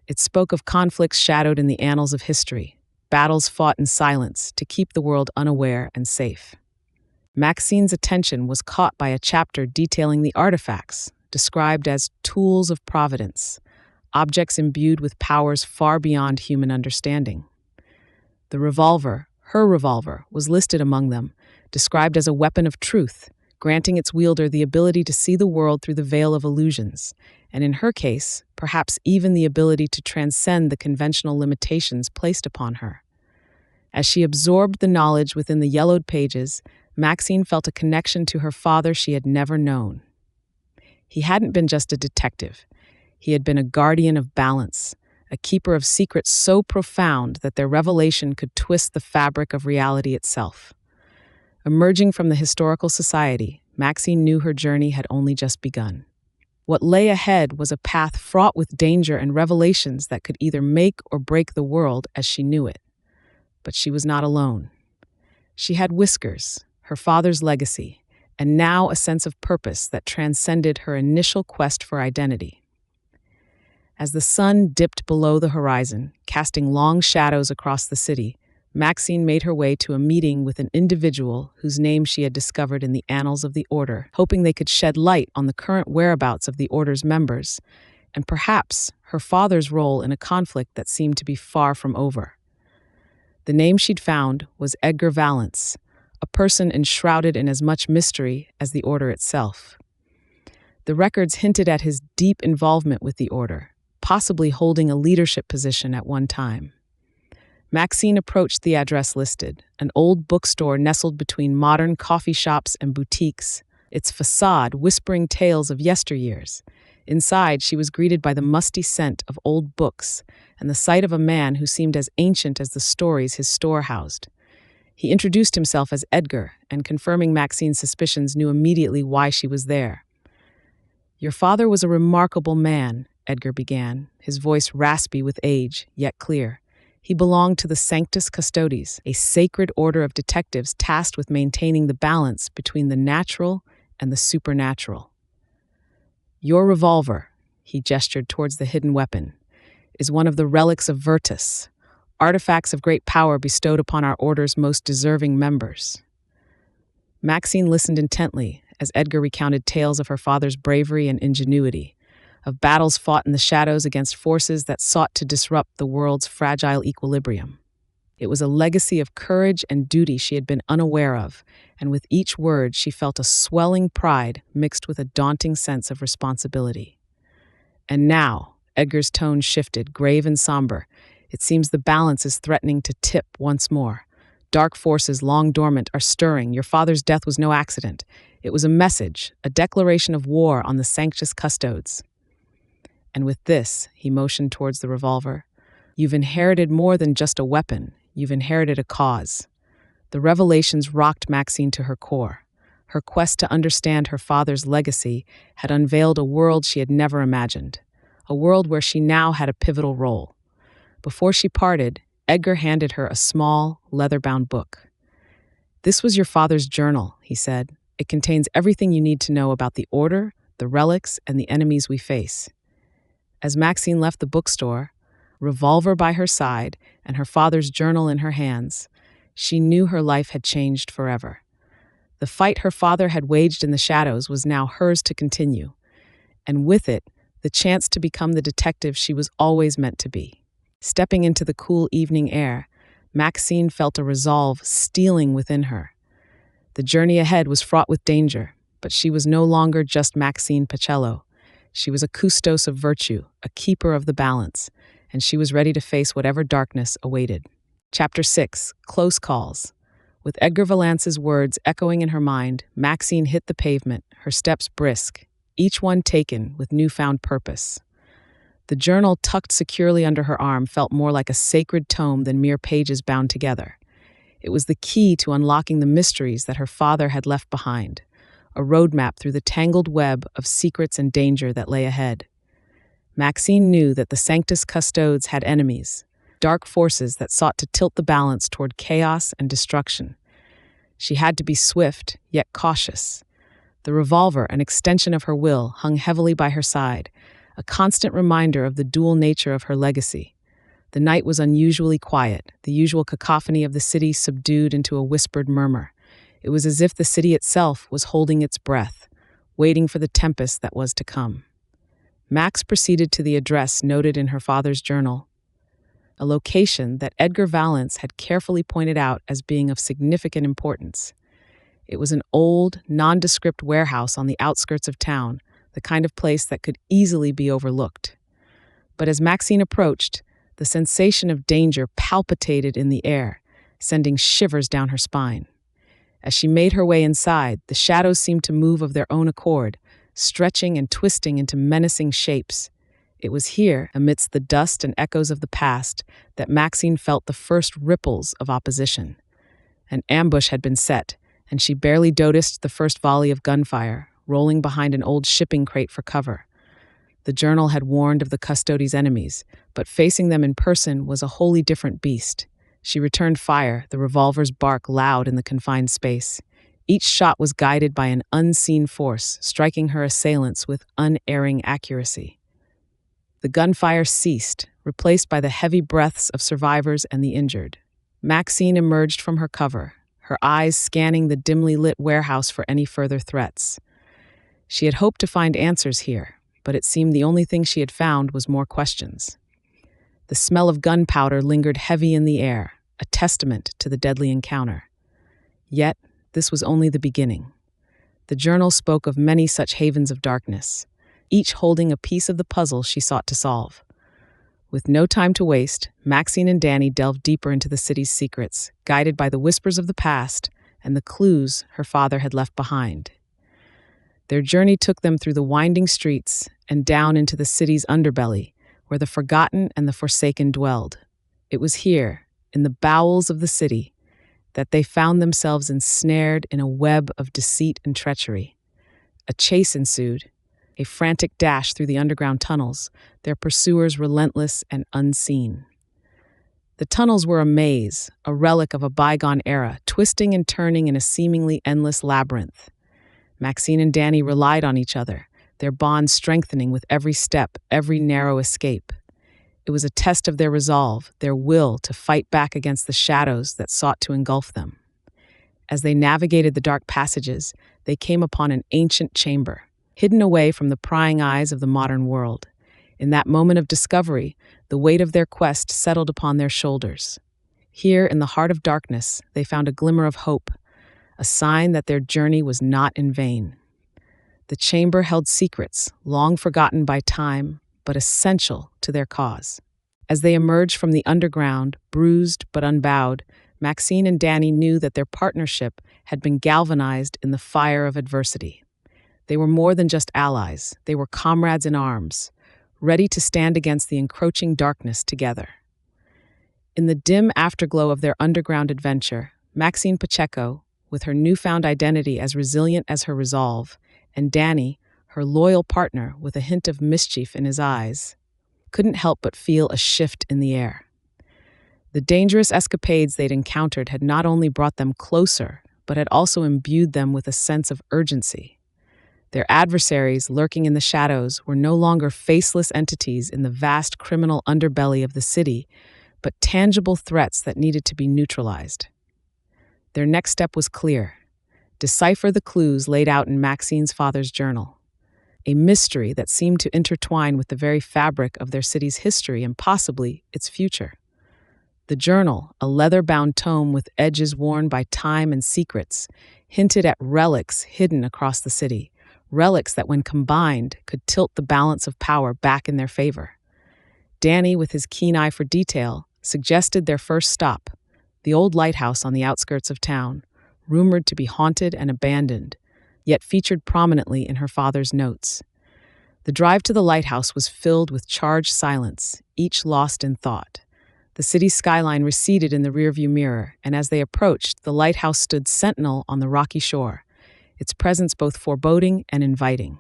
It spoke of conflicts shadowed in the annals of history, battles fought in silence to keep the world unaware and safe. Maxine's attention was caught by a chapter detailing the artifacts, described as tools of providence, objects imbued with powers far beyond human understanding. The revolver, her revolver, was listed among them, described as a weapon of truth, granting its wielder the ability to see the world through the veil of illusions, and in her case, perhaps even the ability to transcend the conventional limitations placed upon her. As she absorbed the knowledge within the yellowed pages, Maxine felt a connection to her father she had never known. He hadn't been just a detective. He had been a guardian of balance, a keeper of secrets so profound that their revelation could twist the fabric of reality itself. Emerging from the historical society, Maxine knew her journey had only just begun. What lay ahead was a path fraught with danger and revelations that could either make or break the world as she knew it. But she was not alone. She had Whiskers, her father's legacy, and now a sense of purpose that transcended her initial quest for identity. As the sun dipped below the horizon, casting long shadows across the city, Maxine made her way to a meeting with an individual whose name she had discovered in the annals of the Order, hoping they could shed light on the current whereabouts of the Order's members, and perhaps her father's role in a conflict that seemed to be far from over. The name she'd found was Edgar Valance, a person enshrouded in as much mystery as the Order itself. The records hinted at his deep involvement with the Order, possibly holding a leadership position at one time. Maxine approached the address listed, an old bookstore nestled between modern coffee shops and boutiques, its facade whispering tales of yesteryears. Inside, she was greeted by the musty scent of old books and the sight of a man who seemed as ancient as the stories his store housed. He introduced himself as Edgar, and confirming Maxine's suspicions, knew immediately why she was there. "Your father was a remarkable man," Edgar began, his voice raspy with age, yet clear. He belonged to the Sanctus Custodes, a sacred order of detectives tasked with maintaining the balance between the natural and the supernatural. "Your revolver," he gestured towards the hidden weapon, "is one of the relics of Virtus, artifacts of great power bestowed upon our order's most deserving members." Maxine listened intently as Edgar recounted tales of her father's bravery and ingenuity, of battles fought in the shadows against forces that sought to disrupt the world's fragile equilibrium. It was a legacy of courage and duty she had been unaware of, and with each word she felt a swelling pride mixed with a daunting sense of responsibility. "And now," Edgar's tone shifted, grave and somber, "it seems the balance is threatening to tip once more. Dark forces long dormant are stirring. Your father's death was no accident. It was a message, a declaration of war on the Sanctus Custodes. And with this," he motioned towards the revolver, "you've inherited more than just a weapon. You've inherited a cause." The revelations rocked Maxine to her core. Her quest to understand her father's legacy had unveiled a world she had never imagined, a world where she now had a pivotal role. Before she parted, Edgar handed her a small, leather-bound book. "This was your father's journal," he said. "It contains everything you need to know about the Order, the relics, and the enemies we face." As Maxine left the bookstore, revolver by her side and her father's journal in her hands, she knew her life had changed forever. The fight her father had waged in the shadows was now hers to continue, and with it, the chance to become the detective she was always meant to be. Stepping into the cool evening air, Maxine felt a resolve stealing within her. The journey ahead was fraught with danger, but she was no longer just Maxine Pacello. She was a custos of virtue, a keeper of the balance, and she was ready to face whatever darkness awaited. Chapter 6, Close Calls. With Edgar Valance's words echoing in her mind, Maxine hit the pavement, her steps brisk, each one taken with newfound purpose. The journal tucked securely under her arm felt more like a sacred tome than mere pages bound together. It was the key to unlocking the mysteries that her father had left behind, a roadmap through the tangled web of secrets and danger that lay ahead. Maxine knew that the Sanctus Custodes had enemies, dark forces that sought to tilt the balance toward chaos and destruction. She had to be swift, yet cautious. The revolver, an extension of her will, hung heavily by her side, a constant reminder of the dual nature of her legacy. The night was unusually quiet, the usual cacophony of the city subdued into a whispered murmur. It was as if the city itself was holding its breath, waiting for the tempest that was to come. Max proceeded to the address noted in her father's journal, a location that Edgar Valance had carefully pointed out as being of significant importance. It was an old, nondescript warehouse on the outskirts of town, the kind of place that could easily be overlooked. But as Maxine approached, the sensation of danger palpitated in the air, sending shivers down her spine. As she made her way inside, the shadows seemed to move of their own accord, stretching and twisting into menacing shapes. It was here, amidst the dust and echoes of the past, that Maxine felt the first ripples of opposition. An ambush had been set, and she barely noticed the first volley of gunfire, rolling behind an old shipping crate for cover. The journal had warned of the custody's enemies, but facing them in person was a wholly different beast. She returned fire, the revolver's bark loud in the confined space. Each shot was guided by an unseen force, striking her assailants with unerring accuracy. The gunfire ceased, replaced by the heavy breaths of survivors and the injured. Maxine emerged from her cover, her eyes scanning the dimly lit warehouse for any further threats. She had hoped to find answers here, but it seemed the only thing she had found was more questions. The smell of gunpowder lingered heavy in the air, a testament to the deadly encounter. Yet, this was only the beginning. The journal spoke of many such havens of darkness, each holding a piece of the puzzle she sought to solve. With no time to waste, Maxine and Danny delved deeper into the city's secrets, guided by the whispers of the past and the clues her father had left behind. Their journey took them through the winding streets and down into the city's underbelly, where the forgotten and the forsaken dwelled. It was here, in the bowels of the city, that they found themselves ensnared in a web of deceit and treachery. A chase ensued, a frantic dash through the underground tunnels, their pursuers relentless and unseen. The tunnels were a maze, a relic of a bygone era, twisting and turning in a seemingly endless labyrinth. Maxine and Danny relied on each other, their bond strengthening with every step, every narrow escape. It was a test of their resolve, their will to fight back against the shadows that sought to engulf them. As they navigated the dark passages, they came upon an ancient chamber, hidden away from the prying eyes of the modern world. In that moment of discovery, the weight of their quest settled upon their shoulders. Here, in the heart of darkness, they found a glimmer of hope, a sign that their journey was not in vain. The chamber held secrets, long forgotten by time, but essential to their cause. As they emerged from the underground, bruised but unbowed, Maxine and Danny knew that their partnership had been galvanized in the fire of adversity. They were more than just allies, they were comrades in arms, ready to stand against the encroaching darkness together. In the dim afterglow of their underground adventure, Maxine Pacheco, with her newfound identity as resilient as her resolve, and Danny, her loyal partner with a hint of mischief in his eyes, couldn't help but feel a shift in the air. The dangerous escapades they'd encountered had not only brought them closer, but had also imbued them with a sense of urgency. Their adversaries, lurking in the shadows, were no longer faceless entities in the vast criminal underbelly of the city, but tangible threats that needed to be neutralized. Their next step was clear: decipher the clues laid out in Maxine's father's journal, a mystery that seemed to intertwine with the very fabric of their city's history and possibly its future. The journal, a leather-bound tome with edges worn by time and secrets, hinted at relics hidden across the city, relics that, when combined, could tilt the balance of power back in their favor. Danny, with his keen eye for detail, suggested their first stop, the old lighthouse on the outskirts of town, rumored to be haunted and abandoned, yet featured prominently in her father's notes. The drive to the lighthouse was filled with charged silence, each lost in thought. The city's skyline receded in the rearview mirror, and as they approached, the lighthouse stood sentinel on the rocky shore, its presence both foreboding and inviting.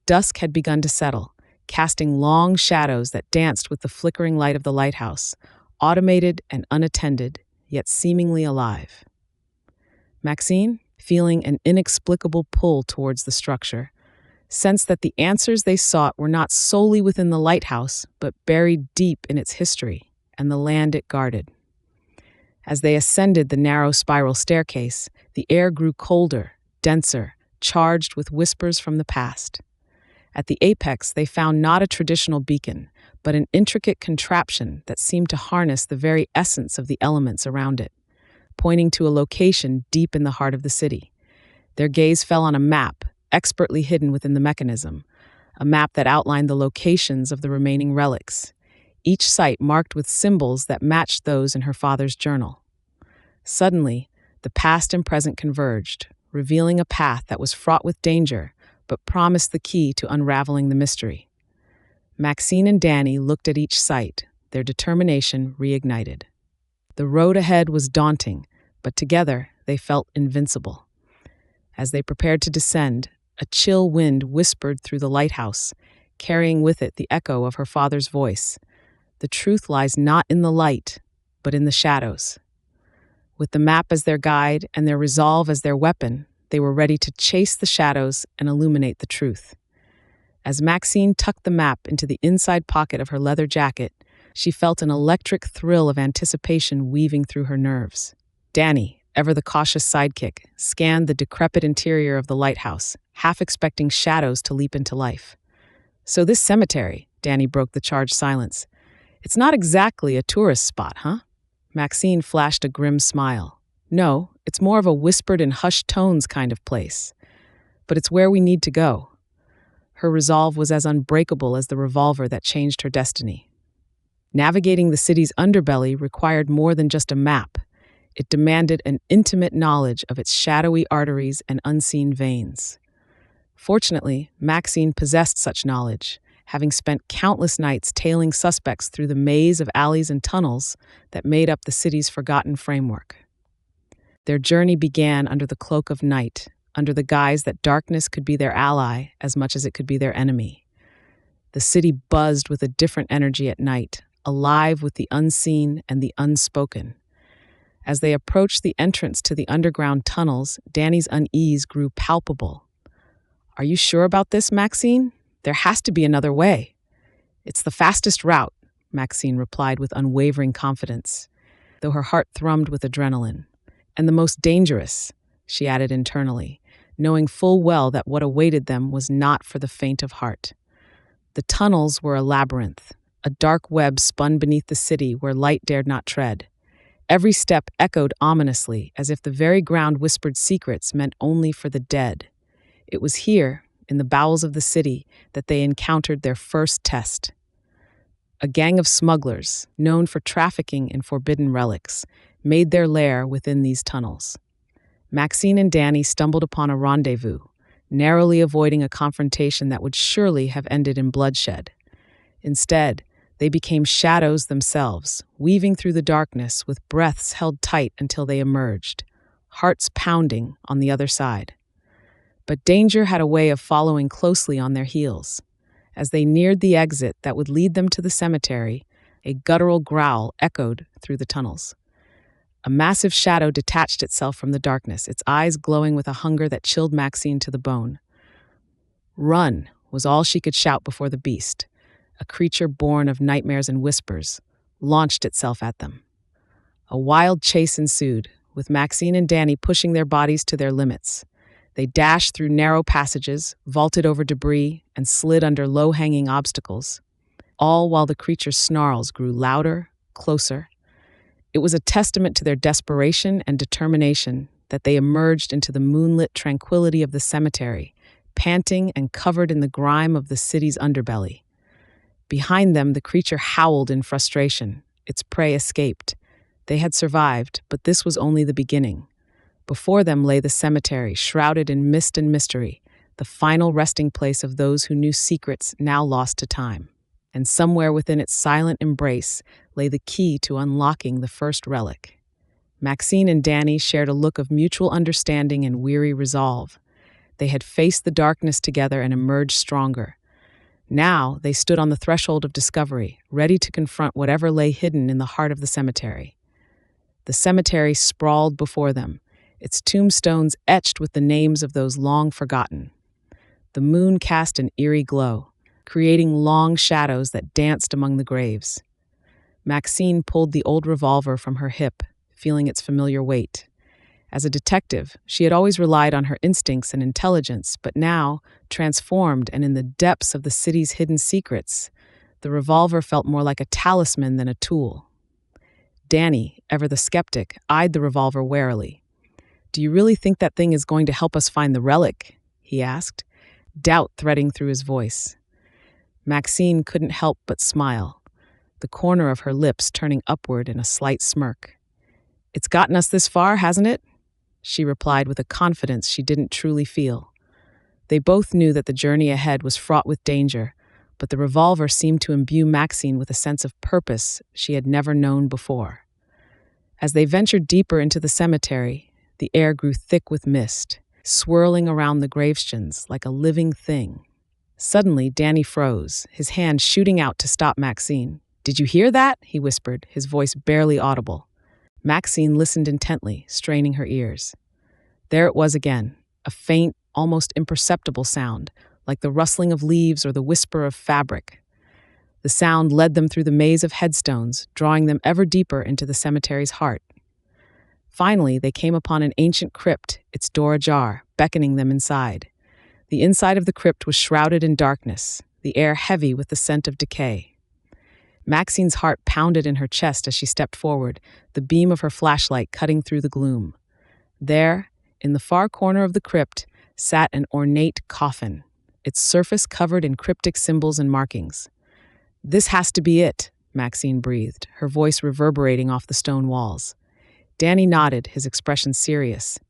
Dusk had begun to settle, casting long shadows that danced with the flickering light of the lighthouse, automated and unattended, yet seemingly alive. Maxine, feeling an inexplicable pull towards the structure, sensed that the answers they sought were not solely within the lighthouse, but buried deep in its history and the land it guarded. As they ascended the narrow spiral staircase, the air grew colder, denser, charged with whispers from the past. At the apex, they found not a traditional beacon, but an intricate contraption that seemed to harness the very essence of the elements around it, pointing to a location deep in the heart of the city. Their gaze fell on a map, expertly hidden within the mechanism, a map that outlined the locations of the remaining relics, each site marked with symbols that matched those in her father's journal. Suddenly, the past and present converged, revealing a path that was fraught with danger, but promised the key to unraveling the mystery. Maxine and Danny looked at each site, their determination reignited. The road ahead was daunting, but together they felt invincible. As they prepared to descend, a chill wind whispered through the lighthouse, carrying with it the echo of her father's voice. The truth lies not in the light, but in the shadows. With the map as their guide and their resolve as their weapon, they were ready to chase the shadows and illuminate the truth. As Maxine tucked the map into the inside pocket of her leather jacket, she felt an electric thrill of anticipation weaving through her nerves. Danny, ever the cautious sidekick, scanned the decrepit interior of the lighthouse, half expecting shadows to leap into life. "So this cemetery," Danny broke the charged silence. "It's not exactly a tourist spot, huh?" Maxine flashed a grim smile. "No, it's more of a whispered in hushed tones kind of place. But it's where we need to go." Her resolve was as unbreakable as the revolver that changed her destiny. Navigating the city's underbelly required more than just a map. It demanded an intimate knowledge of its shadowy arteries and unseen veins. Fortunately, Maxine possessed such knowledge, having spent countless nights tailing suspects through the maze of alleys and tunnels that made up the city's forgotten framework. Their journey began under the cloak of night, under the guise that darkness could be their ally as much as it could be their enemy. The city buzzed with a different energy at night, alive with the unseen and the unspoken. As they approached the entrance to the underground tunnels, Danny's unease grew palpable. "Are you sure about this, Maxine? There has to be another way." "It's the fastest route," Maxine replied with unwavering confidence, though her heart thrummed with adrenaline. "And the most dangerous," she added internally, knowing full well that what awaited them was not for the faint of heart. The tunnels were a labyrinth, a dark web spun beneath the city where light dared not tread. Every step echoed ominously, as if the very ground whispered secrets meant only for the dead. It was here, in the bowels of the city, that they encountered their first test. A gang of smugglers, known for trafficking in forbidden relics, made their lair within these tunnels. Maxine and Danny stumbled upon a rendezvous, narrowly avoiding a confrontation that would surely have ended in bloodshed. Instead, they became shadows themselves, weaving through the darkness with breaths held tight until they emerged, hearts pounding on the other side. But danger had a way of following closely on their heels. As they neared the exit that would lead them to the cemetery, a guttural growl echoed through the tunnels. A massive shadow detached itself from the darkness, its eyes glowing with a hunger that chilled Maxine to the bone. "Run!" was all she could shout before the beast, a creature born of nightmares and whispers, launched itself at them. A wild chase ensued, with Maxine and Danny pushing their bodies to their limits. They dashed through narrow passages, vaulted over debris, and slid under low-hanging obstacles, all while the creature's snarls grew louder, closer. It was a testament to their desperation and determination that they emerged into the moonlit tranquility of the cemetery, panting and covered in the grime of the city's underbelly. Behind them, the creature howled in frustration. Its prey escaped. They had survived, but this was only the beginning. Before them lay the cemetery, shrouded in mist and mystery, the final resting place of those who knew secrets now lost to time. And somewhere within its silent embrace lay the key to unlocking the first relic. Maxine and Danny shared a look of mutual understanding and weary resolve. They had faced the darkness together and emerged stronger. Now they stood on the threshold of discovery, ready to confront whatever lay hidden in the heart of the cemetery. The cemetery sprawled before them, its tombstones etched with the names of those long forgotten. The moon cast an eerie glow, creating long shadows that danced among the graves. Maxine pulled the old revolver from her hip, feeling its familiar weight. As a detective, she had always relied on her instincts and intelligence, but now, transformed and in the depths of the city's hidden secrets, the revolver felt more like a talisman than a tool. Danny, ever the skeptic, eyed the revolver warily. "Do you really think that thing is going to help us find the relic?" he asked, doubt threading through his voice. Maxine couldn't help but smile, the corner of her lips turning upward in a slight smirk. "It's gotten us this far, hasn't it?" she replied with a confidence she didn't truly feel. They both knew that the journey ahead was fraught with danger, but the revolver seemed to imbue Maxine with a sense of purpose she had never known before. As they ventured deeper into the cemetery, the air grew thick with mist, swirling around the gravestones like a living thing. Suddenly, Danny froze, his hand shooting out to stop Maxine. "Did you hear that?" he whispered, his voice barely audible. Maxine listened intently, straining her ears. There it was again, a faint, almost imperceptible sound, like the rustling of leaves or the whisper of fabric. The sound led them through the maze of headstones, drawing them ever deeper into the cemetery's heart. Finally, they came upon an ancient crypt, its door ajar, beckoning them inside. The inside of the crypt was shrouded in darkness, the air heavy with the scent of decay. Maxine's heart pounded in her chest as she stepped forward, the beam of her flashlight cutting through the gloom. There, in the far corner of the crypt, sat an ornate coffin, its surface covered in cryptic symbols and markings. "This has to be it," Maxine breathed, her voice reverberating off the stone walls. Danny nodded, his expression serious.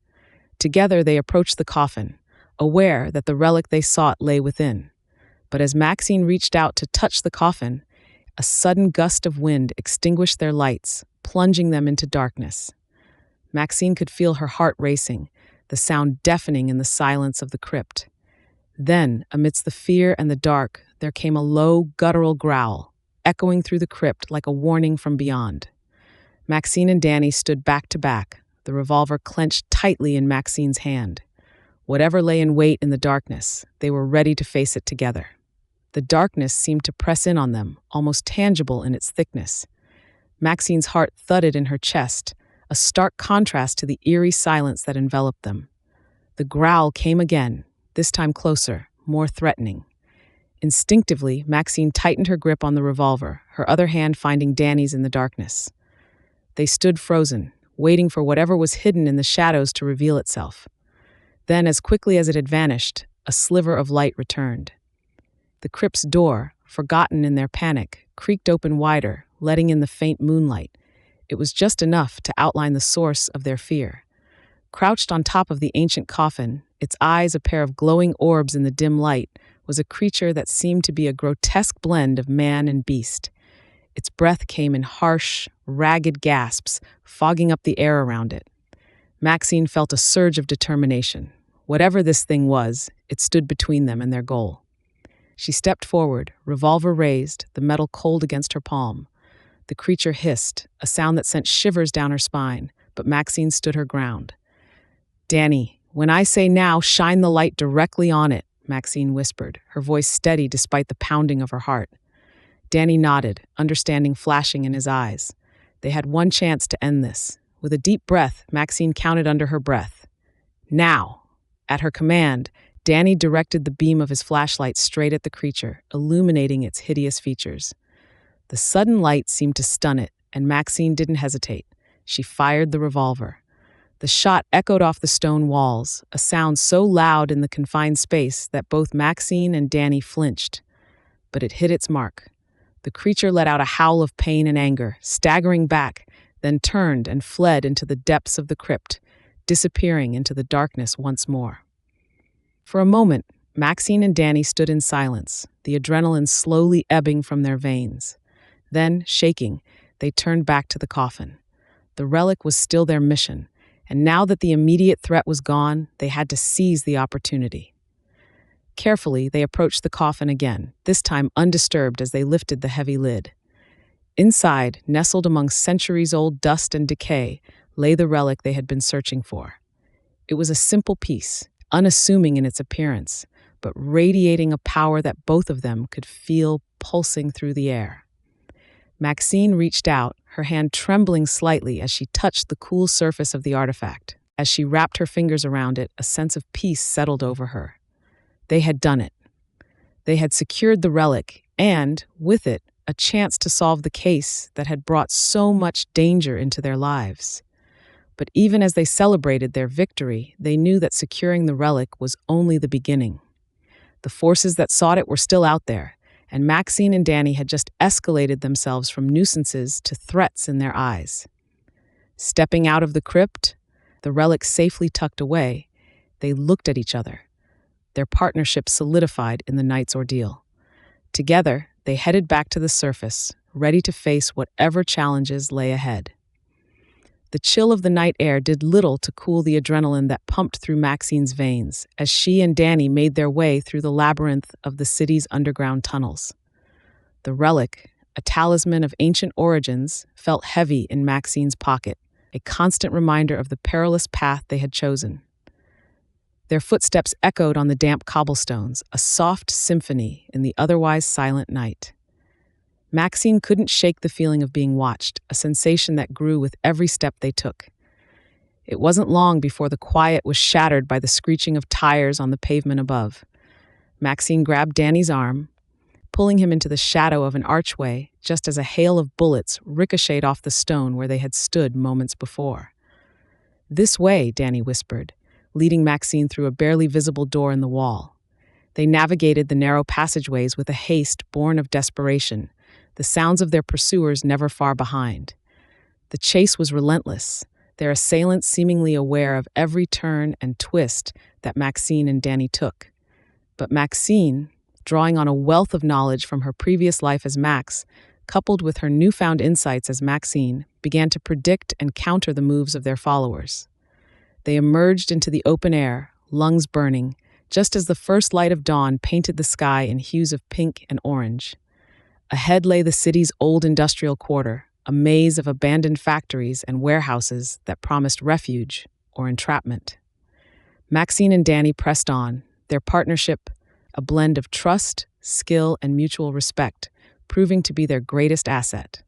Together they approached the coffin, aware that the relic they sought lay within. But as Maxine reached out to touch the coffin, a sudden gust of wind extinguished their lights, plunging them into darkness. Maxine could feel her heart racing, the sound deafening in the silence of the crypt. Then, amidst the fear and the dark, there came a low, guttural growl, echoing through the crypt like a warning from beyond. Maxine and Danny stood back to back, the revolver clenched tightly in Maxine's hand. Whatever lay in wait in the darkness, they were ready to face it together. The darkness seemed to press in on them, almost tangible in its thickness. Maxine's heart thudded in her chest, a stark contrast to the eerie silence that enveloped them. The growl came again, this time closer, more threatening. Instinctively, Maxine tightened her grip on the revolver, her other hand finding Danny's in the darkness. They stood frozen, waiting for whatever was hidden in the shadows to reveal itself. Then, as quickly as it had vanished, a sliver of light returned. The crypt's door, forgotten in their panic, creaked open wider, letting in the faint moonlight. It was just enough to outline the source of their fear. Crouched on top of the ancient coffin, its eyes a pair of glowing orbs in the dim light, was a creature that seemed to be a grotesque blend of man and beast. Its breath came in harsh, ragged gasps, fogging up the air around it. Maxine felt a surge of determination. Whatever this thing was, it stood between them and their goal. She stepped forward, revolver raised, the metal cold against her palm. The creature hissed, a sound that sent shivers down her spine, but Maxine stood her ground. "Danny, when I say now, shine the light directly on it," Maxine whispered, her voice steady despite the pounding of her heart. Danny nodded, understanding flashing in his eyes. They had one chance to end this. With a deep breath, Maxine counted under her breath. "Now!" At her command, Danny directed the beam of his flashlight straight at the creature, illuminating its hideous features. The sudden light seemed to stun it, and Maxine didn't hesitate. She fired the revolver. The shot echoed off the stone walls, a sound so loud in the confined space that both Maxine and Danny flinched. But it hit its mark. The creature let out a howl of pain and anger, staggering back, then turned and fled into the depths of the crypt, disappearing into the darkness once more. For a moment, Maxine and Danny stood in silence, the adrenaline slowly ebbing from their veins. Then, shaking, they turned back to the coffin. The relic was still their mission, and now that the immediate threat was gone, they had to seize the opportunity. Carefully, they approached the coffin again, this time undisturbed as they lifted the heavy lid. Inside, nestled among centuries-old dust and decay, lay the relic they had been searching for. It was a simple piece, unassuming in its appearance, but radiating a power that both of them could feel pulsing through the air. Maxine reached out, her hand trembling slightly as she touched the cool surface of the artifact. As she wrapped her fingers around it, a sense of peace settled over her. They had done it. They had secured the relic and, with it, a chance to solve the case that had brought so much danger into their lives. But even as they celebrated their victory, they knew that securing the relic was only the beginning. The forces that sought it were still out there, and Maxine and Danny had just escalated themselves from nuisances to threats in their eyes. Stepping out of the crypt, the relic safely tucked away, they looked at each other. Their partnership solidified in the night's ordeal. Together, they headed back to the surface, ready to face whatever challenges lay ahead. The chill of the night air did little to cool the adrenaline that pumped through Maxine's veins as she and Danny made their way through the labyrinth of the city's underground tunnels. The relic, a talisman of ancient origins, felt heavy in Maxine's pocket, a constant reminder of the perilous path they had chosen. Their footsteps echoed on the damp cobblestones, a soft symphony in the otherwise silent night. Maxine couldn't shake the feeling of being watched, a sensation that grew with every step they took. It wasn't long before the quiet was shattered by the screeching of tires on the pavement above. Maxine grabbed Danny's arm, pulling him into the shadow of an archway just as a hail of bullets ricocheted off the stone where they had stood moments before. "This way," Danny whispered, leading Maxine through a barely visible door in the wall. They navigated the narrow passageways with a haste born of desperation, the sounds of their pursuers never far behind. The chase was relentless, their assailants seemingly aware of every turn and twist that Maxine and Danny took. But Maxine, drawing on a wealth of knowledge from her previous life as Max, coupled with her newfound insights as Maxine, began to predict and counter the moves of their followers. They emerged into the open air, lungs burning, just as the first light of dawn painted the sky in hues of pink and orange. Ahead lay the city's old industrial quarter, a maze of abandoned factories and warehouses that promised refuge or entrapment. Maxine and Danny pressed on, their partnership a blend of trust, skill, and mutual respect, proving to be their greatest asset.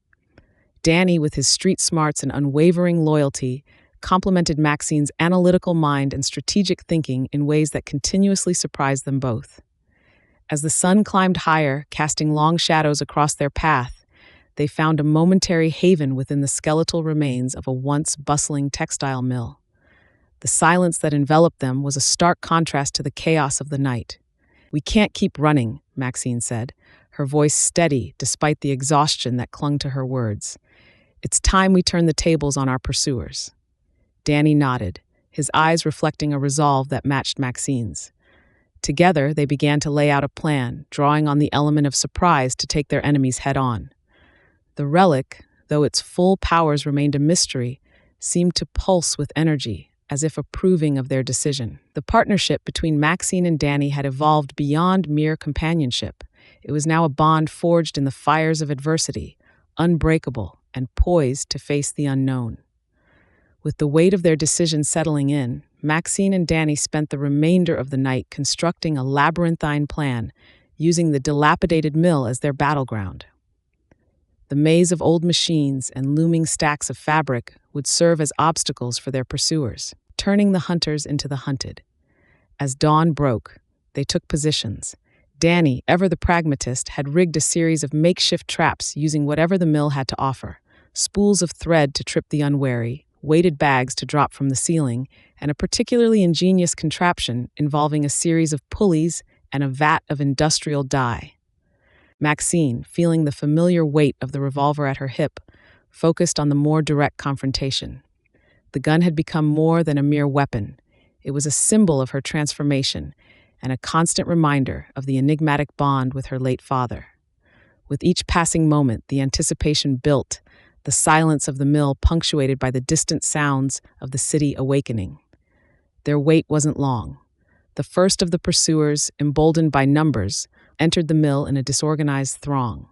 Danny, with his street smarts and unwavering loyalty, complemented Maxine's analytical mind and strategic thinking in ways that continuously surprised them both. As the sun climbed higher, casting long shadows across their path, they found a momentary haven within the skeletal remains of a once bustling textile mill. The silence that enveloped them was a stark contrast to the chaos of the night. "We can't keep running," Maxine said, her voice steady despite the exhaustion that clung to her words. "It's time we turn the tables on our pursuers." Danny nodded, his eyes reflecting a resolve that matched Maxine's. Together, they began to lay out a plan, drawing on the element of surprise to take their enemies head-on. The relic, though its full powers remained a mystery, seemed to pulse with energy, as if approving of their decision. The partnership between Maxine and Danny had evolved beyond mere companionship. It was now a bond forged in the fires of adversity, unbreakable and poised to face the unknown. With the weight of their decision settling in, Maxine and Danny spent the remainder of the night constructing a labyrinthine plan, using the dilapidated mill as their battleground. The maze of old machines and looming stacks of fabric would serve as obstacles for their pursuers, turning the hunters into the hunted. As dawn broke, they took positions. Danny, ever the pragmatist, had rigged a series of makeshift traps using whatever the mill had to offer: spools of thread to trip the unwary, weighted bags to drop from the ceiling, and a particularly ingenious contraption involving a series of pulleys and a vat of industrial dye. Maxine, feeling the familiar weight of the revolver at her hip, focused on the more direct confrontation. The gun had become more than a mere weapon. It was a symbol of her transformation and a constant reminder of the enigmatic bond with her late father. With each passing moment, the anticipation built, the silence of the mill punctuated by the distant sounds of the city awakening. Their wait wasn't long. The first of the pursuers, emboldened by numbers, entered the mill in a disorganized throng.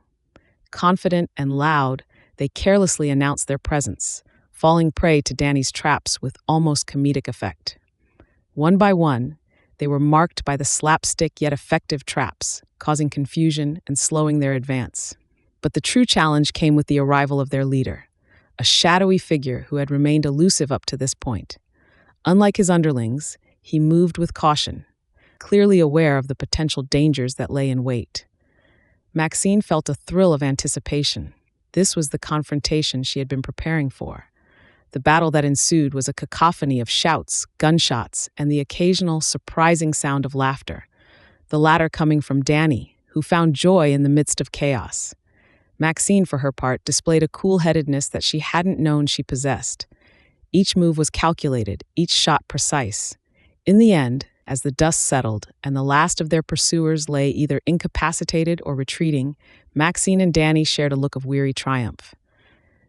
Confident and loud, they carelessly announced their presence, falling prey to Danny's traps with almost comedic effect. One by one, they were marked by the slapstick yet effective traps, causing confusion and slowing their advance. But the true challenge came with the arrival of their leader, a shadowy figure who had remained elusive up to this point. Unlike his underlings, he moved with caution, clearly aware of the potential dangers that lay in wait. Maxine felt a thrill of anticipation. This was the confrontation she had been preparing for. The battle that ensued was a cacophony of shouts, gunshots, and the occasional surprising sound of laughter, the latter coming from Danny, who found joy in the midst of chaos. Maxine, for her part, displayed a cool-headedness that she hadn't known she possessed. Each move was calculated, each shot precise. In the end, as the dust settled and the last of their pursuers lay either incapacitated or retreating, Maxine and Danny shared a look of weary triumph.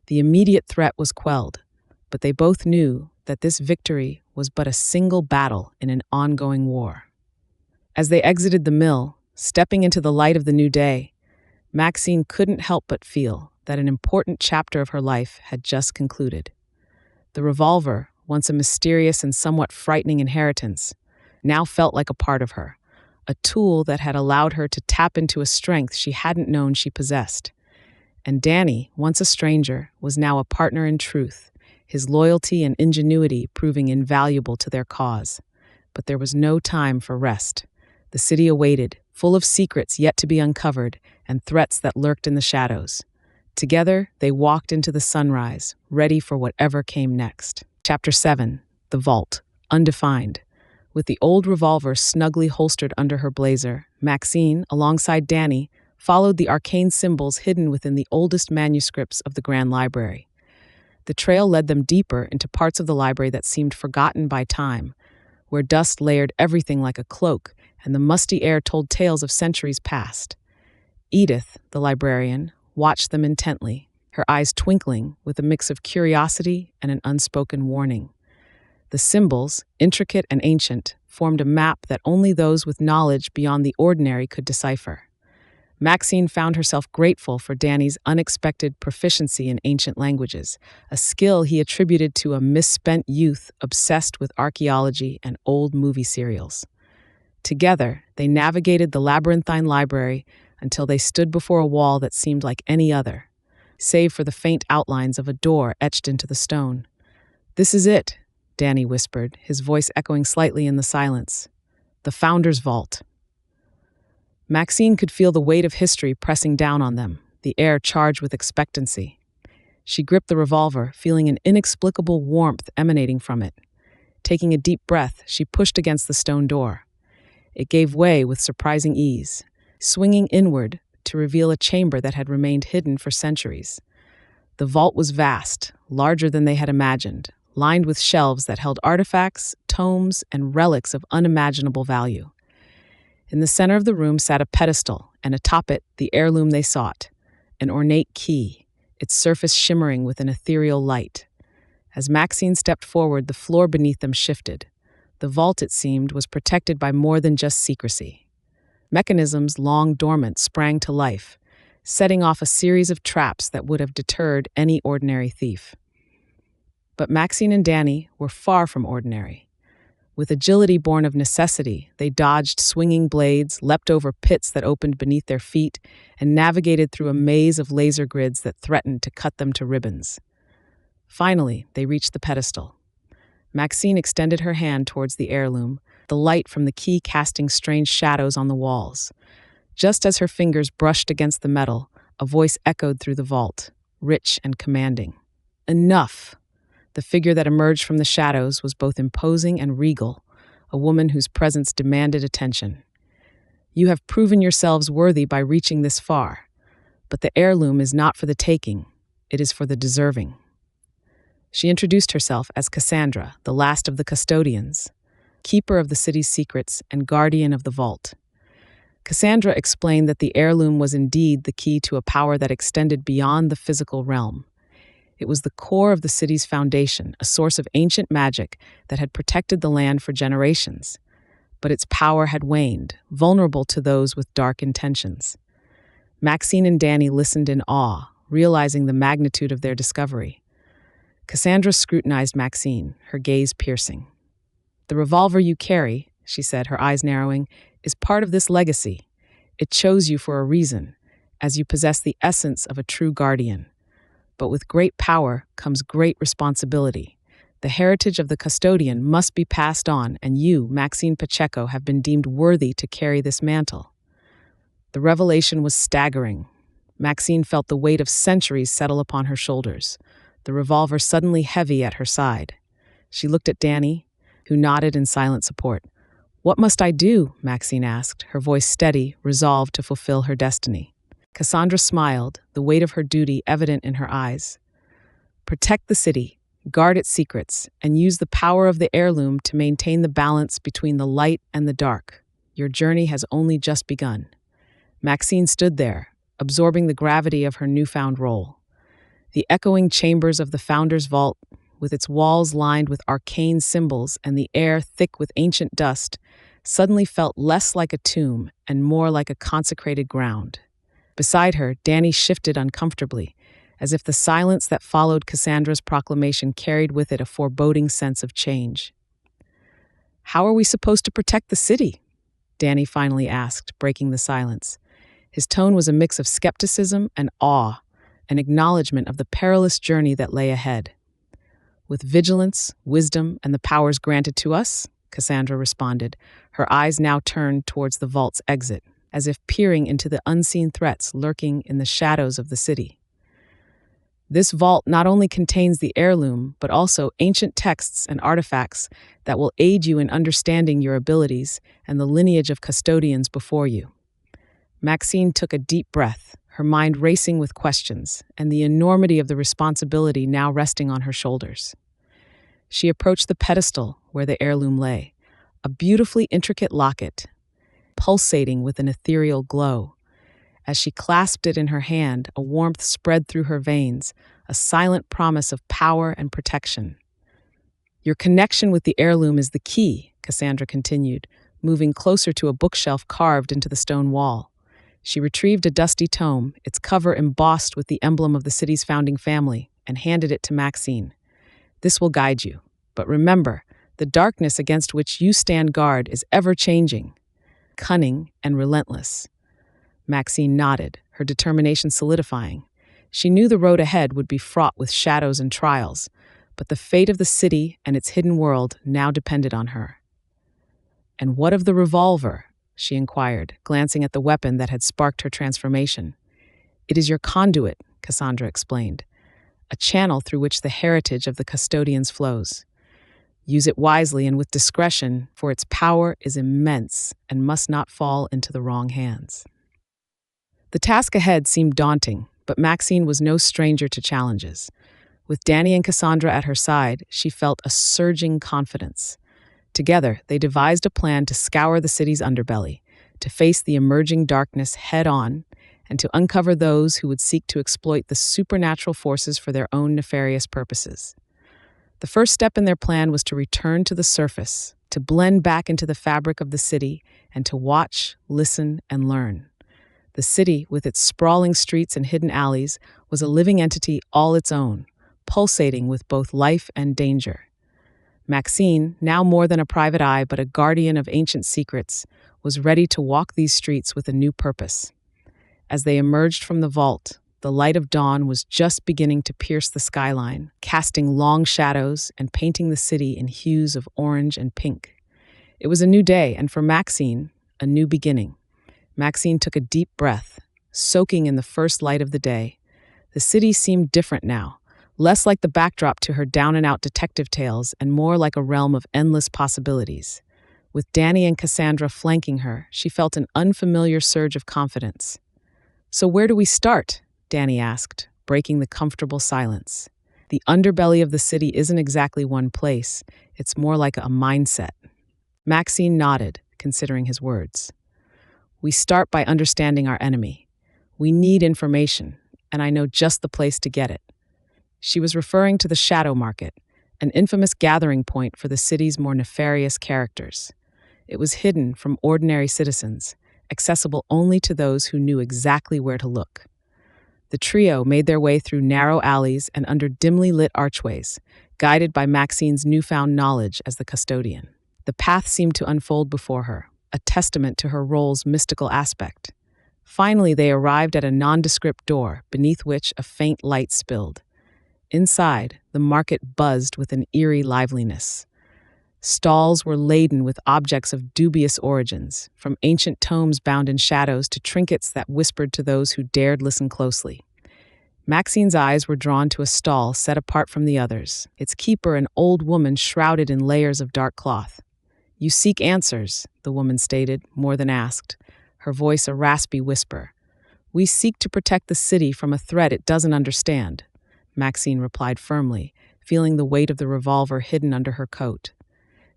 The immediate threat was quelled, but they both knew that this victory was but a single battle in an ongoing war. As they exited the mill, stepping into the light of the new day, Maxine couldn't help but feel that an important chapter of her life had just concluded. The revolver, once a mysterious and somewhat frightening inheritance, now felt like a part of her, a tool that had allowed her to tap into a strength she hadn't known she possessed. And Danny, once a stranger, was now a partner in truth, his loyalty and ingenuity proving invaluable to their cause. But there was no time for rest. The city awaited, full of secrets yet to be uncovered and threats that lurked in the shadows. Together, they walked into the sunrise, ready for whatever came next. Chapter 7. The Vault. Undefined. With the old revolver snugly holstered under her blazer, Maxine, alongside Danny, followed the arcane symbols hidden within the oldest manuscripts of the Grand Library. The trail led them deeper into parts of the library that seemed forgotten by time, where dust layered everything like a cloak and the musty air told tales of centuries past. Edith, the librarian, watched them intently, her eyes twinkling with a mix of curiosity and an unspoken warning. The symbols, intricate and ancient, formed a map that only those with knowledge beyond the ordinary could decipher. Maxine found herself grateful for Danny's unexpected proficiency in ancient languages, a skill he attributed to a misspent youth obsessed with archaeology and old movie serials. Together, they navigated the labyrinthine library until they stood before a wall that seemed like any other, save for the faint outlines of a door etched into the stone. "This is it," Danny whispered, his voice echoing slightly in the silence. "The Founder's Vault." Maxine could feel the weight of history pressing down on them, the air charged with expectancy. She gripped the revolver, feeling an inexplicable warmth emanating from it. Taking a deep breath, she pushed against the stone door. It gave way with surprising ease, swinging inward to reveal a chamber that had remained hidden for centuries. The vault was vast, larger than they had imagined, lined with shelves that held artifacts, tomes, and relics of unimaginable value. In the center of the room sat a pedestal, and atop it, the heirloom they sought, an ornate key, its surface shimmering with an ethereal light. As Maxine stepped forward, the floor beneath them shifted. The vault, it seemed, was protected by more than just secrecy. Mechanisms long dormant sprang to life, setting off a series of traps that would have deterred any ordinary thief. But Maxine and Danny were far from ordinary. With agility born of necessity, they dodged swinging blades, leapt over pits that opened beneath their feet, and navigated through a maze of laser grids that threatened to cut them to ribbons. Finally, they reached the pedestal. Maxine extended her hand towards the heirloom, the light from the key casting strange shadows on the walls. Just as her fingers brushed against the metal, a voice echoed through the vault, rich and commanding. "Enough!" The figure that emerged from the shadows was both imposing and regal, a woman whose presence demanded attention. "You have proven yourselves worthy by reaching this far, but the heirloom is not for the taking, it is for the deserving." She introduced herself as Cassandra, the last of the custodians, keeper of the city's secrets and guardian of the vault. Cassandra explained that the heirloom was indeed the key to a power that extended beyond the physical realm. It was the core of the city's foundation, a source of ancient magic that had protected the land for generations. But its power had waned, vulnerable to those with dark intentions. Maxine and Danny listened in awe, realizing the magnitude of their discovery. Cassandra scrutinized Maxine, her gaze piercing. "The revolver you carry," she said, her eyes narrowing, "is part of this legacy. It chose you for a reason, as you possess the essence of a true guardian. But with great power comes great responsibility. The heritage of the custodian must be passed on, and you, Maxine Pacheco, have been deemed worthy to carry this mantle." The revelation was staggering. Maxine felt the weight of centuries settle upon her shoulders. the revolver suddenly heavy at her side. She looked at Danny, who nodded in silent support. "What must I do?" Maxine asked, her voice steady, resolved to fulfill her destiny. Cassandra smiled, the weight of her duty evident in her eyes. "Protect the city, guard its secrets, and use the power of the heirloom to maintain the balance between the light and the dark. Your journey has only just begun." Maxine stood there, absorbing the gravity of her newfound role. The echoing chambers of the Founder's Vault, with its walls lined with arcane symbols and the air thick with ancient dust, suddenly felt less like a tomb and more like a consecrated ground. Beside her, Danny shifted uncomfortably, as if the silence that followed Cassandra's proclamation carried with it a foreboding sense of change. "How are we supposed to protect the city?" Danny finally asked, breaking the silence. His tone was a mix of skepticism and awe, an acknowledgement of the perilous journey that lay ahead. "With vigilance, wisdom, and the powers granted to us," Cassandra responded, her eyes now turned towards the vault's exit, as if peering into the unseen threats lurking in the shadows of the city. "This vault not only contains the heirloom, but also ancient texts and artifacts that will aid you in understanding your abilities and the lineage of custodians before you." Maxine took a deep breath, her mind racing with questions and the enormity of the responsibility now resting on her shoulders. She approached the pedestal where the heirloom lay, a beautifully intricate locket, pulsating with an ethereal glow. As she clasped it in her hand, a warmth spread through her veins, a silent promise of power and protection. "Your connection with the heirloom is the key," Cassandra continued, moving closer to a bookshelf carved into the stone wall. She retrieved a dusty tome, its cover embossed with the emblem of the city's founding family, and handed it to Maxine. "This will guide you. But remember, the darkness against which you stand guard is ever-changing, cunning, and relentless." Maxine nodded, her determination solidifying. She knew the road ahead would be fraught with shadows and trials, but the fate of the city and its hidden world now depended on her. "And what of the revolver?" she inquired, glancing at the weapon that had sparked her transformation. "It is your conduit," Cassandra explained, "a channel through which the heritage of the custodians flows. Use it wisely and with discretion, for its power is immense and must not fall into the wrong hands." The task ahead seemed daunting, but Maxine was no stranger to challenges. With Danny and Cassandra at her side, she felt a surging confidence. Together, they devised a plan to scour the city's underbelly, to face the emerging darkness head-on, and to uncover those who would seek to exploit the supernatural forces for their own nefarious purposes. The first step in their plan was to return to the surface, to blend back into the fabric of the city, and to watch, listen, and learn. The city, with its sprawling streets and hidden alleys, was a living entity all its own, pulsating with both life and danger. Maxine, now more than a private eye but a guardian of ancient secrets, was ready to walk these streets with a new purpose. As they emerged from the vault, the light of dawn was just beginning to pierce the skyline, casting long shadows and painting the city in hues of orange and pink. It was a new day, and for Maxine, a new beginning. Maxine took a deep breath, soaking in the first light of the day. The city seemed different now, less like the backdrop to her down-and-out detective tales and more like a realm of endless possibilities. With Danny and Cassandra flanking her, she felt an unfamiliar surge of confidence. "So where do we start?" Danny asked, breaking the comfortable silence. "The underbelly of the city isn't exactly one place. It's more like a mindset." Maxine nodded, considering his words. "We start by understanding our enemy. We need information, and I know just the place to get it." She was referring to the Shadow Market, an infamous gathering point for the city's more nefarious characters. It was hidden from ordinary citizens, accessible only to those who knew exactly where to look. The trio made their way through narrow alleys and under dimly lit archways, guided by Maxine's newfound knowledge as the custodian. The path seemed to unfold before her, a testament to her role's mystical aspect. Finally, they arrived at a nondescript door, beneath which a faint light spilled. Inside, the market buzzed with an eerie liveliness. Stalls were laden with objects of dubious origins, from ancient tomes bound in shadows to trinkets that whispered to those who dared listen closely. Maxine's eyes were drawn to a stall set apart from the others, its keeper an old woman shrouded in layers of dark cloth. "You seek answers," the woman stated, more than asked, her voice a raspy whisper. "We seek to protect the city from a threat it doesn't understand," Maxine replied firmly, feeling the weight of the revolver hidden under her coat.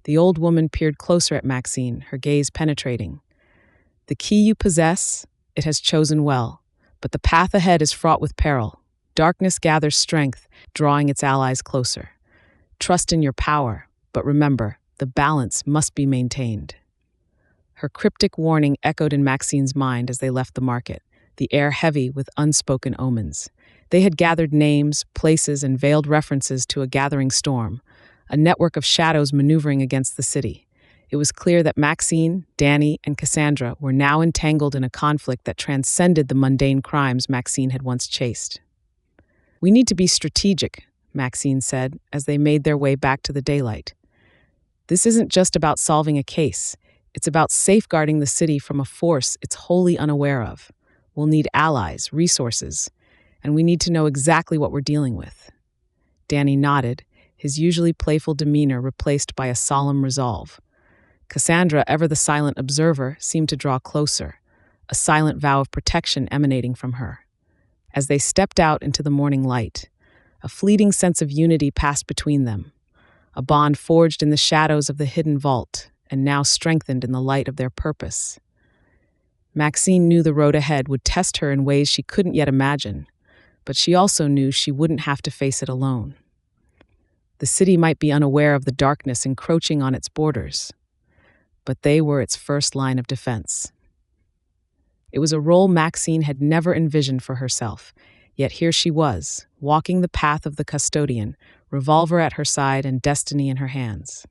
The old woman peered closer at Maxine, her gaze penetrating. "The key you possess, it has chosen well, but the path ahead is fraught with peril. Darkness gathers strength, drawing its allies closer. Trust in your power, but remember, the balance must be maintained." Her cryptic warning echoed in Maxine's mind as they left the market, the air heavy with unspoken omens. They had gathered names, places, and veiled references to a gathering storm, a network of shadows maneuvering against the city. It was clear that Maxine, Danny, and Cassandra were now entangled in a conflict that transcended the mundane crimes Maxine had once chased. "We need to be strategic," Maxine said as they made their way back to the daylight. "This isn't just about solving a case. It's about safeguarding the city from a force it's wholly unaware of. We'll need allies, resources, and we need to know exactly what we're dealing with." Danny nodded, his usually playful demeanor replaced by a solemn resolve. Cassandra, ever the silent observer, seemed to draw closer, a silent vow of protection emanating from her. As they stepped out into the morning light, a fleeting sense of unity passed between them, a bond forged in the shadows of the hidden vault and now strengthened in the light of their purpose. Maxine knew the road ahead would test her in ways she couldn't yet imagine, but she also knew she wouldn't have to face it alone. The city might be unaware of the darkness encroaching on its borders, but they were its first line of defense. It was a role Maxine had never envisioned for herself, yet here she was, walking the path of the custodian, revolver at her side and destiny in her hands.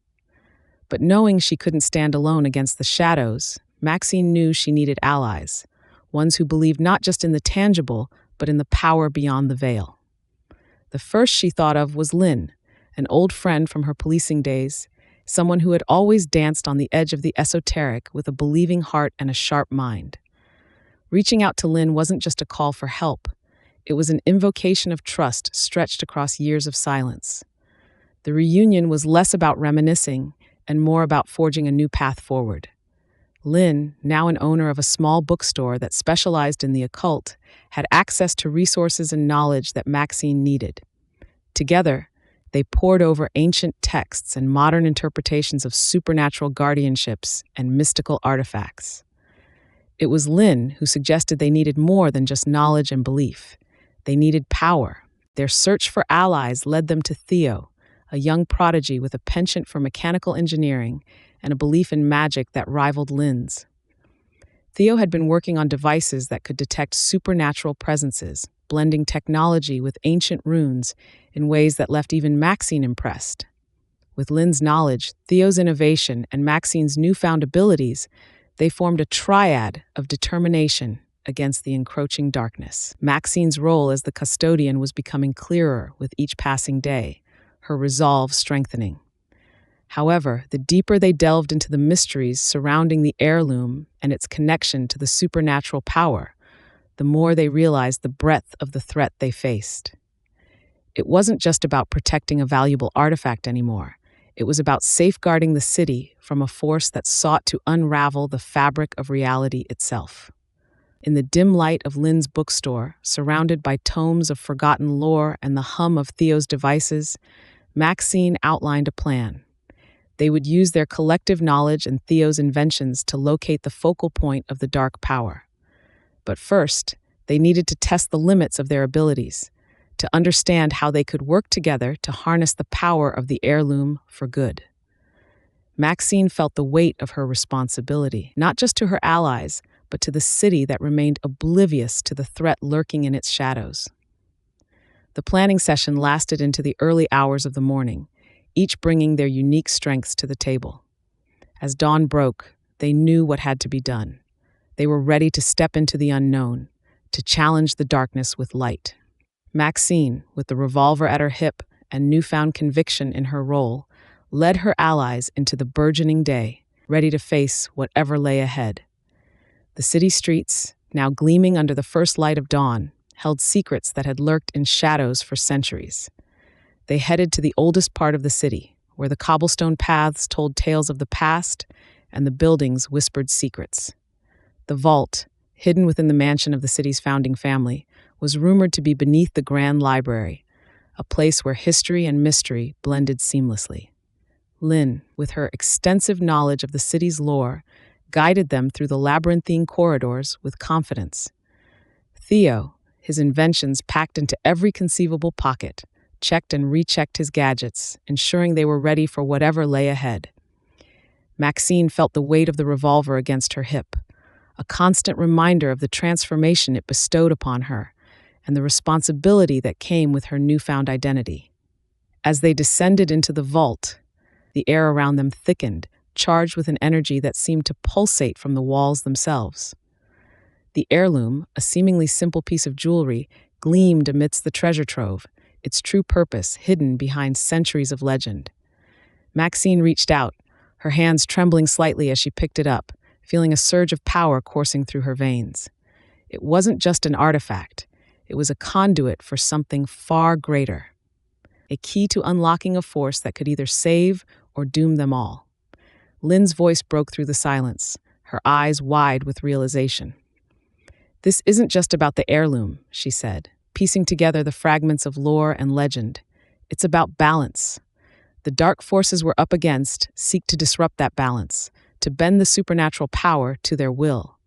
But knowing she couldn't stand alone against the shadows, Maxine knew she needed allies, ones who believed not just in the tangible, but in the power beyond the veil. The first she thought of was Lynn, an old friend from her policing days, someone who had always danced on the edge of the esoteric with a believing heart and a sharp mind. Reaching out to Lynn wasn't just a call for help. It was an invocation of trust stretched across years of silence. The reunion was less about reminiscing and more about forging a new path forward. Lynn, now an owner of a small bookstore that specialized in the occult, had access to resources and knowledge that Maxine needed. Together, they pored over ancient texts and modern interpretations of supernatural guardianships and mystical artifacts. It was Lynn who suggested they needed more than just knowledge and belief. They needed power. Their search for allies led them to Theo, a young prodigy with a penchant for mechanical engineering and a belief in magic that rivaled Lynn's. Theo had been working on devices that could detect supernatural presences, blending technology with ancient runes in ways that left even Maxine impressed. With Lynn's knowledge, Theo's innovation, and Maxine's newfound abilities, they formed a triad of determination against the encroaching darkness. Maxine's role as the custodian was becoming clearer with each passing day, her resolve strengthening. However, the deeper they delved into the mysteries surrounding the heirloom and its connection to the supernatural power, the more they realized the breadth of the threat they faced. It wasn't just about protecting a valuable artifact anymore. It was about safeguarding the city from a force that sought to unravel the fabric of reality itself. In the dim light of Lynn's bookstore, surrounded by tomes of forgotten lore and the hum of Theo's devices, Maxine outlined a plan. They would use their collective knowledge and Theo's inventions to locate the focal point of the dark power. But first, they needed to test the limits of their abilities, to understand how they could work together to harness the power of the heirloom for good. Maxine felt the weight of her responsibility, not just to her allies, but to the city that remained oblivious to the threat lurking in its shadows. The planning session lasted into the early hours of the morning, each bringing their unique strengths to the table. As dawn broke, they knew what had to be done. They were ready to step into the unknown, to challenge the darkness with light. Maxine, with the revolver at her hip and newfound conviction in her role, led her allies into the burgeoning day, ready to face whatever lay ahead. The city streets, now gleaming under the first light of dawn, held secrets that had lurked in shadows for centuries. They headed to the oldest part of the city, where the cobblestone paths told tales of the past and the buildings whispered secrets. The vault, hidden within the mansion of the city's founding family, was rumored to be beneath the Grand Library, a place where history and mystery blended seamlessly. Lynn, with her extensive knowledge of the city's lore, guided them through the labyrinthine corridors with confidence. Theo, his inventions packed into every conceivable pocket, checked and rechecked his gadgets, ensuring they were ready for whatever lay ahead. Maxine felt the weight of the revolver against her hip, a constant reminder of the transformation it bestowed upon her and the responsibility that came with her newfound identity. As they descended into the vault, the air around them thickened, charged with an energy that seemed to pulsate from the walls themselves. The heirloom, a seemingly simple piece of jewelry, gleamed amidst the treasure trove, its true purpose hidden behind centuries of legend. Maxine reached out, her hands trembling slightly as she picked it up, feeling a surge of power coursing through her veins. It wasn't just an artifact, it was a conduit for something far greater. A key to unlocking a force that could either save or doom them all. Lynn's voice broke through the silence, her eyes wide with realization. "This isn't just about the heirloom," she said, piecing together the fragments of lore and legend. "It's about balance. The dark forces we're up against seek to disrupt that balance, to bend the supernatural power to their will."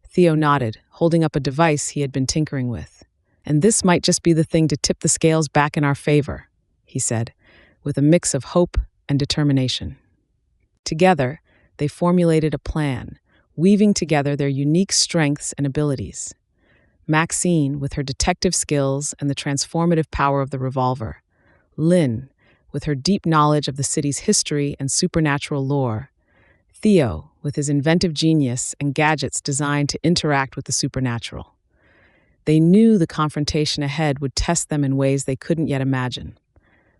Theo nodded, holding up a device he had been tinkering with. "And this might just be the thing to tip the scales back in our favor," he said, with a mix of hope and determination. Together, they formulated a plan, weaving together their unique strengths and abilities. Maxine, with her detective skills and the transformative power of the revolver. Lynn, with her deep knowledge of the city's history and supernatural lore. Theo, with his inventive genius and gadgets designed to interact with the supernatural. They knew the confrontation ahead would test them in ways they couldn't yet imagine.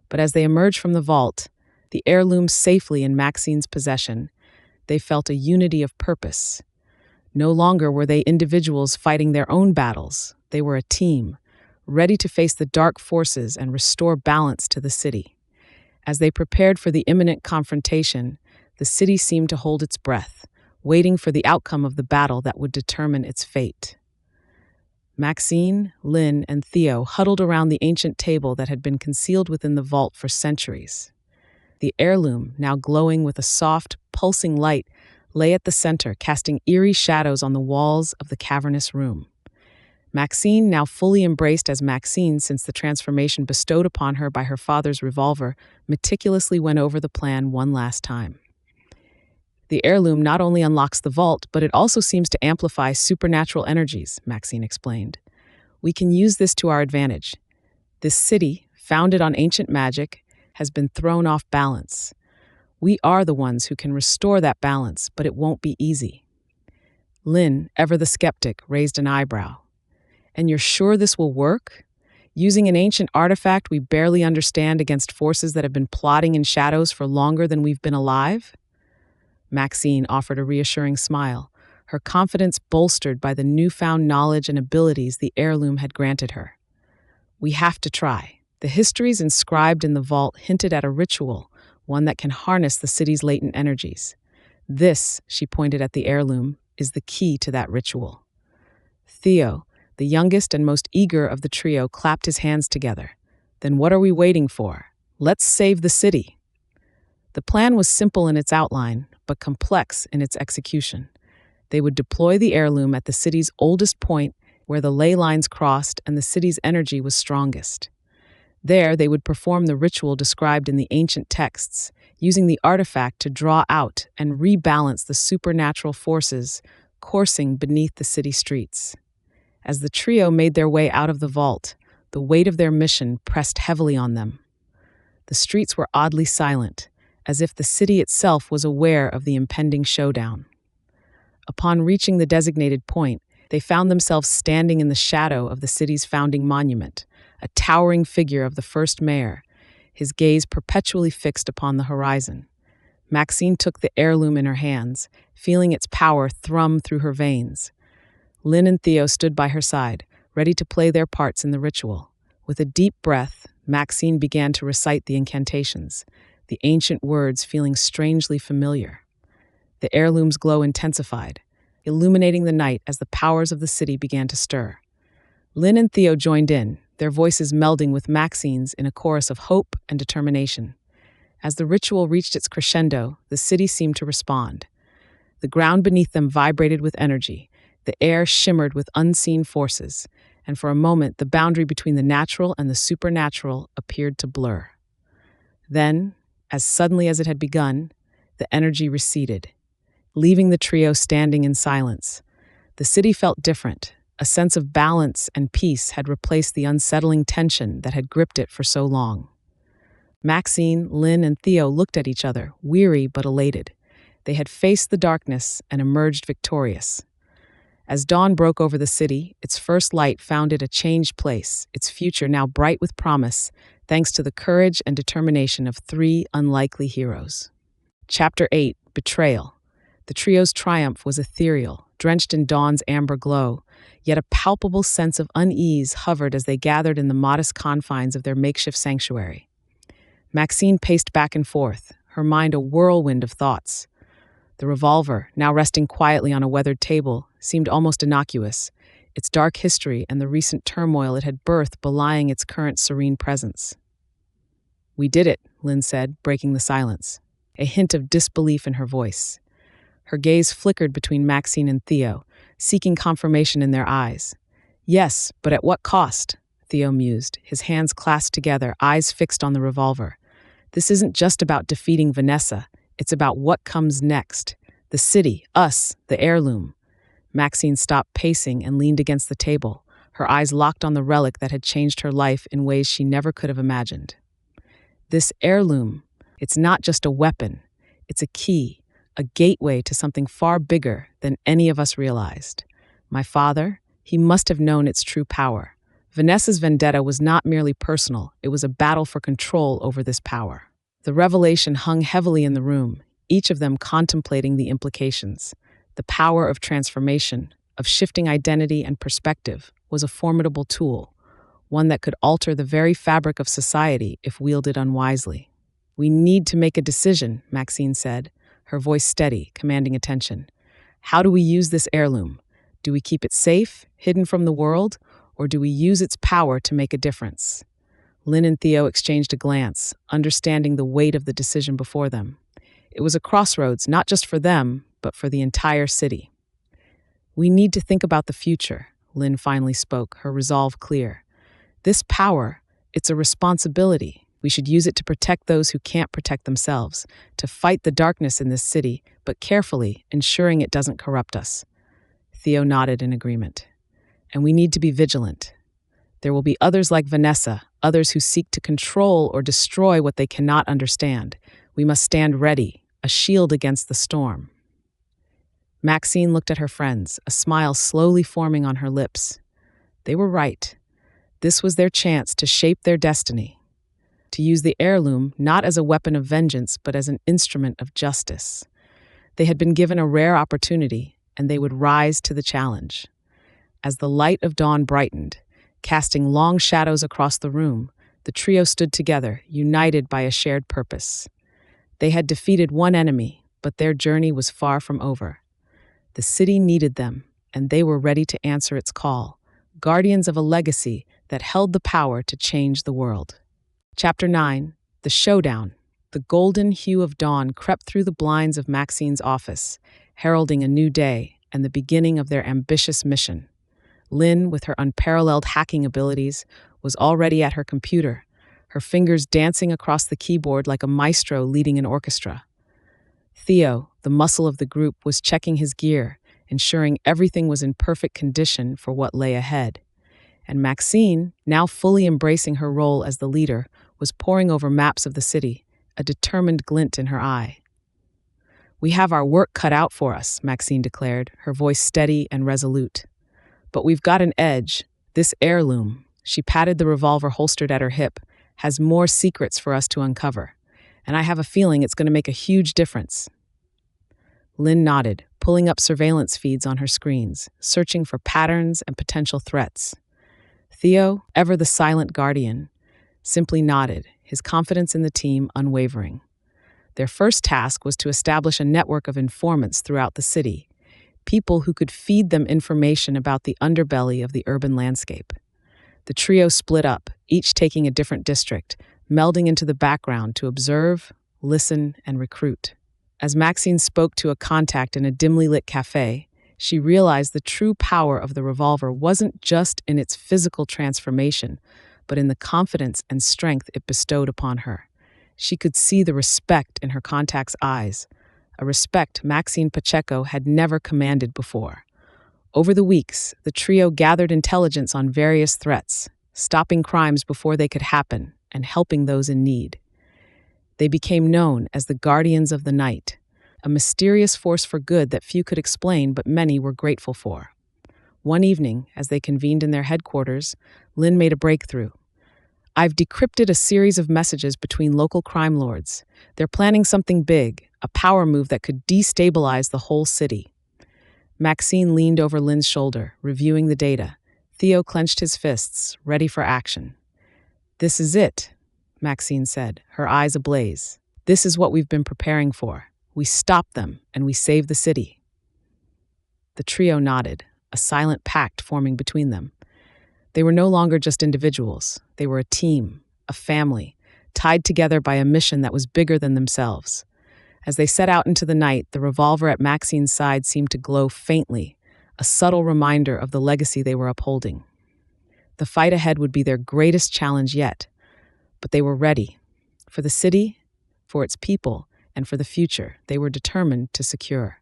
But as they emerged from the vault, the heirloom safely in Maxine's possession, they felt a unity of purpose. No longer were they individuals fighting their own battles, they were a team, ready to face the dark forces and restore balance to the city. As they prepared for the imminent confrontation, the city seemed to hold its breath, waiting for the outcome of the battle that would determine its fate. Maxine, Lynn, and Theo huddled around the ancient table that had been concealed within the vault for centuries. The heirloom, now glowing with a soft, pulsing light, lay at the center, casting eerie shadows on the walls of the cavernous room. Maxine, now fully embraced as Maxine since the transformation bestowed upon her by her father's revolver, meticulously went over the plan one last time. "The heirloom not only unlocks the vault, but it also seems to amplify supernatural energies," Maxine explained. "We can use this to our advantage. This city, founded on ancient magic, has been thrown off balance. We are the ones who can restore that balance, but it won't be easy." Lynn, ever the skeptic, raised an eyebrow. "And you're sure this will work? Using an ancient artifact we barely understand against forces that have been plotting in shadows for longer than we've been alive?" Maxine offered a reassuring smile, her confidence bolstered by the newfound knowledge and abilities the heirloom had granted her. "We have to try. The histories inscribed in the vault hinted at a ritual, one that can harness the city's latent energies. This," she pointed at the heirloom, "is the key to that ritual." Theo, the youngest and most eager of the trio, clapped his hands together. "Then what are we waiting for? Let's save the city." The plan was simple in its outline, but complex in its execution. They would deploy the heirloom at the city's oldest point, where the ley lines crossed and the city's energy was strongest. There, they would perform the ritual described in the ancient texts, using the artifact to draw out and rebalance the supernatural forces coursing beneath the city streets. As the trio made their way out of the vault, the weight of their mission pressed heavily on them. The streets were oddly silent, as if the city itself was aware of the impending showdown. Upon reaching the designated point, they found themselves standing in the shadow of the city's founding monument, a towering figure of the first mayor, his gaze perpetually fixed upon the horizon. Maxine took the heirloom in her hands, feeling its power thrum through her veins. Lynn and Theo stood by her side, ready to play their parts in the ritual. With a deep breath, Maxine began to recite the incantations, the ancient words feeling strangely familiar. The heirloom's glow intensified, illuminating the night as the powers of the city began to stir. Lynn and Theo joined in, their voices melding with Maxine's in a chorus of hope and determination. As the ritual reached its crescendo, the city seemed to respond. The ground beneath them vibrated with energy, the air shimmered with unseen forces, and for a moment the boundary between the natural and the supernatural appeared to blur. Then, as suddenly as it had begun, the energy receded, leaving the trio standing in silence. The city felt different. A sense of balance and peace had replaced the unsettling tension that had gripped it for so long. Maxine, Lynn, and Theo looked at each other, weary but elated. They had faced the darkness and emerged victorious. As dawn broke over the city, its first light found it a changed place, its future now bright with promise, thanks to the courage and determination of three unlikely heroes. Chapter 8, Betrayal. The trio's triumph was ethereal, drenched in dawn's amber glow, yet a palpable sense of unease hovered as they gathered in the modest confines of their makeshift sanctuary. Maxine paced back and forth, her mind a whirlwind of thoughts. The revolver, now resting quietly on a weathered table, seemed almost innocuous, its dark history and the recent turmoil it had birthed belying its current serene presence. "We did it," Lynn said, breaking the silence, a hint of disbelief in her voice. Her gaze flickered between Maxine and Theo, seeking confirmation in their eyes. "Yes, but at what cost?" Theo mused, his hands clasped together, eyes fixed on the revolver. "This isn't just about defeating Vanessa. It's about what comes next. The city, us, the heirloom." Maxine stopped pacing and leaned against the table, her eyes locked on the relic that had changed her life in ways she never could have imagined. This heirloom, it's not just a weapon. It's a key, a gateway to something far bigger than any of us realized. My father, he must have known its true power. Vanessa's vendetta was not merely personal, it was a battle for control over this power. The revelation hung heavily in the room, each of them contemplating the implications. The power of transformation, of shifting identity and perspective, was a formidable tool, one that could alter the very fabric of society if wielded unwisely. "We need to make a decision," Maxine said, her voice steady, commanding attention. "How do we use this heirloom? Do we keep it safe, hidden from the world, or do we use its power to make a difference?" Lynn and Theo exchanged a glance, understanding the weight of the decision before them. It was a crossroads, not just for them, but for the entire city. "We need to think about the future," Lynn finally spoke, her resolve clear. "This power, it's a responsibility. We should use it to protect those who can't protect themselves, to fight the darkness in this city, but carefully, ensuring it doesn't corrupt us." Theo nodded in agreement. "And we need to be vigilant. There will be others like Vanessa, others who seek to control or destroy what they cannot understand. We must stand ready, a shield against the storm." Maxine looked at her friends, a smile slowly forming on her lips. They were right. This was their chance to shape their destiny, to use the heirloom not as a weapon of vengeance, but as an instrument of justice. They had been given a rare opportunity, and they would rise to the challenge. As the light of dawn brightened, casting long shadows across the room, the trio stood together, united by a shared purpose. They had defeated one enemy, but their journey was far from over. The city needed them, and they were ready to answer its call, guardians of a legacy that held the power to change the world. Chapter 9, The Showdown. The golden hue of dawn crept through the blinds of Maxine's office, heralding a new day and the beginning of their ambitious mission. Lynn, with her unparalleled hacking abilities, was already at her computer, her fingers dancing across the keyboard like a maestro leading an orchestra. Theo, the muscle of the group, was checking his gear, ensuring everything was in perfect condition for what lay ahead. And Maxine, now fully embracing her role as the leader, was poring over maps of the city, a determined glint in her eye. "We have our work cut out for us," Maxine declared, her voice steady and resolute. "But we've got an edge. This heirloom," she patted the revolver holstered at her hip, "has more secrets for us to uncover. And I have a feeling it's going to make a huge difference." Lynn nodded, pulling up surveillance feeds on her screens, searching for patterns and potential threats. Theo, ever the silent guardian, simply nodded, his confidence in the team unwavering. Their first task was to establish a network of informants throughout the city, people who could feed them information about the underbelly of the urban landscape. The trio split up, each taking a different district, melding into the background to observe, listen, and recruit. As Maxine spoke to a contact in a dimly lit cafe, she realized the true power of the revolver wasn't just in its physical transformation, but in the confidence and strength it bestowed upon her. She could see the respect in her contact's eyes, a respect Maxine Pacheco had never commanded before. Over the weeks, the trio gathered intelligence on various threats, stopping crimes before they could happen and helping those in need. They became known as the Guardians of the Night, a mysterious force for good that few could explain but many were grateful for. One evening, as they convened in their headquarters, Lynn made a breakthrough. "I've decrypted a series of messages between local crime lords. They're planning something big, a power move that could destabilize the whole city." Maxine leaned over Lynn's shoulder, reviewing the data. Theo clenched his fists, ready for action. "This is it," Maxine said, her eyes ablaze. "This is what we've been preparing for. We stop them, and we save the city." The trio nodded, a silent pact forming between them. They were no longer just individuals. They were a team, a family, tied together by a mission that was bigger than themselves. As they set out into the night, the revolver at Maxine's side seemed to glow faintly, a subtle reminder of the legacy they were upholding. The fight ahead would be their greatest challenge yet, but they were ready. For the city, for its people, and for the future they were determined to secure.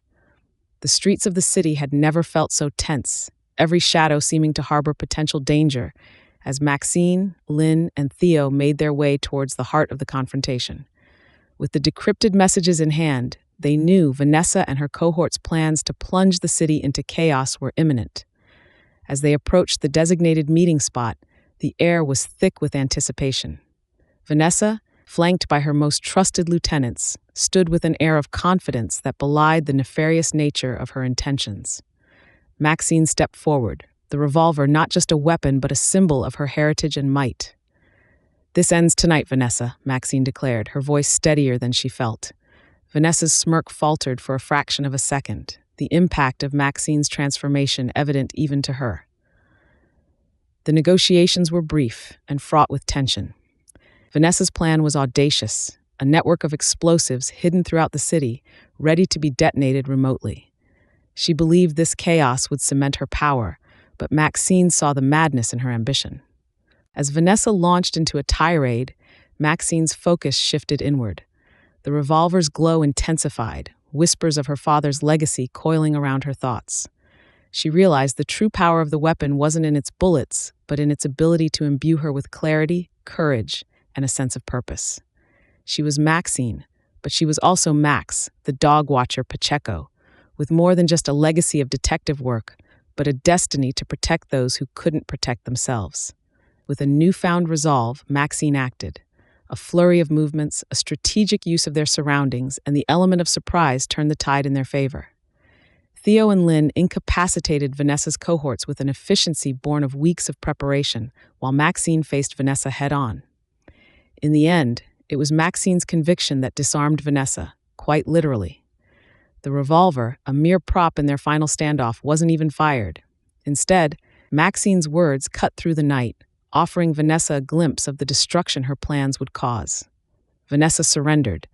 The streets of the city had never felt so tense, every shadow seeming to harbor potential danger, as Maxine, Lynn, and Theo made their way towards the heart of the confrontation. With the decrypted messages in hand, they knew Vanessa and her cohort's plans to plunge the city into chaos were imminent. As they approached the designated meeting spot, the air was thick with anticipation. Vanessa, flanked by her most trusted lieutenants, stood with an air of confidence that belied the nefarious nature of her intentions. Maxine stepped forward, the revolver not just a weapon but a symbol of her heritage and might. "This ends tonight, Vanessa," Maxine declared, her voice steadier than she felt. Vanessa's smirk faltered for a fraction of a second, the impact of Maxine's transformation evident even to her. The negotiations were brief and fraught with tension. Vanessa's plan was audacious, a network of explosives hidden throughout the city, ready to be detonated remotely. She believed this chaos would cement her power, but Maxine saw the madness in her ambition. As Vanessa launched into a tirade, Maxine's focus shifted inward. The revolver's glow intensified, whispers of her father's legacy coiling around her thoughts. She realized the true power of the weapon wasn't in its bullets, but in its ability to imbue her with clarity, courage, and a sense of purpose. She was Maxine, but she was also Max, the dog watcher Pacheco, with more than just a legacy of detective work, but a destiny to protect those who couldn't protect themselves. With a newfound resolve, Maxine acted. A flurry of movements, a strategic use of their surroundings, and the element of surprise turned the tide in their favor. Theo and Lynn incapacitated Vanessa's cohorts with an efficiency born of weeks of preparation, while Maxine faced Vanessa head-on. In the end, it was Maxine's conviction that disarmed Vanessa, quite literally. The revolver, a mere prop in their final standoff, wasn't even fired. Instead, Maxine's words cut through the night, offering Vanessa a glimpse of the destruction her plans would cause. Vanessa surrendered,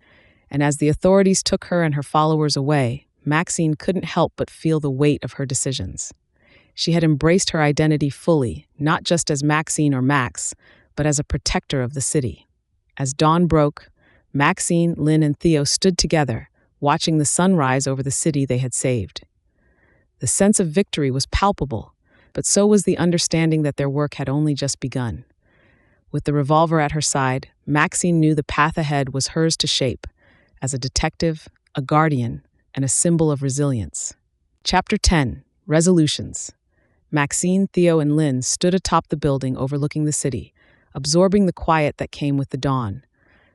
and as the authorities took her and her followers away, Maxine couldn't help but feel the weight of her decisions. She had embraced her identity fully, not just as Maxine or Max, but as a protector of the city. As dawn broke, Maxine, Lynn, and Theo stood together, watching the sun rise over the city they had saved. The sense of victory was palpable, but so was the understanding that their work had only just begun. With the revolver at her side, Maxine knew the path ahead was hers to shape, as a detective, a guardian, and a symbol of resilience. Chapter 10, Resolutions. Maxine, Theo, and Lynn stood atop the building overlooking the city, absorbing the quiet that came with the dawn.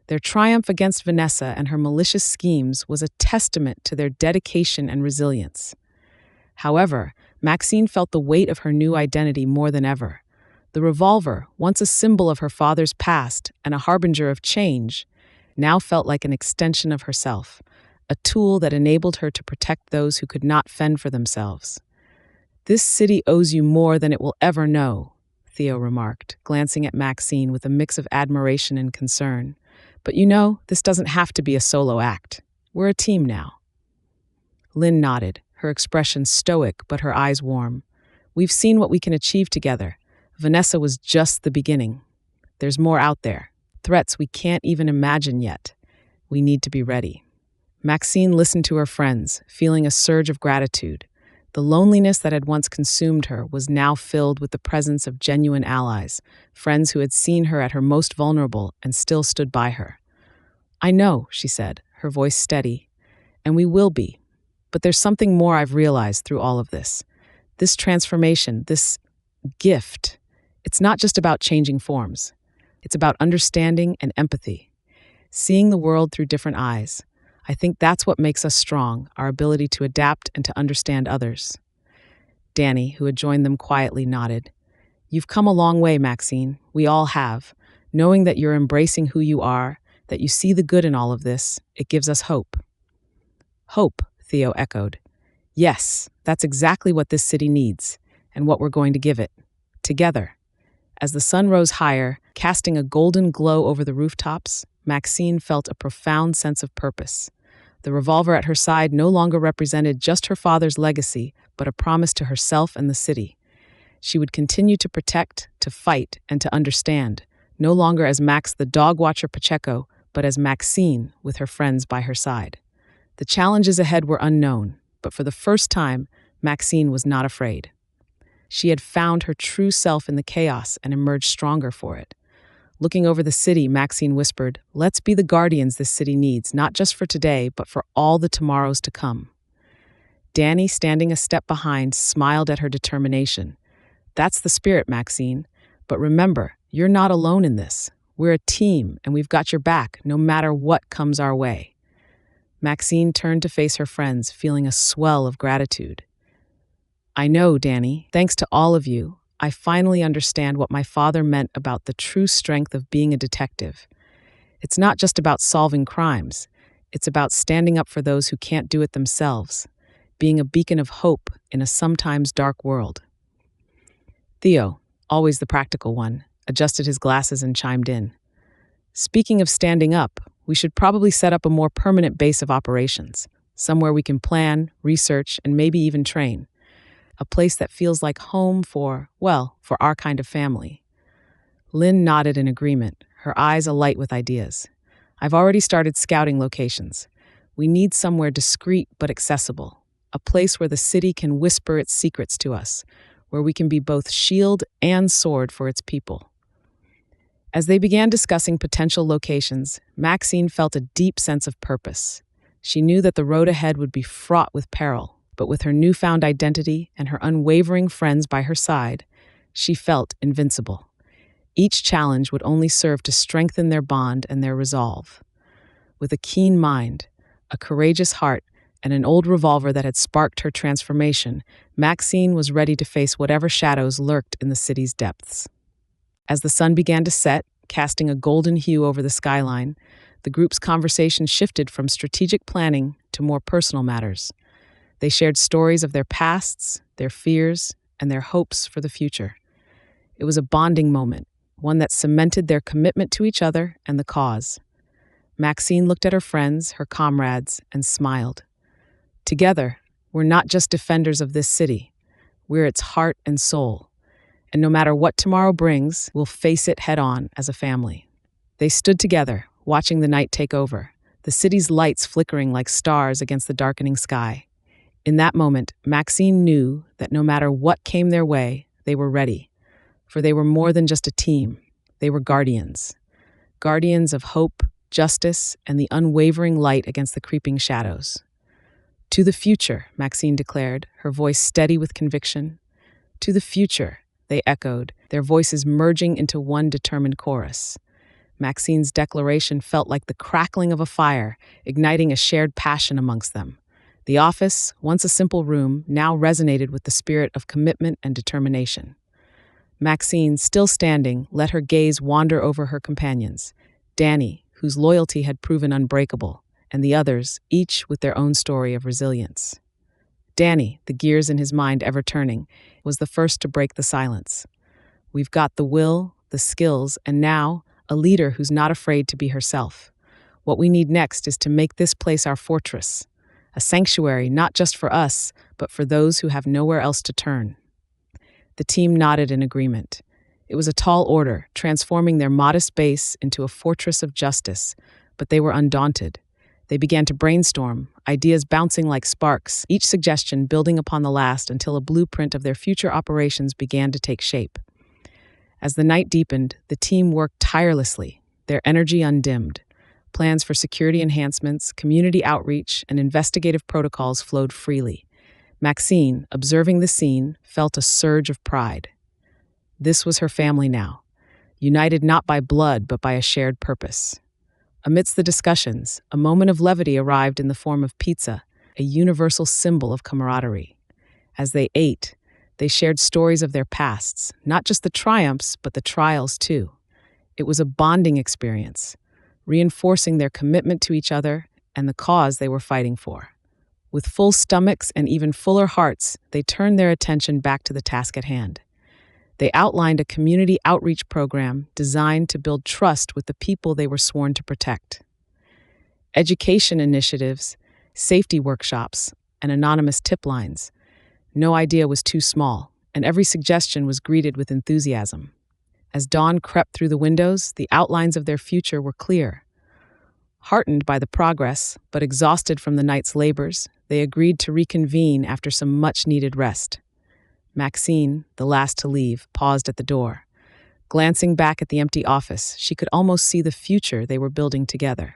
Their triumph against Vanessa and her malicious schemes was a testament to their dedication and resilience. However, Maxine felt the weight of her new identity more than ever. The revolver, once a symbol of her father's past and a harbinger of change, now felt like an extension of herself, a tool that enabled her to protect those who could not fend for themselves. "This city owes you more than it will ever know," Theo remarked, glancing at Maxine with a mix of admiration and concern. "But you know, this doesn't have to be a solo act. We're a team now." Lynn nodded, her expression stoic but her eyes warm. "We've seen what we can achieve together. Vanessa was just the beginning. There's more out there, threats we can't even imagine yet. We need to be ready." Maxine listened to her friends, feeling a surge of gratitude. The loneliness that had once consumed her was now filled with the presence of genuine allies, friends who had seen her at her most vulnerable and still stood by her. "I know," she said, her voice steady, "and we will be. But there's something more I've realized through all of this. This transformation, this gift, it's not just about changing forms. It's about understanding and empathy, seeing the world through different eyes. I think that's what makes us strong, our ability to adapt and to understand others." Danny, who had joined them quietly, nodded. "You've come a long way, Maxine. We all have. Knowing that you're embracing who you are, that you see the good in all of this, it gives us hope." "Hope," Theo echoed. "Yes, that's exactly what this city needs, and what we're going to give it. Together." As the sun rose higher, casting a golden glow over the rooftops, Maxine felt a profound sense of purpose. The revolver at her side no longer represented just her father's legacy, but a promise to herself and the city. She would continue to protect, to fight, and to understand, no longer as Max the dog watcher Pacheco, but as Maxine with her friends by her side. The challenges ahead were unknown, but for the first time, Maxine was not afraid. She had found her true self in the chaos and emerged stronger for it. Looking over the city, Maxine whispered, "Let's be the guardians this city needs, not just for today, but for all the tomorrows to come." Danny, standing a step behind, smiled at her determination. "That's the spirit, Maxine. But remember, you're not alone in this. We're a team, and we've got your back, no matter what comes our way." Maxine turned to face her friends, feeling a swell of gratitude. "I know, Danny, thanks to all of you, I finally understand what my father meant about the true strength of being a detective. It's not just about solving crimes. It's about standing up for those who can't do it themselves, being a beacon of hope in a sometimes dark world." Theo, always the practical one, adjusted his glasses and chimed in. "Speaking of standing up, we should probably set up a more permanent base of operations, somewhere we can plan, research, and maybe even train. A place that feels like home for our kind of family." Lynn nodded in agreement, her eyes alight with ideas. "I've already started scouting locations. We need somewhere discreet but accessible, a place where the city can whisper its secrets to us, where we can be both shield and sword for its people." As they began discussing potential locations, Maxine felt a deep sense of purpose. She knew that the road ahead would be fraught with peril, but with her newfound identity and her unwavering friends by her side, she felt invincible. Each challenge would only serve to strengthen their bond and their resolve. With a keen mind, a courageous heart, and an old revolver that had sparked her transformation, Maxine was ready to face whatever shadows lurked in the city's depths. As the sun began to set, casting a golden hue over the skyline, the group's conversation shifted from strategic planning to more personal matters. They shared stories of their pasts, their fears, and their hopes for the future. It was a bonding moment, one that cemented their commitment to each other and the cause. Maxine looked at her friends, her comrades, and smiled. "Together, we're not just defenders of this city. We're its heart and soul. And no matter what tomorrow brings, we'll face it head-on as a family." They stood together, watching the night take over, the city's lights flickering like stars against the darkening sky. In that moment, Maxine knew that no matter what came their way, they were ready. For they were more than just a team. They were guardians. Guardians of hope, justice, and the unwavering light against the creeping shadows. "To the future," Maxine declared, her voice steady with conviction. "To the future," they echoed, their voices merging into one determined chorus. Maxine's declaration felt like the crackling of a fire, igniting a shared passion amongst them. The office, once a simple room, now resonated with the spirit of commitment and determination. Maxine, still standing, let her gaze wander over her companions. Danny, whose loyalty had proven unbreakable, and the others, each with their own story of resilience. Danny, the gears in his mind ever turning, was the first to break the silence. We've got the will, the skills, and now, a leader who's not afraid to be herself. What we need next is to make this place our fortress, a sanctuary not just for us, but for those who have nowhere else to turn. The team nodded in agreement. It was a tall order, transforming their modest base into a fortress of justice, but they were undaunted. They began to brainstorm, ideas bouncing like sparks, each suggestion building upon the last until a blueprint of their future operations began to take shape. As the night deepened, the team worked tirelessly, their energy undimmed. Plans for security enhancements, community outreach, and investigative protocols flowed freely. Maxine, observing the scene, felt a surge of pride. This was her family now, united not by blood but by a shared purpose. Amidst the discussions, a moment of levity arrived in the form of pizza, a universal symbol of camaraderie. As they ate, they shared stories of their pasts, not just the triumphs, but the trials too. It was a bonding experience, reinforcing their commitment to each other and the cause they were fighting for. With full stomachs and even fuller hearts, they turned their attention back to the task at hand. They outlined a community outreach program designed to build trust with the people they were sworn to protect. Education initiatives, safety workshops, and anonymous tip lines. No idea was too small, and every suggestion was greeted with enthusiasm. As dawn crept through the windows, the outlines of their future were clear. Heartened by the progress, but exhausted from the night's labors, they agreed to reconvene after some much-needed rest. Maxine, the last to leave, paused at the door. Glancing back at the empty office, she could almost see the future they were building together.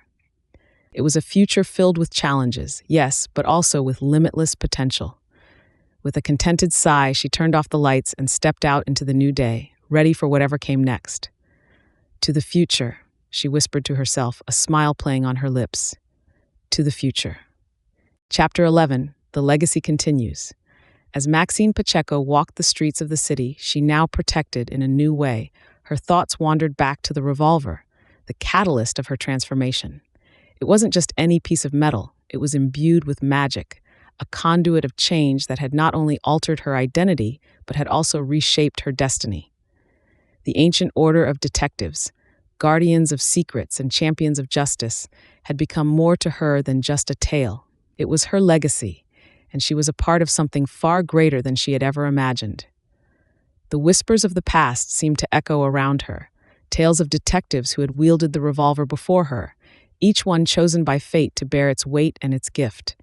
It was a future filled with challenges, yes, but also with limitless potential. With a contented sigh, she turned off the lights and stepped out into the new day, ready for whatever came next. To the future, she whispered to herself, a smile playing on her lips. To the future. Chapter 11, The Legacy Continues. As Maxine Pacheco walked the streets of the city, she now protected in a new way, her thoughts wandered back to the revolver, the catalyst of her transformation. It wasn't just any piece of metal, it was imbued with magic, a conduit of change that had not only altered her identity, but had also reshaped her destiny. The ancient order of detectives, guardians of secrets and champions of justice, had become more to her than just a tale. It was her legacy, and she was a part of something far greater than she had ever imagined. The whispers of the past seemed to echo around her, tales of detectives who had wielded the revolver before her, each one chosen by fate to bear its weight and its gift.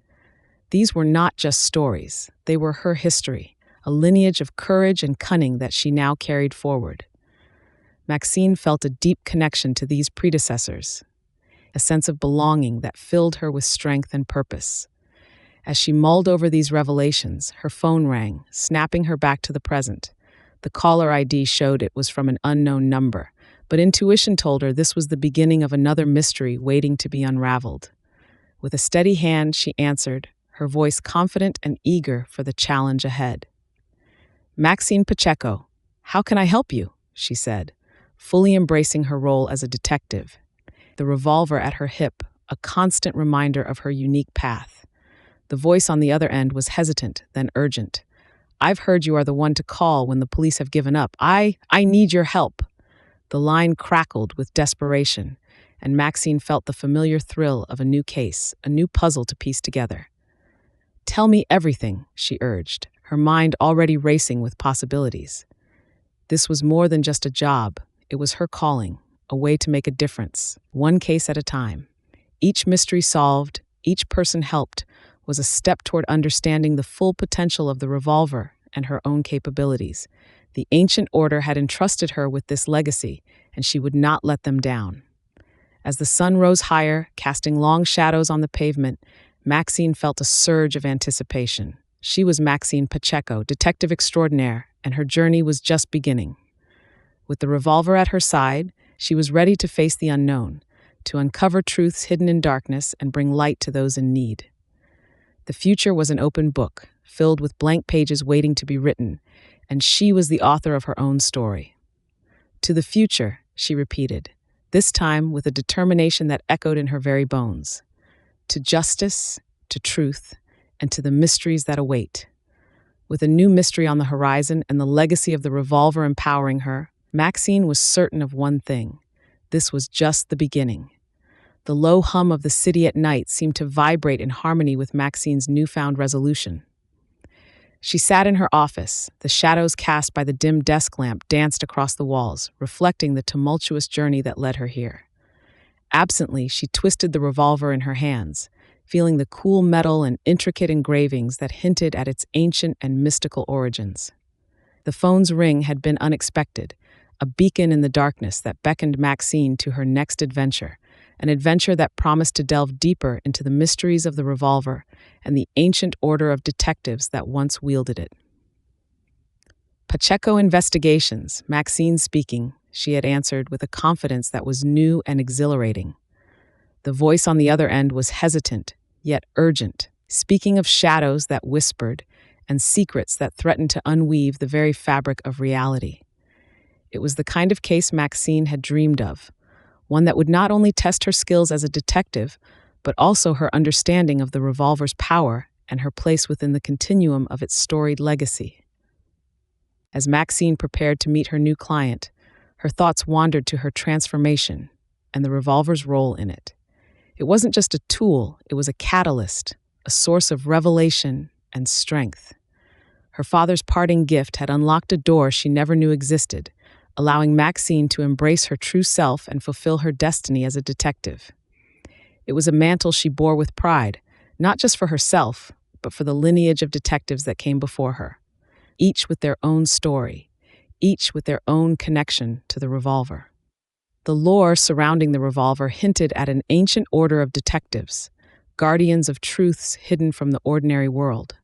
These were not just stories, they were her history, a lineage of courage and cunning that she now carried forward. Maxine felt a deep connection to these predecessors, a sense of belonging that filled her with strength and purpose. As she mulled over these revelations, her phone rang, snapping her back to the present. The caller ID showed it was from an unknown number, but intuition told her this was the beginning of another mystery waiting to be unraveled. With a steady hand, she answered, her voice confident and eager for the challenge ahead. Maxine Pacheco, how can I help you? She said, fully embracing her role as a detective, the revolver at her hip, a constant reminder of her unique path. The voice on the other end was hesitant, then urgent. I've heard you are the one to call when the police have given up. I need your help. The line crackled with desperation, and Maxine felt the familiar thrill of a new case, a new puzzle to piece together. Tell me everything, she urged, her mind already racing with possibilities. This was more than just a job. It was her calling, a way to make a difference, one case at a time. Each mystery solved, each person helped, was a step toward understanding the full potential of the revolver and her own capabilities. The ancient order had entrusted her with this legacy, and she would not let them down. As the sun rose higher, casting long shadows on the pavement, Maxine felt a surge of anticipation. She was Maxine Pacheco, detective extraordinaire, and her journey was just beginning. With the revolver at her side, she was ready to face the unknown, to uncover truths hidden in darkness and bring light to those in need. The future was an open book, filled with blank pages waiting to be written, and she was the author of her own story. To the future, she repeated, this time with a determination that echoed in her very bones. To justice, to truth, and to the mysteries that await. With a new mystery on the horizon and the legacy of the revolver empowering her, Maxine was certain of one thing. This was just the beginning. The low hum of the city at night seemed to vibrate in harmony with Maxine's newfound resolution. She sat in her office. The shadows cast by the dim desk lamp danced across the walls, reflecting the tumultuous journey that led her here. Absently, she twisted the revolver in her hands, feeling the cool metal and intricate engravings that hinted at its ancient and mystical origins. The phone's ring had been unexpected, a beacon in the darkness that beckoned Maxine to her next adventure, an adventure that promised to delve deeper into the mysteries of the revolver and the ancient order of detectives that once wielded it. Pacheco Investigations, Maxine speaking, she had answered with a confidence that was new and exhilarating. The voice on the other end was hesitant, yet urgent, speaking of shadows that whispered and secrets that threatened to unweave the very fabric of reality. It was the kind of case Maxine had dreamed of, one that would not only test her skills as a detective, but also her understanding of the revolver's power and her place within the continuum of its storied legacy. As Maxine prepared to meet her new client, her thoughts wandered to her transformation and the revolver's role in it. It wasn't just a tool, it was a catalyst, a source of revelation and strength. Her father's parting gift had unlocked a door she never knew existed, allowing Maxine to embrace her true self and fulfill her destiny as a detective. It was a mantle she bore with pride, not just for herself, but for the lineage of detectives that came before her, each with their own story, each with their own connection to the revolver. The lore surrounding the revolver hinted at an ancient order of detectives, guardians of truths hidden from the ordinary world.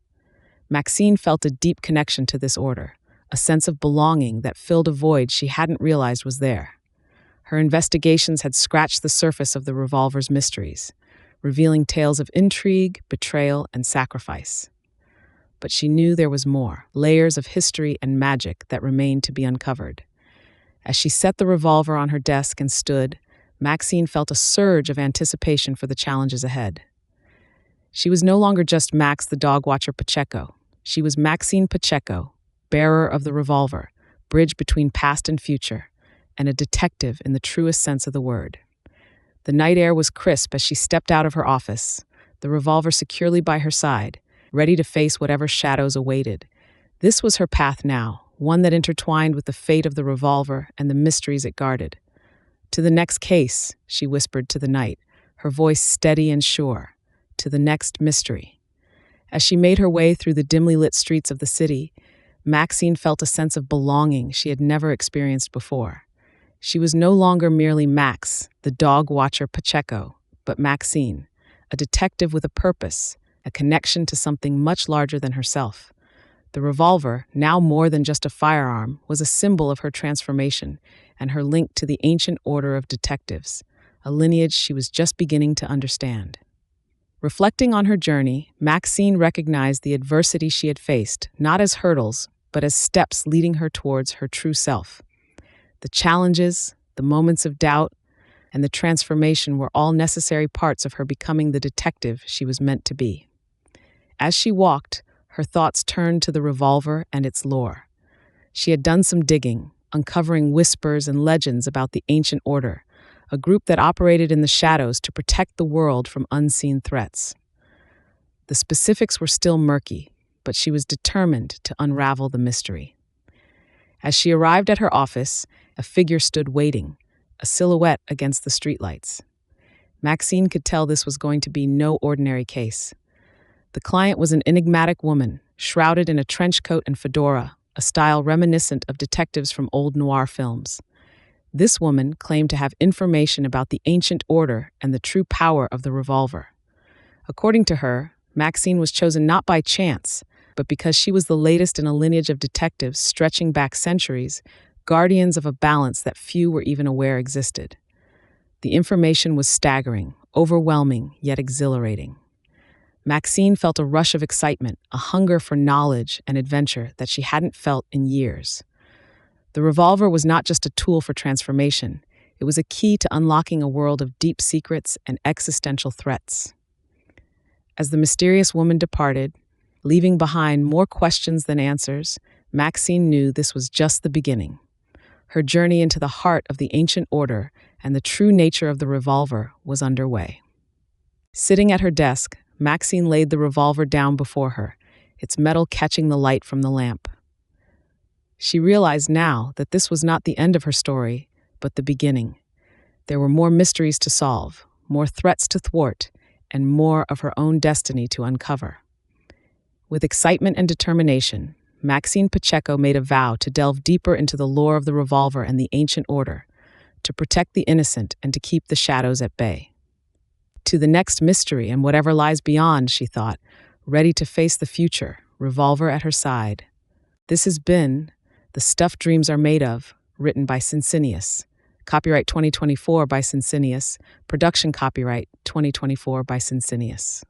Maxine felt a deep connection to this order, a sense of belonging that filled a void she hadn't realized was there. Her investigations had scratched the surface of the revolver's mysteries, revealing tales of intrigue, betrayal, and sacrifice. But she knew there was more, layers of history and magic that remained to be uncovered. As she set the revolver on her desk and stood, Maxine felt a surge of anticipation for the challenges ahead. She was no longer just Max the dog watcher Pacheco. She was Maxine Pacheco, bearer of the revolver, bridge between past and future, and a detective in the truest sense of the word. The night air was crisp as she stepped out of her office, the revolver securely by her side, ready to face whatever shadows awaited. This was her path now, one that intertwined with the fate of the revolver and the mysteries it guarded. To the next case, she whispered to the night, her voice steady and sure. To the next mystery. As she made her way through the dimly lit streets of the city, Maxine felt a sense of belonging she had never experienced before. She was no longer merely Max, the dog watcher Pacheco, but Maxine, a detective with a purpose, a connection to something much larger than herself. The revolver, now more than just a firearm, was a symbol of her transformation and her link to the ancient order of detectives, a lineage she was just beginning to understand. Reflecting on her journey, Maxine recognized the adversity she had faced, not as hurdles, but as steps leading her towards her true self. The challenges, the moments of doubt, and the transformation were all necessary parts of her becoming the detective she was meant to be. As she walked, her thoughts turned to the revolver and its lore. She had done some digging, uncovering whispers and legends about the ancient order, a group that operated in the shadows to protect the world from unseen threats. The specifics were still murky, but she was determined to unravel the mystery. As she arrived at her office, a figure stood waiting, a silhouette against the streetlights. Maxine could tell this was going to be no ordinary case. The client was an enigmatic woman, shrouded in a trench coat and fedora, a style reminiscent of detectives from old noir films. This woman claimed to have information about the ancient order and the true power of the revolver. According to her, Maxine was chosen not by chance, but because she was the latest in a lineage of detectives stretching back centuries, guardians of a balance that few were even aware existed. The information was staggering, overwhelming, yet exhilarating. Maxine felt a rush of excitement, a hunger for knowledge and adventure that she hadn't felt in years. The revolver was not just a tool for transformation, it was a key to unlocking a world of deep secrets and existential threats. As the mysterious woman departed, leaving behind more questions than answers, Maxine knew this was just the beginning. Her journey into the heart of the ancient order and the true nature of the revolver was underway. Sitting at her desk, Maxine laid the revolver down before her, its metal catching the light from the lamp. She realized now that this was not the end of her story, but the beginning. There were more mysteries to solve, more threats to thwart, and more of her own destiny to uncover. With excitement and determination, Maxine Pacheco made a vow to delve deeper into the lore of the revolver and the ancient order, to protect the innocent and to keep the shadows at bay. To the next mystery and whatever lies beyond, she thought, ready to face the future, revolver at her side. This has been The Stuff Dreams Are Made Of, written by Cincinius. Copyright 2024 by Cincinius. Production copyright 2024 by Cincinius.